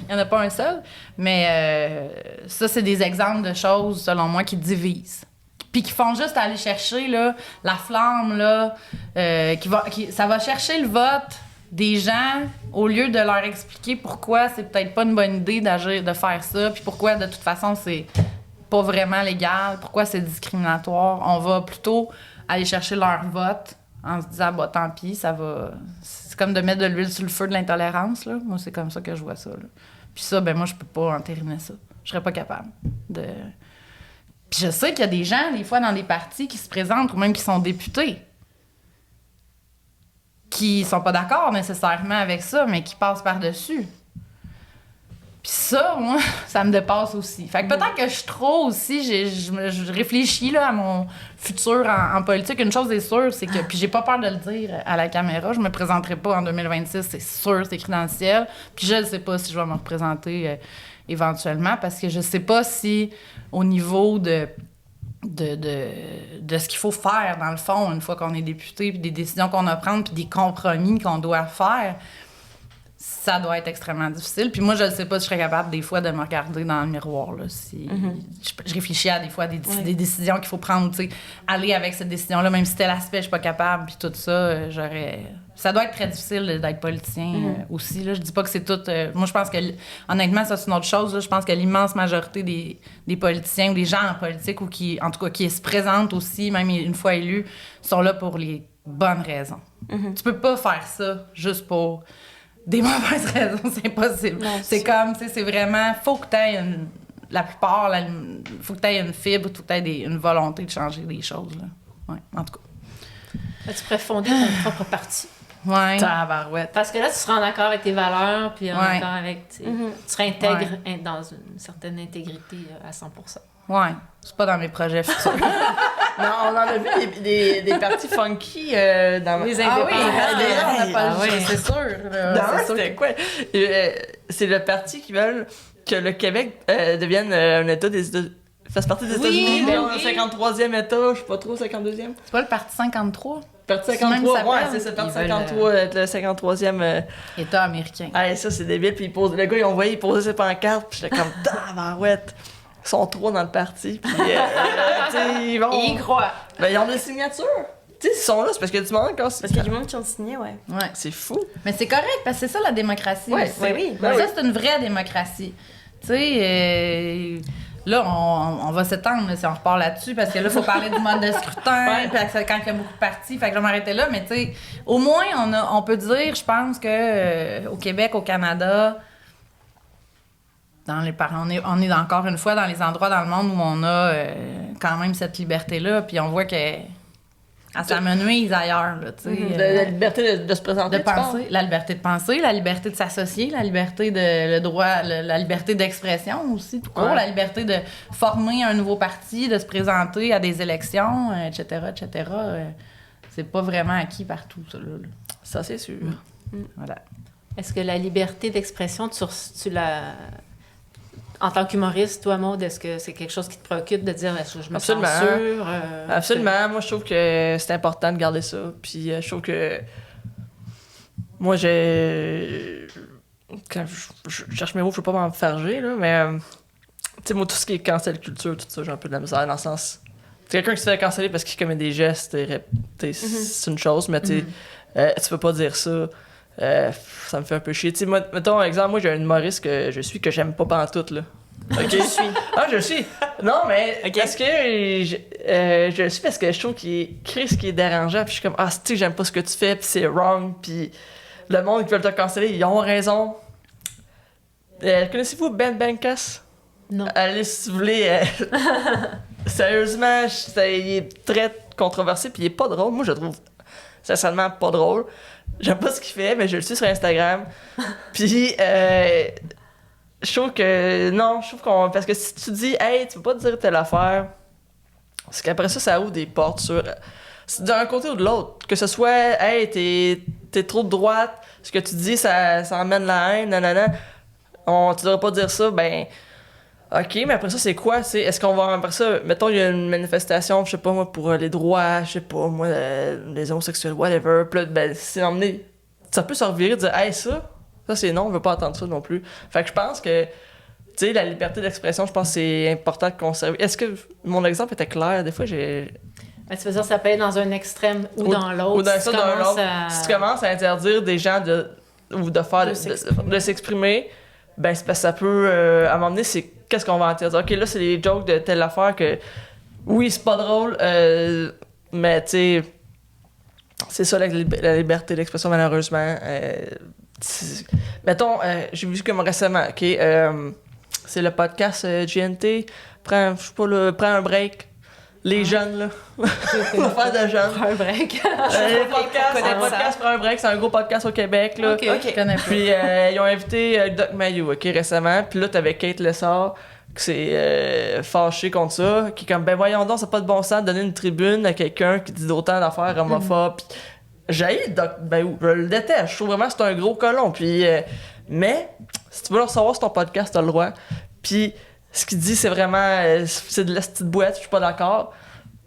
n'y en a pas un seul, mais ça, c'est des exemples de choses, selon moi, qui divisent. Puis qui font juste aller chercher là, la flamme, là, ça va chercher le vote des gens au lieu de leur expliquer pourquoi c'est peut-être pas une bonne idée de faire ça, puis pourquoi de toute façon c'est pas vraiment légal, pourquoi c'est discriminatoire. On va plutôt aller chercher leur vote en se disant tant pis, ça va. C'est comme de mettre de l'huile sur le feu de l'intolérance, là. Moi, c'est comme ça que je vois ça, là. Puis ça, moi, je peux pas entériner ça. Je serais pas capable de. Puis je sais qu'il y a des gens, des fois, dans des partis qui se présentent ou même qui sont députés, qui sont pas d'accord nécessairement avec ça, mais qui passent par-dessus. Puis ça, moi, ça me dépasse aussi. Fait que peut-être que je suis trop aussi, je réfléchis là, à mon futur en politique. Une chose est sûre, c'est que, puis j'ai pas peur de le dire à la caméra, je me présenterai pas en 2026, c'est sûr, c'est écrit dans le ciel. Puis je ne sais pas si je vais me représenter éventuellement, parce que je sais pas si au niveau de ce qu'il faut faire, dans le fond, une fois qu'on est député, puis des décisions qu'on a à prendre, puis des compromis qu'on doit faire, ça doit être extrêmement difficile. Puis moi, je ne sais pas si je serais capable, des fois, de me regarder dans le miroir. Là, si je réfléchis à des fois des décisions qu'il faut prendre, tu sais, aller avec cette décision-là, même si tel aspect, je suis pas capable, puis tout ça, ça doit être très difficile d'être politicien aussi. Là. Je dis pas que c'est tout... moi, je pense que, honnêtement, ça, c'est une autre chose. Là. Je pense que l'immense majorité des politiciens ou des gens en politique, ou qui, en tout cas, qui se présentent aussi, même une fois élus, sont là pour les bonnes raisons. Tu peux pas faire ça juste pour des mauvaises raisons, c'est impossible. Non, c'est comme, tu sais, c'est vraiment, faut que t'aies la plupart, faut que t'aies une fibre, faut que t'aies une volonté de changer des choses, là. Ouais, en tout cas. Tu pourrais fonder ton propre parti. Ouais. Tabarouette. Parce que là, tu seras en accord avec tes valeurs, puis en Ouais. accord avec... Tu seras intègre dans une certaine intégrité à 100%. Ouais. C'est pas dans mes projets futurs. Non, on en a vu des parties funky dans Les Ah oui, indépendants. on n'a pas le Ah oui. c'est sûr. là. Non, C'est sûr c'était quoi? C'est le parti qui veulent que le Québec devienne un État des États... fasse partie des États-Unis, mais on est 53e État, je sais pas trop, 52e. C'est pas le parti 53? Parti C'est même 53, ça ouais, s'appelle. c'est ça, parti Ils veulent, 53, être le 53e... État américain. Ah, ça, c'est débile, puis le gars, il envoyé, il posait ses pancartes, puis j'étais comme, tabarouette! Ils sont trois dans le parti, puis, tu sais, ils vont... Et y croient. Ben, ils ont des signatures! Tu sais, ils sont là, c'est parce qu'il y a du monde quand Parce qu'il y a du monde qui ont signé, ouais. Ouais. C'est fou! Mais c'est correct, parce que c'est ça la démocratie. Ouais, aussi. ouais, oui. Ben Ça, oui. c'est une vraie démocratie. Tu sais, là, on va s'étendre là, si on repart là-dessus, parce que là, il faut parler du mode de scrutin, Ouais. puis quand il y a beaucoup de partis, fait que je vais m'arrêter là, mais tu sais, au moins, on peut dire, je pense que au Québec, au Canada, on est encore une fois dans les endroits dans le monde où on a quand même cette liberté-là, puis on voit que ça me nuise ailleurs, là, tu sais. La liberté de se présenter, De tu parles? penser, la liberté de penser, la liberté de s'associer, la liberté le droit, la liberté d'expression aussi, tout court, Ouais. la liberté de former un nouveau parti, de se présenter à des élections, etc., etc. C'est pas vraiment acquis partout, ça, là. Ça, c'est sûr. Voilà. Est-ce que la liberté d'expression, tu la... En tant qu'humoriste, toi, Maud, est-ce que c'est quelque chose qui te préoccupe de dire est-ce que je me Absolument. censure? Absolument. Moi, je trouve que c'est important de garder ça. Puis, je trouve que... Moi, quand je cherche mes mots, je veux pas m'enfarger, là, mais... tu sais, moi, tout ce qui est cancel culture, tout ça, j'ai un peu de la misère dans le sens... C'est quelqu'un qui se fait canceller parce qu'il commet des gestes, c'est une chose, mais tu sais, tu peux pas dire ça. Ça me fait un peu chier. Tu sais, moi, mettons, exemple, moi, j'ai un humoriste que je suis que j'aime pas pantoute, là. OK? Je suis. Ah, je suis. Non, mais parce que je le suis parce que je trouve qu'il crée ce qui est dérangeant, puis je suis comme, ah, tu sais, j'aime pas ce que tu fais, puis c'est wrong, puis le monde qui veut te canceller, ils ont raison. Connaissez-vous Ben Bankas? Non. Allez, si vous voulez. Sérieusement, il est très controversé, puis il est pas drôle. Moi, je le trouve sincèrement pas drôle. J'aime pas ce qu'il fait, mais je le suis sur Instagram. Puis, je trouve que... Non, je trouve qu'on... Parce que si tu dis, hey, tu peux pas dire telle affaire, c'est qu'après ça, ça ouvre des portes sur... D'un côté ou de l'autre. Que ce soit, hey, t'es trop de droite, ce que tu dis, ça emmène la haine, nanana. Tu devrais pas dire ça, ben... OK, mais après ça, c'est quoi? Est-ce qu'on va... Après ça, mettons, il y a une manifestation, je sais pas moi, pour les droits, je sais pas moi, les homosexuels, whatever. Puis là, ben, c'est emmené... Ça peut se revirer de dire, hey, ça c'est non, on veut pas entendre ça non plus. Fait que je pense que, tu sais, la liberté d'expression, je pense que c'est important de conserver. Est-ce que mon exemple était clair? Des fois, j'ai... Ben, tu veux dire, ça peut être dans un extrême ou dans l'autre. Ou dans Si ça, tu dans commences l'autre. à- Si tu commences à interdire des gens de s'exprimer, ben c'est parce que ça peut... à un moment donné, c'est qu'est-ce qu'on va interdire? OK, là, c'est les jokes de telle affaire que... Oui, c'est pas drôle, mais tu sais... C'est ça, la liberté d'expression, malheureusement. Mettons, j'ai vu comme récemment, OK, c'est le podcast GNT, prends un break. Les jeunes, là. L'affaire de jeunes. Un break. Le podcast prend un break, c'est un gros podcast au Québec, là. OK. Je connais pas. Puis ils ont invité Doc Mayou, OK, récemment. Puis là, t'avais Kate Lessard qui s'est fâchée contre ça, qui est comme, ben voyons donc, c'est pas de bon sens de donner une tribune à quelqu'un qui dit d'autant d'affaires homophobes. Puis j'haïs Doc Mayou, je le déteste. Je trouve vraiment que c'est un gros colon. Puis, mais, si tu veux le recevoir sur ton podcast, t'as le droit. Puis, ce qu'il dit, c'est vraiment, c'est de la petite boîte, je suis pas d'accord.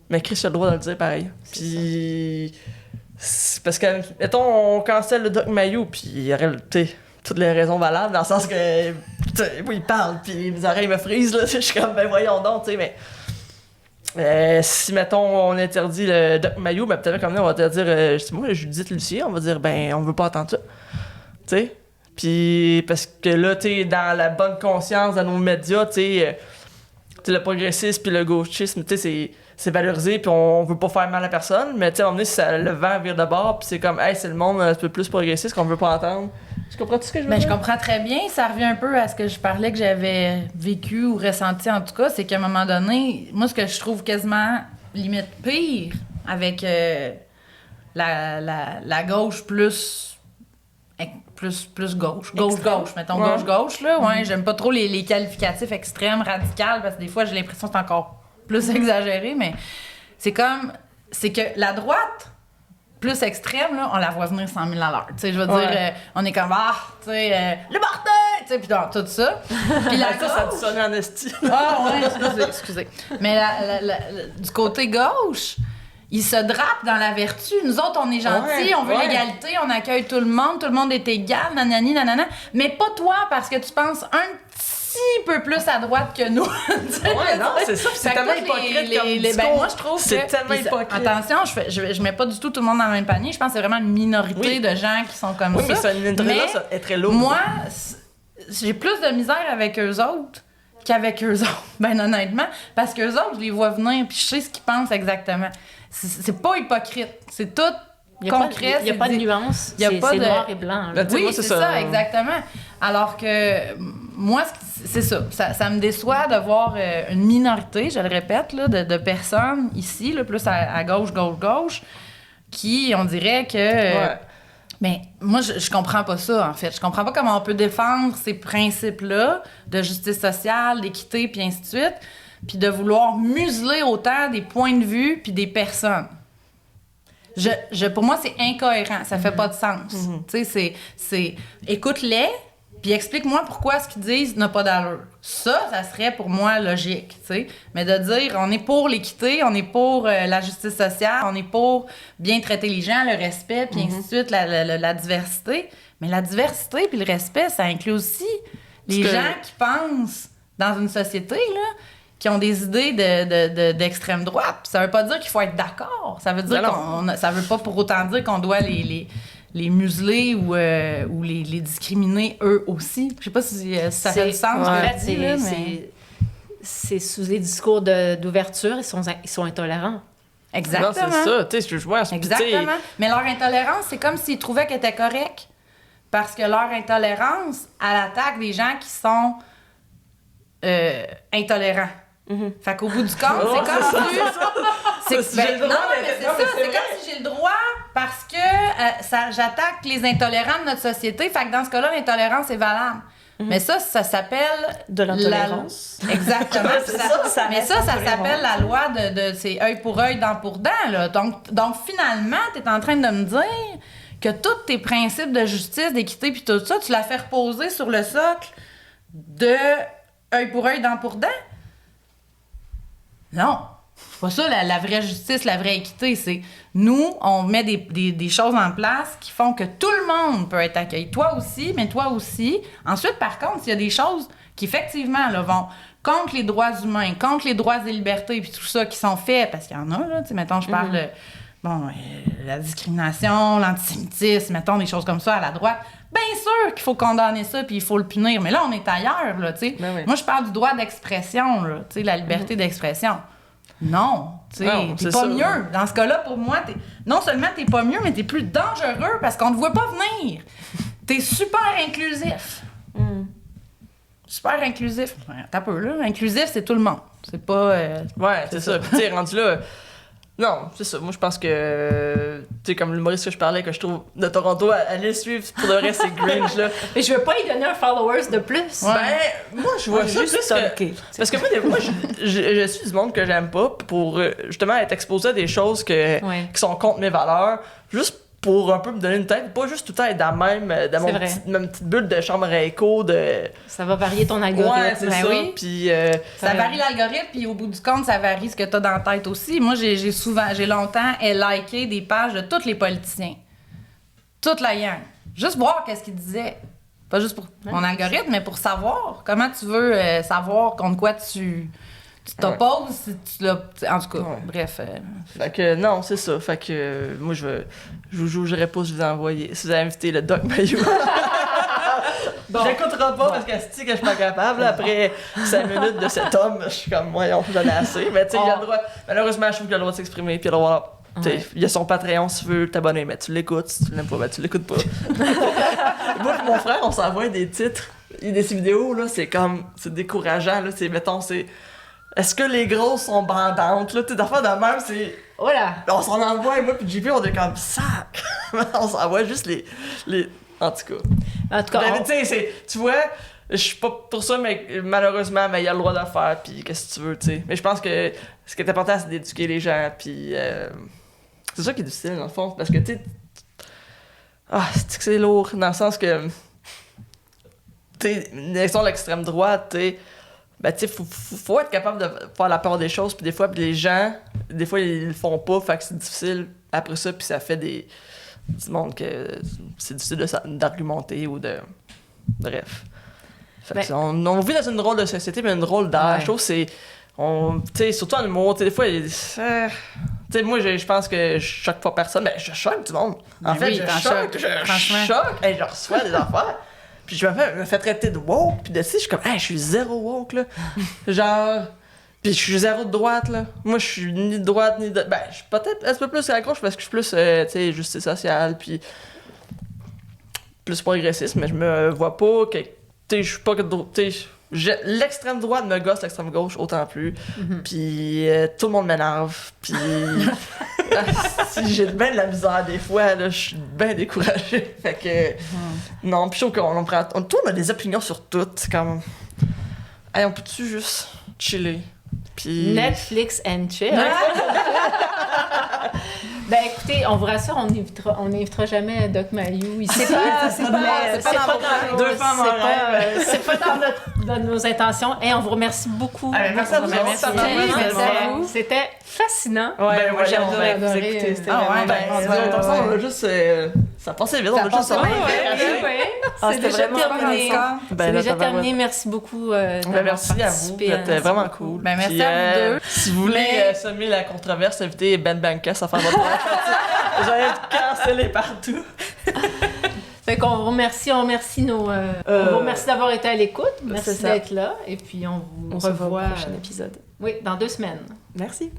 Mais Chris a le droit de le dire pareil. Puis, parce que, mettons, on cancelle le Doc Mayou, puis il y aurait, tu sais, toutes les raisons valables, dans le sens que, tu sais, il parle, puis mes oreilles me frisent, là, je suis comme, ben voyons donc, tu sais, mais si, mettons, on interdit le Doc Mayou, ben peut-être comme là, on va te dire, moi, Judith Lucier, on va dire, ben, on veut pas entendre ça, tu sais. Puis, parce que là, tu sais, dans la bonne conscience, dans nos médias, tu sais, le progressisme puis le gauchisme, tu sais, c'est valorisé, puis on veut pas faire mal à personne, mais tu sais, à un moment donné, le vent vire de bord, puis c'est comme, hey, c'est le monde un peu plus progressiste qu'on veut pas entendre. Tu comprends tout ce que je veux Ben, je dire? comprends très bien. Ça revient un peu à ce que je parlais que j'avais vécu ou ressenti, en tout cas. C'est qu'à un moment donné, moi, ce que je trouve quasiment limite pire avec la gauche plus gauche. Gauche, mettons, Ouais. gauche, là. Ouais, j'aime pas trop les qualificatifs extrêmes, radicales, parce que des fois, j'ai l'impression que c'est encore plus exagéré, mais c'est que la droite plus extrême, là, on la voit venir 100 000 à l'heure. Tu sais, je veux dire, on est comme, tu sais, le bordel! Tu sais, puis dans tout ça. Puis la Ça gauche... te sonne en esti. Ah ouais, excusez. Mais du côté gauche, ils se drapent dans la vertu. Nous autres, on est gentils, on veut l'égalité, on accueille tout le monde est égal, nanani, nanana. Mais pas toi, parce que tu penses un petit peu plus à droite que nous. Ouais, non, c'est ça. C'est Fait que tellement toutes hypocrite comme ben, discours. moi, je trouve c'est que... tellement puis hypocrite. Attention, je mets pas du tout le monde dans le même panier. Je pense que c'est vraiment une minorité de gens qui sont comme Oui, ça. mais c'est une minorité-là, ça est très lourd. Moi, j'ai plus de misère avec eux autres qu'avec eux autres, ben honnêtement. Parce qu'eux autres, je les vois venir, puis je sais ce qu'ils pensent exactement. C'est pas hypocrite. C'est tout concret. Il n'y a pas de nuance. Il y a pas C'est de... noir et blanc. là. Ben, tu sais, Oui, moi, c'est ça, exactement. Alors que moi, c'est ça. Ça me déçoit de voir une minorité, je le répète, là, de personnes ici, là, plus à gauche, qui, on dirait que... Ouais. Mais moi, je comprends pas ça, en fait. Je comprends pas comment on peut défendre ces principes-là de justice sociale, d'équité, puis ainsi de suite, puis de vouloir museler autant des points de vue puis des personnes. Pour moi, c'est incohérent. Ça fait pas de sens. Tu sais, c'est... Écoute-les, puis explique-moi pourquoi ce qu'ils disent n'a pas d'allure. Ça serait pour moi logique, tu sais. Mais de dire, on est pour l'équité, on est pour la justice sociale, on est pour bien traiter les gens, le respect, puis ainsi de suite, la diversité. Mais la diversité puis le respect, ça inclut aussi les gens qui pensent dans une société, là, qui ont des idées d'extrême droite. Puis ça veut pas dire qu'il faut être d'accord. Ça veut dire ça veut pas pour autant dire qu'on doit les museler ou les discriminer eux aussi. Je sais pas si ça fait du sens. En ce que fait, je dis, là, mais... c'est sous les discours d'ouverture, ils sont intolérants. Exactement. Non, c'est ça. Tu sais, je vois. Exactement. Mais leur intolérance, c'est comme s'ils trouvaient qu'elle était correcte. Parce que leur intolérance, elle attaque des gens qui sont intolérants. Fait qu'au bout du compte, c'est comme si... J'ai le droit c'est comme si j'ai le droit parce que j'attaque les intolérants de notre société. Fait que dans ce cas-là, l'intolérance est valable. Mais ça s'appelle... De l'intolérance. Exactement. Mais ça s'appelle la loi de c'est œil pour œil, dent pour dent. Là. Donc finalement, tu es en train de me dire que tous tes principes de justice, d'équité puis tout ça, tu l'as fait reposer sur le socle de œil pour œil, dent pour dent. Non. C'est pas ça la vraie justice, la vraie équité. C'est nous, on met des choses en place qui font que tout le monde peut être accueilli. Toi aussi, mais toi aussi. Ensuite, par contre, s'il y a des choses qui, effectivement, là, vont contre les droits humains, contre les droits et libertés, puis tout ça qui sont faits, parce qu'il y en a, là, tu sais, mettons, je parle de la discrimination, l'antisémitisme, mettons, des choses comme ça à la droite. Bien sûr qu'il faut condamner ça puis il faut le punir. Mais là, on est ailleurs, là, tu sais. Ben oui. Moi, je parle du droit d'expression, là, tu sais, la liberté d'expression. Non, tu sais, t'es pas mieux. Dans ce cas-là, pour moi, non seulement t'es pas mieux, mais t'es plus dangereux parce qu'on te voit pas venir. T'es super inclusif. Super inclusif. T'as peu, là. Inclusif, c'est tout le monde. C'est pas... Ouais, c'est ça. Puis, tu sais, rendu là... Non, c'est ça. Moi, je pense que... Tu sais, comme l'humoriste que je parlais, que je trouve de Toronto, allez suivre. Pour le reste, c'est Grinch, là. Mais je veux pas y donner un followers de plus. Ouais. Ben, moi, je vois juste stalker. Parce que moi, je suis du monde que j'aime pas pour justement être exposé à des choses qui sont contre mes valeurs. Juste pour un peu me donner une tête, pas juste tout le temps être dans ma petite bulle de chambre à écho. Ça va varier ton algorithme. Ouais, c'est ça. oui. Puis, Ça varie l'algorithme, puis au bout du compte, ça varie ce que t'as dans la tête aussi. Moi, j'ai longtemps liké des pages de tous les politiciens. Toute la gang. Juste voir qu'est-ce qu'ils disaient. Pas juste pour mon algorithme, mais pour savoir. Comment tu veux savoir contre quoi tu t'opposes, si tu l'as... En tout cas, bref. Fait que non, c'est ça. Fait que moi, je vous jugerai pas si je vous ai envoyé. Si vous avez invité le Doc Mayou. J'écouterai pas parce que c'est que je suis pas capable. Là, après 5 minutes de cet homme, je suis comme, voyons, j'en ai assez. Mais tu sais, il a le droit. Malheureusement, je trouve qu'il a le droit de s'exprimer. Puis il a le droit Il y a son Patreon si tu veux t'abonner, mais tu l'écoutes. Si tu l'aimes pas, ben tu l'écoutes pas. Moi et mon frère, on s'envoie des titres. Des vidéos, là, c'est décourageant, là. Mettons, c'est... Est-ce que les grosses sont bandantes, là? Tu sais, d'affaires de même, c'est... Voilà. On s'en envoie, et moi puis JP, on est comme sac. On s'envoie juste les... En tout cas. En tout cas, Tu sais, tu vois... Je suis pas pour ça, mais malheureusement, mais il y a le droit de le faire, puis qu'est-ce que tu veux, tu sais. Mais je pense que ce qui est important, c'est d'éduquer les gens, puis c'est ça qui est difficile, dans le fond, parce que, tu sais... c'est lourd, dans le sens que... Tu sais, une élection de l'extrême droite, tu sais... Ben, tu sais, faut être capable de faire la part des choses, puis des fois, les gens, des fois, ils le font pas, fait que c'est difficile après ça, puis ça fait du monde que c'est difficile d'argumenter ou de... Bref. Fait que on vit dans une drôle de société, mais une drôle d'âge. Je trouve que c'est... Tu sais, surtout en humour, tu sais, des fois, tu sais, moi, je pense que je choque pas personne, mais je choque du monde. En fait, je choque, et je reçois des affaires. Puis je me fais traiter de woke, puis de je suis comme, je suis zéro woke, là. Genre, puis je suis zéro de droite, là. Moi, je suis ni de droite, ni de... Ben, je suis peut-être un peu plus à la gauche parce que je suis plus, tu sais, justice sociale, puis plus progressiste, mais je me vois pas que, tu sais, je suis pas que... Tu sais, l'extrême droite me gosse, l'extrême gauche autant plus. Puis tout le monde m'énerve, puis... si j'ai bien de la misère des fois, là, je suis bien découragée. Fait que... Non, puis je trouve qu'on prend... Tout le monde a des opinions sur tout. C'est comme... Hey, on peut-tu juste chiller? Puis... Netflix and chill. Ben écoutez, on vous rassure, on n'invitera jamais Doc Mayou ici. C'est pas dans nos intentions. Et on vous remercie beaucoup. Merci à vous. C'était fascinant. Ouais, moi j'ai adoré vous écouter. C'était on a juste... Ça passait vite, on a juste... C'est déjà terminé. C'est déjà terminé. Merci beaucoup. Merci à vous. Vous êtes vraiment cool. Merci à vous deux. Si vous voulez semer la controverse, invitez Ben Bankes à faire votre j'allais être cancellé partout. Fait qu'on vous remercie, on vous remercie d'avoir été à l'écoute. Merci d'être là. Et puis on vous revoit au prochain épisode. Oui, dans 2 semaines. Merci.